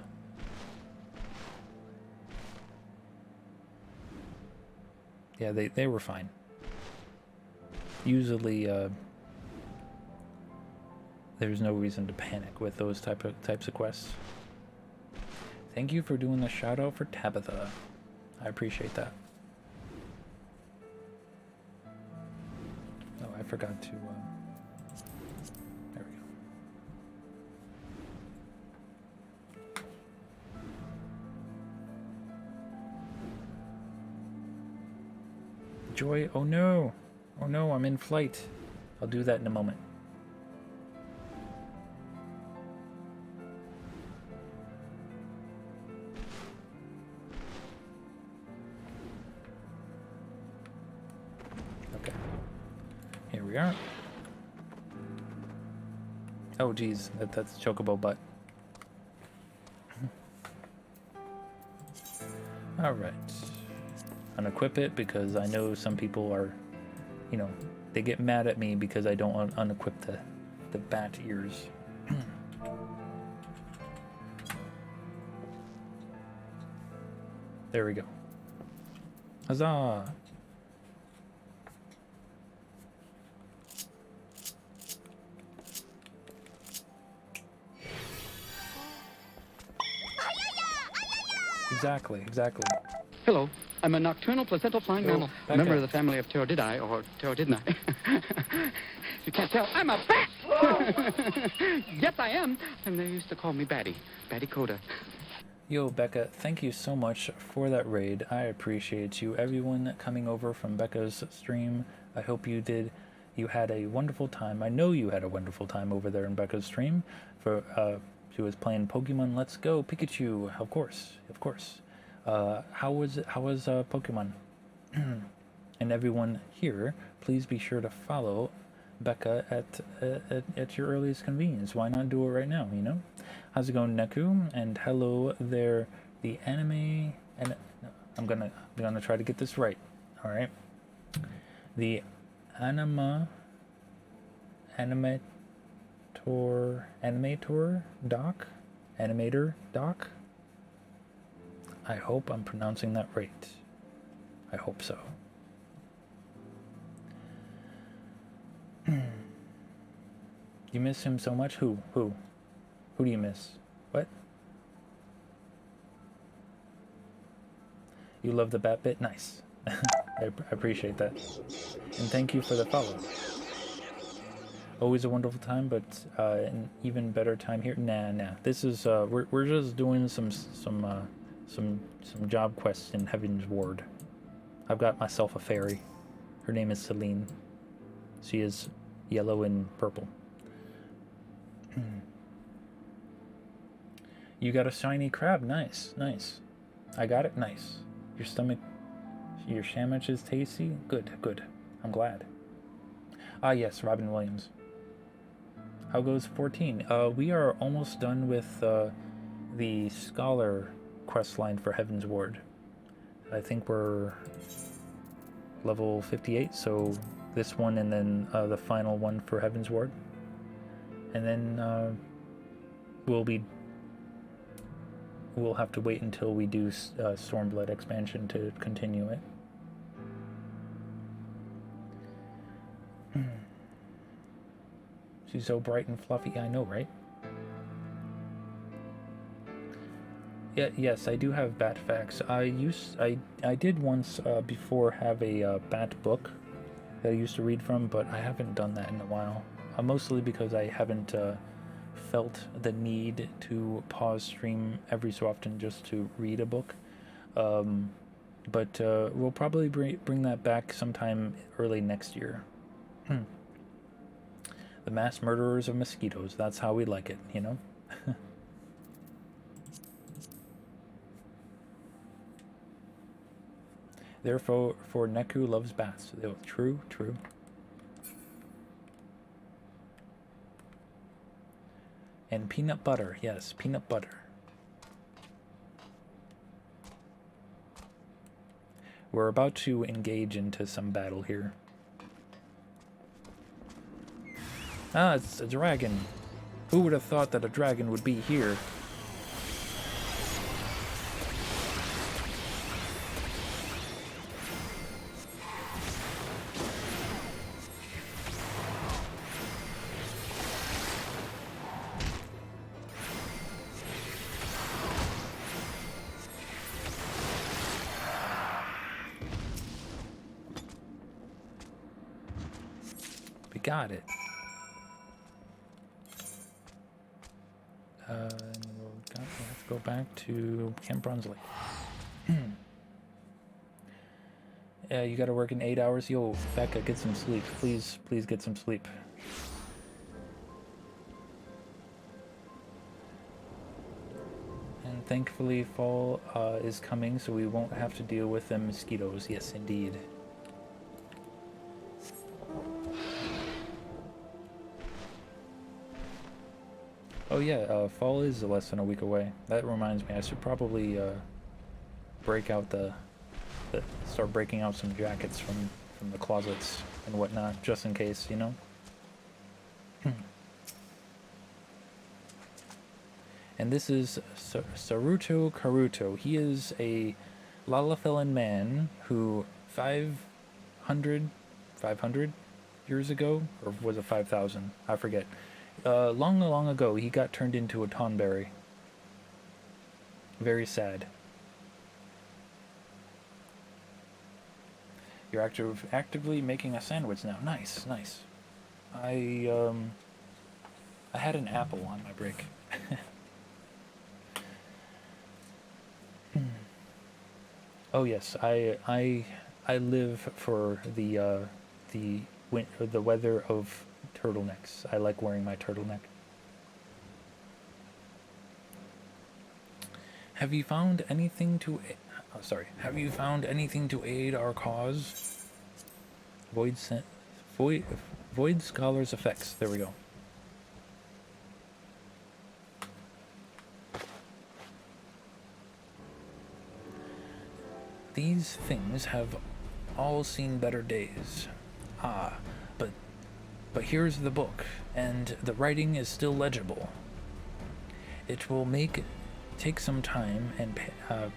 Yeah, they were fine. Usually, there's no reason to panic with those types of quests. Thank you for doing the shout out for Tabitha. I appreciate that. Oh, I forgot to. There we go. Joy. Oh no. Oh no, I'm in flight. I'll do that in a moment. We are. Oh geez, that's Chocobo butt. Alright. Unequip it because I know some people are, you know, they get mad at me because I don't unequip the bat ears. There we go. Huzzah! Exactly. Hello, I'm a nocturnal placental flying mammal, a member of the family of Pterodiddae, or Pterodidnae. You can't tell, I'm a bat! Yes, I am. And they used to call me Batty Coda. Yo, Becca, thank you so much for that raid. I appreciate you. Everyone coming over from Becca's stream, I hope you had a wonderful time. I know you had a wonderful time over there in Becca's stream. She was playing Pokemon Let's Go Pikachu, of course. How was Pokemon? And everyone here, please be sure to follow Becca at your earliest convenience. Why not do it right now? You know. How's it going, Neku? And hello there, the anime. And I'm gonna try to get this right. All right. The animator doc. I hope I'm pronouncing that right. I hope so. You miss him so much? Who? Who do you miss? What? You love the bat bit? Nice. I appreciate that. And thank you for the follow. Always a wonderful time, but an even better time here. Nah. This is we're just doing some job quests in Heavensward. I've got myself a fairy. Her name is Celine. She is yellow and purple. You got a shiny crab. Nice. I got it. Nice. Your sandwich is tasty. Good. I'm glad. Ah, yes, Robin Williams. How goes 14? We are almost done with the Scholar quest line for Heavensward. I think we're level 58, so this one and then the final one for Heavensward. And then we'll have to wait until we do Stormblood expansion to continue it. She's so bright and fluffy, I know, right? Yeah, yes, I do have bat facts. I did once before have a bat book that I used to read from, but I haven't done that in a while. Mostly because I haven't felt the need to pause stream every so often just to read a book. But we'll probably bring that back sometime early next year. The mass murderers of mosquitoes. That's how we like it, you know? Therefore, Neku loves bats. True. And peanut butter. Yes, peanut butter. We're about to engage into some battle here. Ah, it's a dragon. Who would have thought that a dragon would be here? We got it. Let's go back to Camp Brunsley. Yeah, you gotta work in 8 hours. Yo, Becca, get some sleep. Please get some sleep. And thankfully fall is coming, so we won't have to deal with the mosquitoes. Yes, indeed. Oh yeah, fall is less than a week away. That reminds me, I should probably start breaking out some jackets from the closets and whatnot, just in case, you know? And this is Saruto Karuto. He is a Lalafellan man who 500 years ago, or was it 5,000? I forget. Long ago, he got turned into a tonberry. Very sad. You're actively making a sandwich now. Nice. I had an apple on my break. Oh yes, I live for the weather of turtlenecks. I like wearing my turtleneck. Have you found anything to aid our cause? Void Scholar's effects. There we go. These things have all seen better days. But here's the book, and the writing is still legible. It will take some time and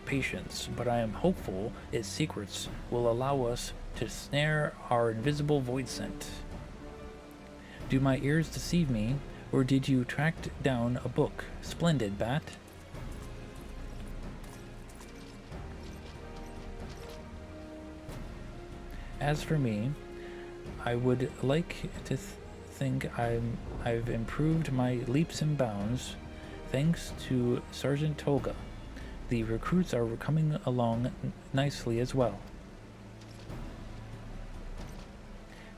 patience, but I am hopeful its secrets will allow us to snare our invisible void scent. Do my ears deceive me, Or did you track down a book? Splendid, Bat. As for me, I would like to think I've improved my leaps and bounds thanks to Sergeant Tolga. The recruits are coming along nicely as well.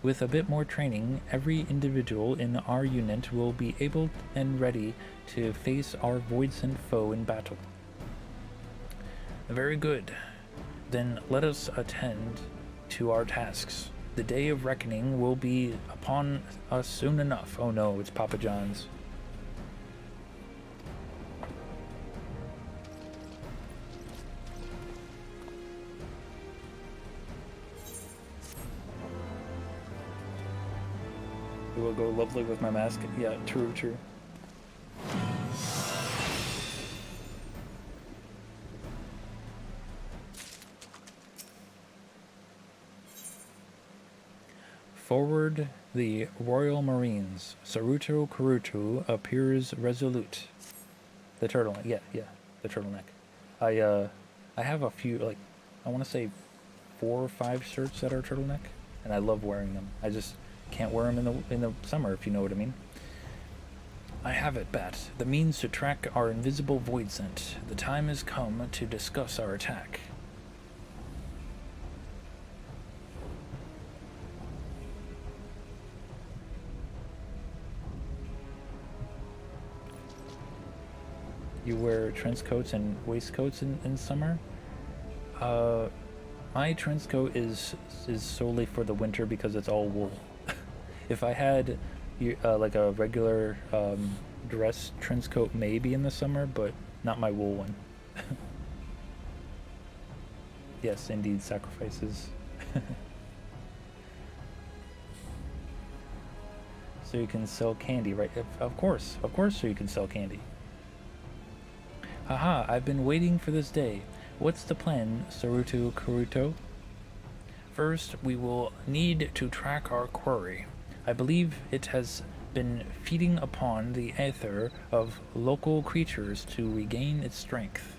With a bit more training, every individual in our unit will be able and ready to face our void-sent foe in battle. Very good. Then let us attend to our tasks. The day of reckoning will be upon us soon enough. Oh no, it's Papa John's. It will go lovely with my mask. Yeah, true, true. Forward the Royal Marines. Saruto Kuruto appears resolute. The turtleneck, yeah, the turtleneck. I have a few, like, I want to say 4 or 5 shirts that are turtleneck, and I love wearing them. I just can't wear them in the summer, if you know what I mean. I have it, Bat. The means to track our invisible void scent. The time has come to discuss our attack. You wear trench coats and waistcoats in summer? My trench coat is solely for the winter because it's all wool. If I had like a regular dress trench coat, maybe in the summer, but not my wool one. Yes, indeed, sacrifices. So you can sell candy, right? Of course, so you can sell candy. Haha, I've been waiting for this day. What's the plan, Saruto Kuruto? First, we will need to track our quarry. I believe it has been feeding upon the ether of local creatures to regain its strength.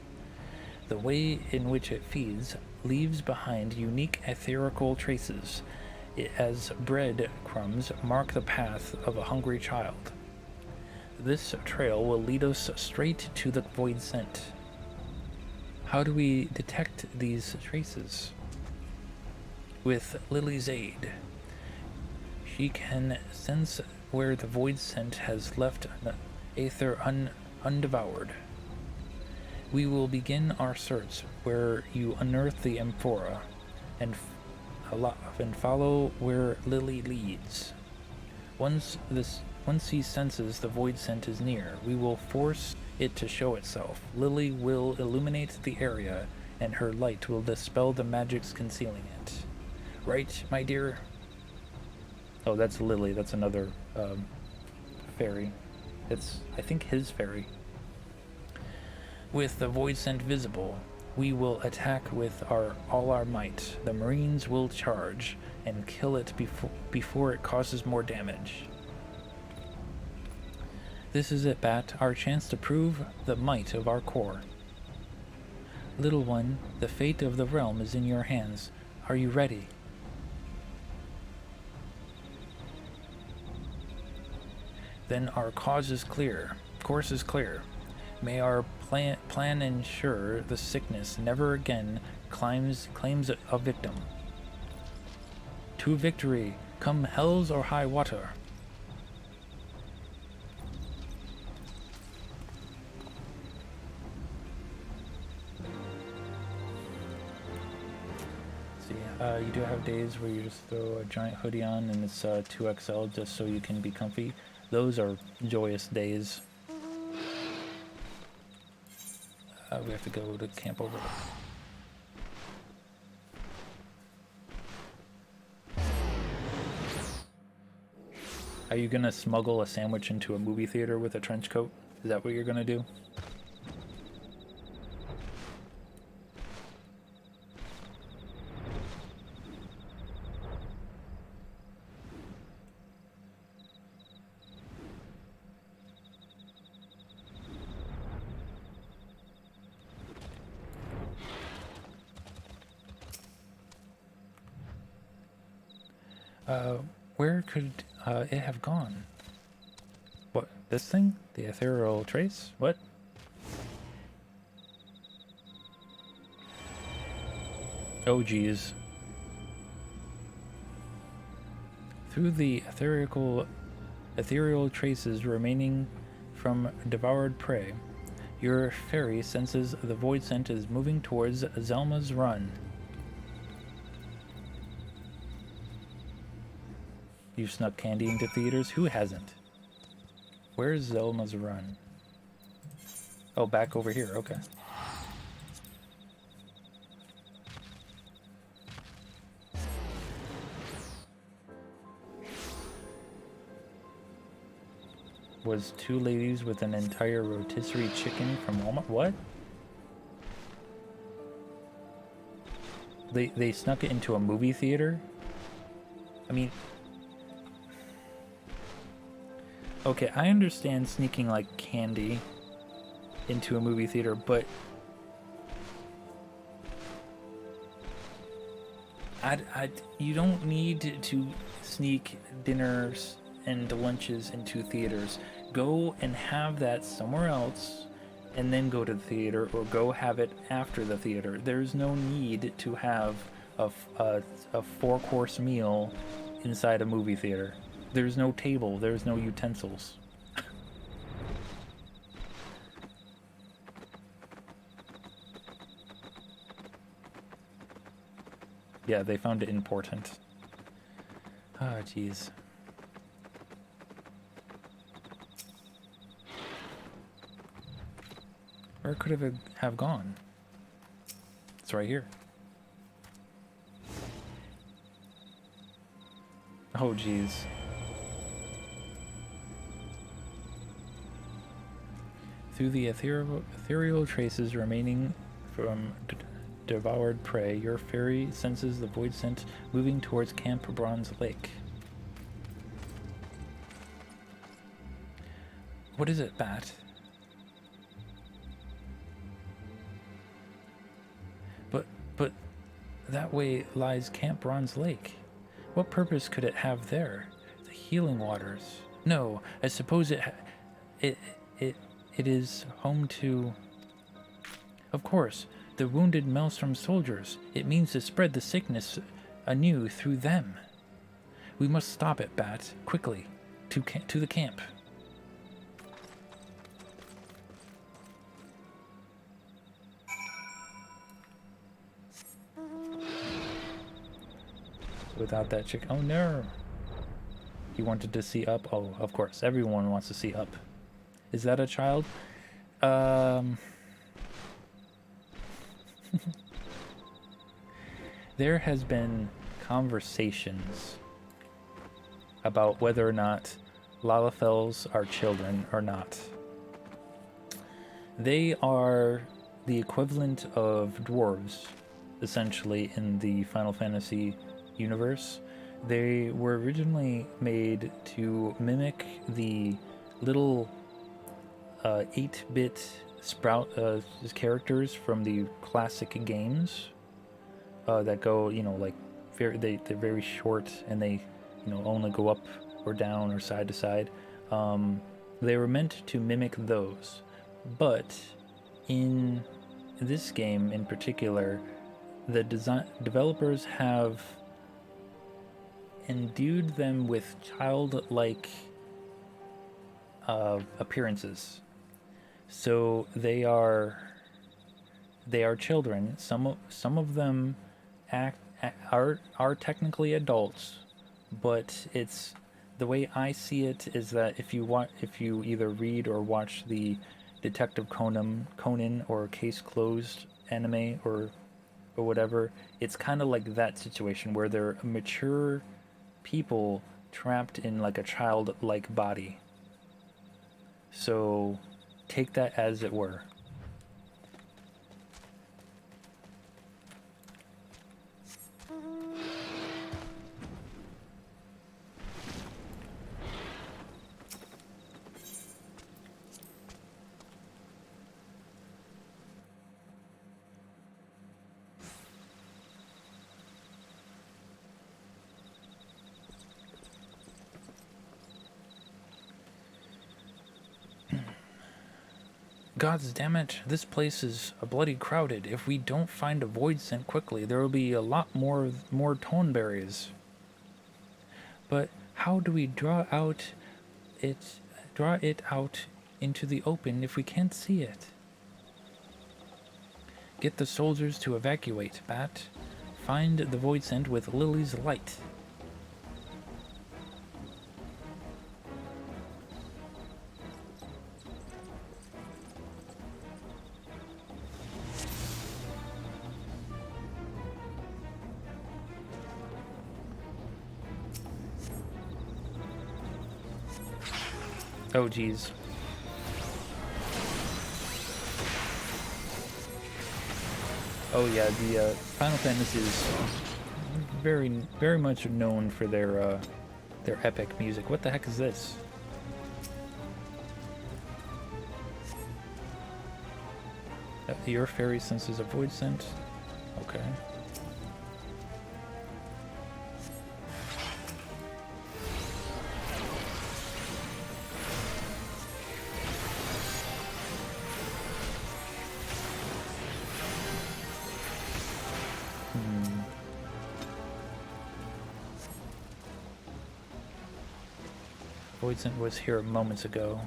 The way in which it feeds leaves behind unique etherical traces, as bread crumbs mark the path of a hungry child. This trail will lead us straight to the void scent. How do we detect these traces? With Lily's aid. She can sense where the void scent has left the aether undevoured. We will begin our search where you unearth the amphora and follow where Lily leads. Once he senses the void scent is near, we will force it to show itself. Lily will illuminate the area, and her light will dispel the magics concealing it. Right, my dear? Oh, that's Lily. That's another fairy. It's, I think, his fairy. With the void scent visible, we will attack with all our might. The Marines will charge and kill it before it causes more damage. This is it, Bat, our chance to prove the might of our core. Little one, the fate of the realm is in your hands. Are you ready? Then our cause is clear. Course is clear. May our plan ensure the sickness never again claims a victim. To victory, come hells or high water. You do have days where you just throw a giant hoodie on and it's 2XL just so you can be comfy. Those are joyous days. We have to go to camp over there. Are you gonna smuggle a sandwich into a movie theater with a trench coat? Is that what you're gonna do? Where could it have gone? What, this thing? The ethereal trace? What? Oh geez. Through the ethereal traces remaining from devoured prey, your fairy senses the void scent is moving towards Zelma's Run. You've snuck candy into theaters? Who hasn't? Where's Zelma's Run? Oh, back over here, okay. Was two ladies with an entire rotisserie chicken from Walmart? What? They snuck it into a movie theater? I mean... Okay, I understand sneaking, like, candy into a movie theater, but... you don't need to sneak dinners and lunches into theaters. Go and have that somewhere else and then go to the theater, or go have it after the theater. There's no need to have a 4-course meal inside a movie theater. There's no table, there's no utensils. Yeah, they found it important. Ah, jeez. Where could it have gone? It's right here. Oh, jeez. Through the ethereal traces remaining from devoured prey, your fairy senses the void scent moving towards Camp Bronze Lake. What is it, Bat? But that way lies Camp Bronze Lake. What purpose could it have there? The healing waters. No, I suppose it is home to... Of course, the wounded Maelstrom soldiers. It means to spread the sickness anew through them. We must stop it, Bat, quickly, to the camp. Without that chick. Oh no! You wanted to see Up? Oh, of course. Everyone wants to see Up. Is that a child? There has been conversations about whether or not Lalafels are children or not. They are the equivalent of dwarves, essentially, in the Final Fantasy universe. They were originally made to mimic the little 8-bit sprout characters from the classic games that go, like they're very short, and they, only go up or down or side to side. They were meant to mimic those, but in this game in particular, the developers have endued them with childlike appearances. So they are children. Some of them are technically adults, but it's the way I see it is that if you either read or watch the Detective Conan or Case Closed anime or whatever, it's kind of like that situation where they're mature people trapped in like a childlike body. So take that as it were. Gods damn it, this place is a bloody crowded. If we don't find a void scent quickly, there will be a lot more toneberries. But how do we draw it out into the open if we can't see it? Get the soldiers to evacuate, Bat. Find the void scent with Lily's light. Oh, geez. Oh yeah, the Final Fantasy is very much known for their epic music. What the heck is this? Your fairy senses a void scent. Okay. Void scent was here moments ago.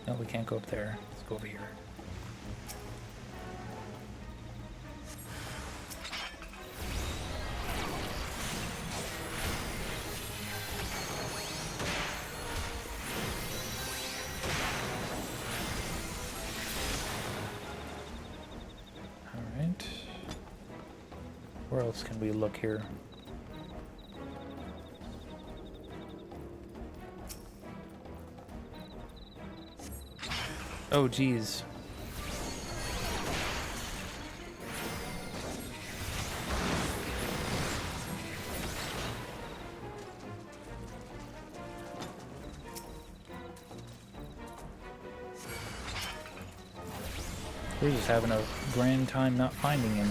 No, we can't go up there. Let's go over here. Alright. Where else can we look here? Oh, geez. We're just having a grand time not finding him.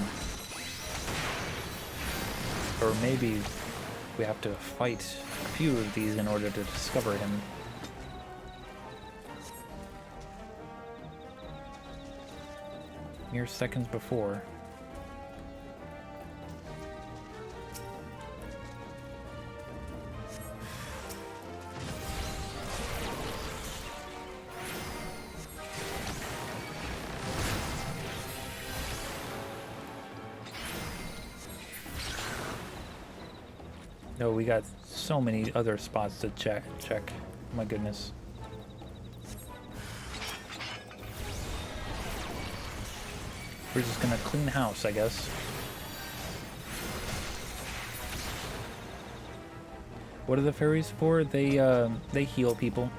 Or maybe we have to fight a few of these in order to discover him. Mere seconds before. No, we got so many other spots to check. My goodness. We're just gonna clean house, I guess. What are the fairies for? They heal people.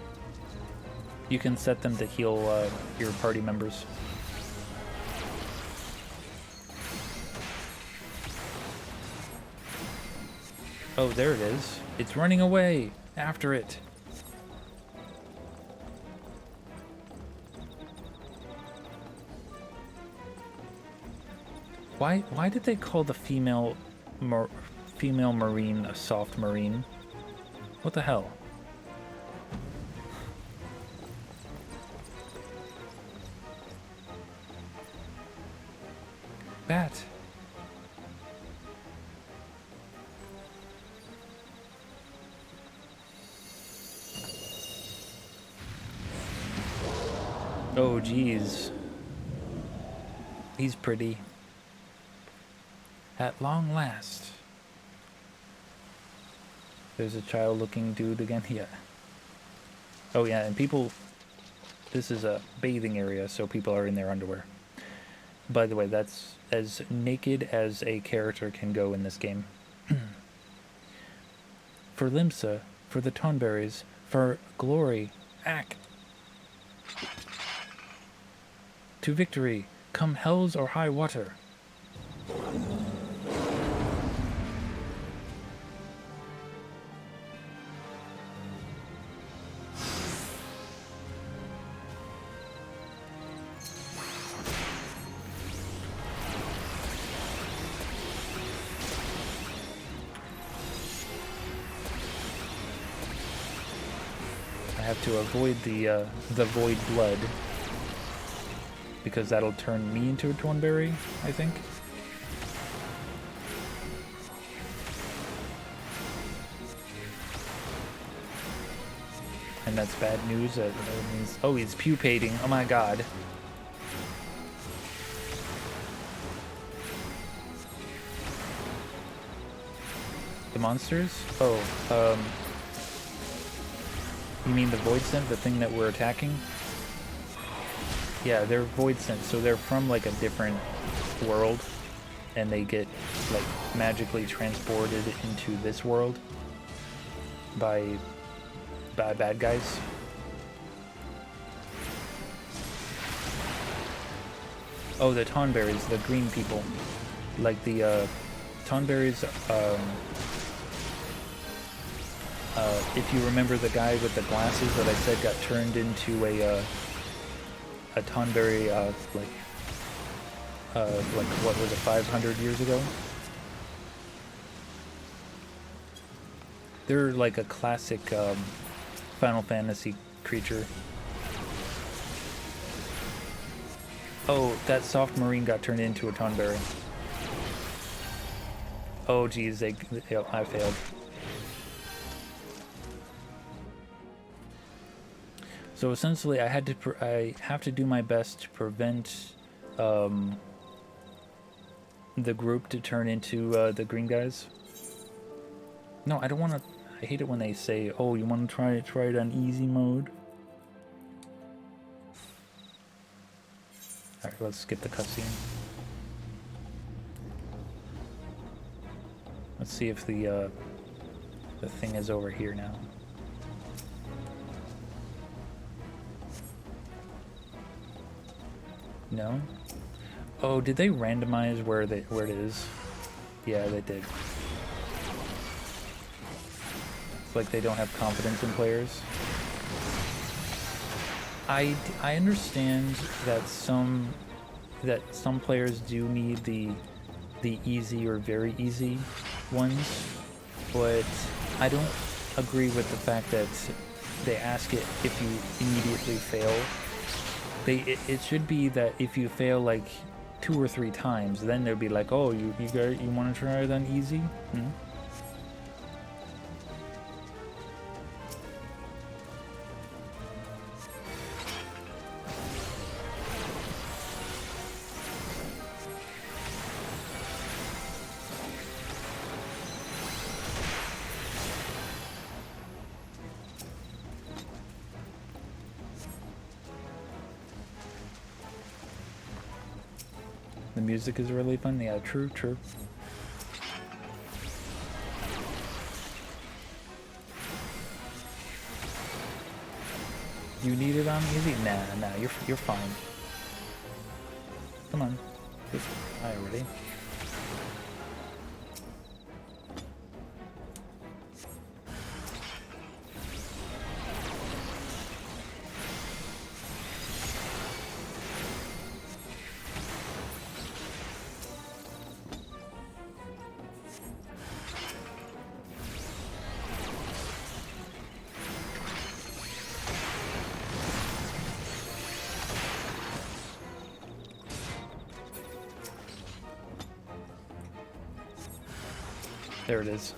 You can set them to heal your party members. Oh, there it is. It's running away. After it. Why did they call the female marine a soft marine? What the hell? Bat. Oh, geez. He's pretty. At long last. There's a child-looking dude again. Yeah. Oh, yeah, and people... This is a bathing area, so people are in their underwear. By the way, that's as naked as a character can go in this game. For Limsa, for the Tonberries, for glory, act. To victory, come hells or high water. I have to avoid the void blood because that'll turn me into a Thornberry, I think. And that's bad news. That means, oh, he's pupating. Oh my god. The monsters? Oh, you mean the Void Scent, the thing that we're attacking? Yeah, they're Void Scent, so they're from like a different world, and they get like magically transported into this world by bad guys. Oh, the Tonberries, the green people. Like the Tonberries, if you remember the guy with the glasses that I said got turned into a Tonberry, like what was it, 500 years ago? They're like a classic Final Fantasy creature. Oh, that soft marine got turned into a Tonberry. Oh geez, I failed. So essentially, I have to do my best to prevent the group to turn into the green guys. No, I don't want to. I hate it when they say, "Oh, you want to try it on easy mode." All right, let's skip the cutscene. Let's see if the thing is over here now. No? Oh, did they randomize where it is? Yeah, they did. It's like they don't have confidence in players. I understand that some players do need the easy or very easy ones, but I don't agree with the fact that they ask it if you immediately fail. It should be that if you fail like 2 or 3 times, then they'll be like, oh, you want to try it on easy? Hmm? The music is really fun. Yeah, true. You need it on easy? Nah, you're fine. Come on. Hi, already. There it is.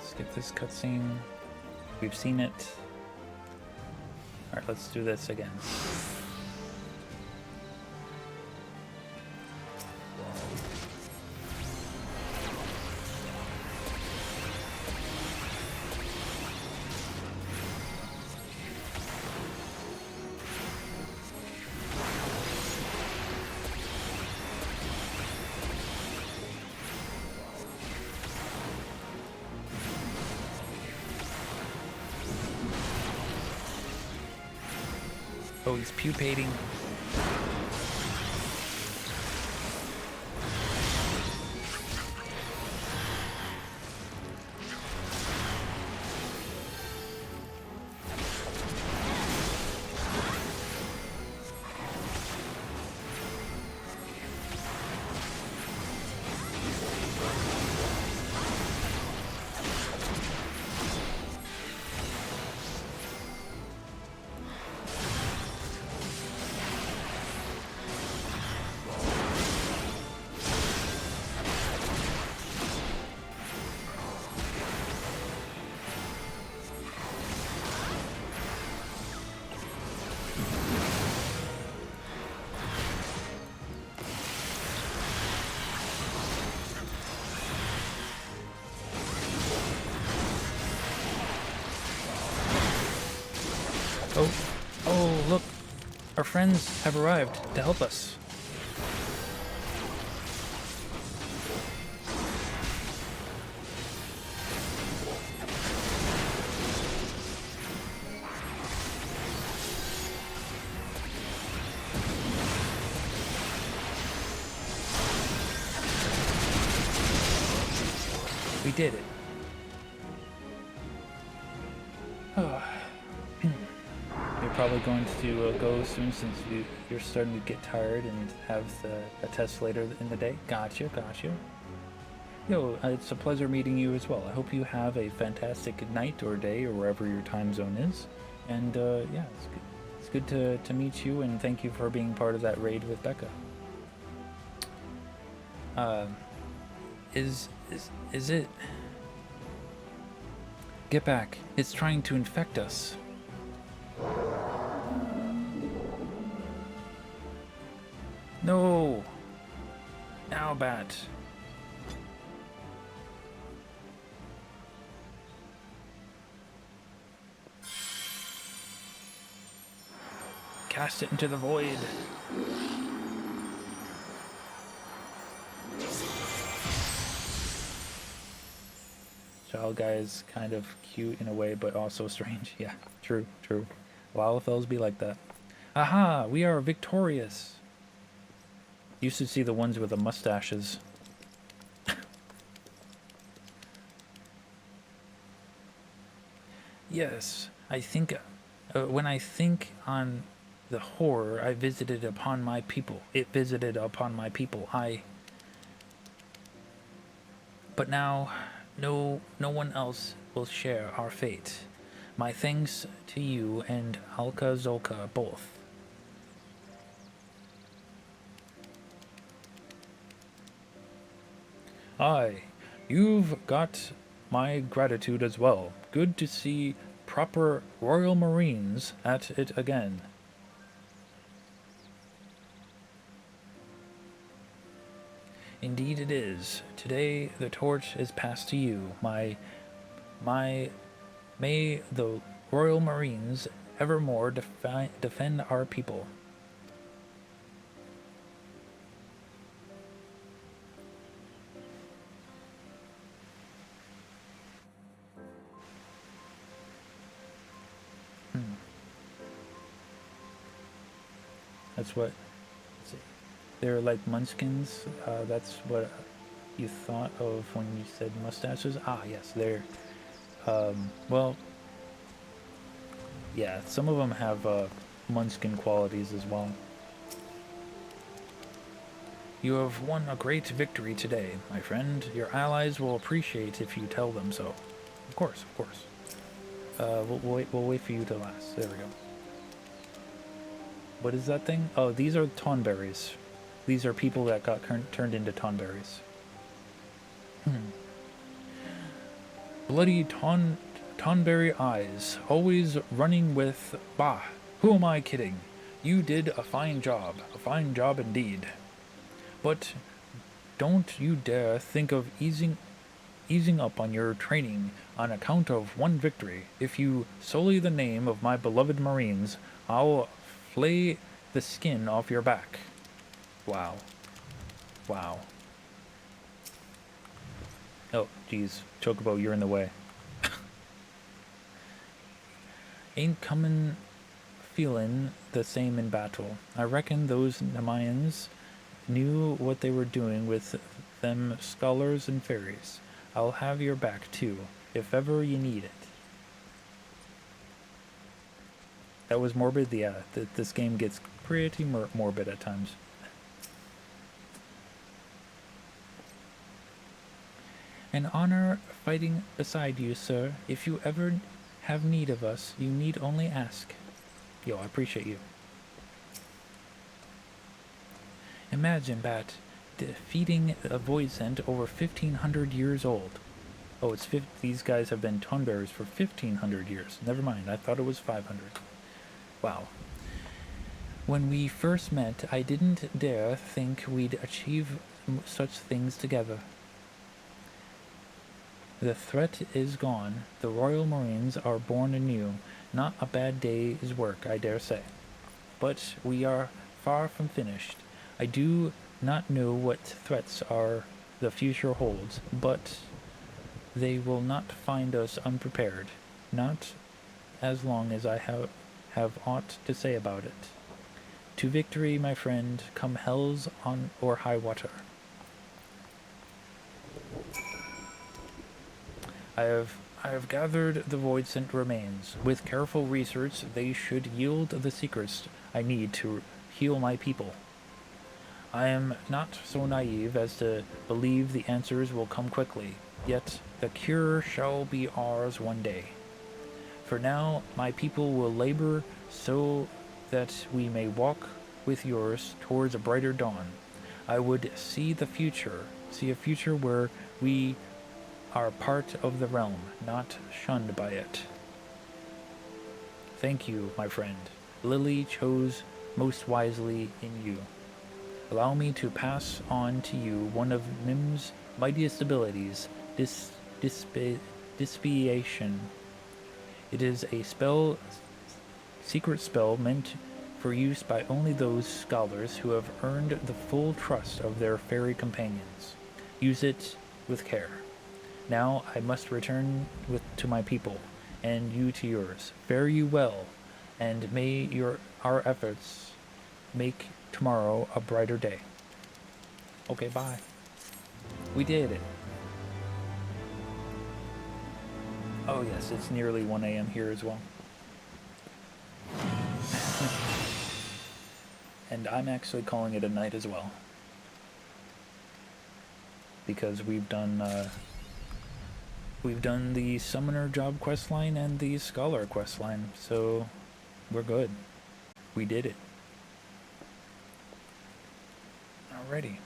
Skip this cutscene. We've seen it. Alright, let's do this again. Oh, he's pupating. Oh, oh, look. Our friends have arrived to help us. We did it. Oh. You're probably going to go soon since you're starting to get tired and have a test later in the day. Gotcha. Yo, it's a pleasure meeting you as well. I hope you have a fantastic night or day or wherever your time zone is. And yeah, it's good to meet you, and thank you for being part of that raid with Becca. Is it? Get back. It's trying to infect us. No. Now, Bat. Cast it into the void. Child guy is kind of cute in a way, but also strange. Yeah, true. A lot of fellas be like that. Aha! We are victorious! You should see the ones with the mustaches. Yes, I think... when I think on the horror I visited upon my people, it visited upon my people, But now, no one else will share our fate. My thanks to you and Alka Zolka both. Aye, you've got my gratitude as well. Good to see proper Royal Marines at it again. Indeed it is. Today the torch is passed to you. May the Royal Marines evermore defend our people. That's what... Let's see. They're like munchkins. That's what you thought of when you said mustaches. Ah, yes, they're... well... Yeah, some of them have munchkin qualities as well. You have won a great victory today, my friend. Your allies will appreciate if you tell them so. Of course. We'll wait for you to last. There we go. What is that thing? Oh, these are tonberries. These are people that got turned into tonberries. Bloody tonberry eyes, always running with... Bah, who am I kidding? You did a fine job indeed. But don't you dare think of easing up on your training on account of one victory. If you sully the name of my beloved Marines, I'll flay the skin off your back. Wow. Oh, geez. Chocobo, you're in the way. Ain't comin' feelin' the same in battle. I reckon those Nemayans knew what they were doing with them scholars and fairies. I'll have your back, too, if ever you need it. That was morbid? Yeah, this game gets pretty morbid at times. An honor fighting beside you, sir. If you ever have need of us, you need only ask. Yo, I appreciate you. Imagine, Bat, defeating a void scent over 1,500 years old. Oh, these guys have been tonberries for 1,500 years. Never mind, I thought it was 500. Wow. When we first met, I didn't dare think we'd achieve such things together. The threat is gone. The Royal Marines are born anew. Not a bad day's work, I dare say. But we are far from finished. I do not know what threats the future holds, but they will not find us unprepared, not as long as I have aught to say about it. To victory, my friend, come hells on or high water. I have gathered the void-sent remains. With careful research, they should yield the secrets I need to heal my people. I am not so naive as to believe the answers will come quickly, yet the cure shall be ours one day. For now, my people will labor so that we may walk with yours towards a brighter dawn. I would see a future where we are part of the realm, not shunned by it. Thank you, my friend. Lily chose most wisely in you. Allow me to pass on to you one of Mim's mightiest abilities, Dispiation. It is a secret spell meant for use by only those scholars who have earned the full trust of their fairy companions. Use it with care. Now I must return to my people, and you to yours. Fare you well, and may our efforts make tomorrow a brighter day. Okay, bye. We did it. Oh yes, it's nearly 1 a.m. here as well. And I'm actually calling it a night as well. Because we've done the Summoner job questline and the Scholar questline, so we're good. We did it. Alrighty.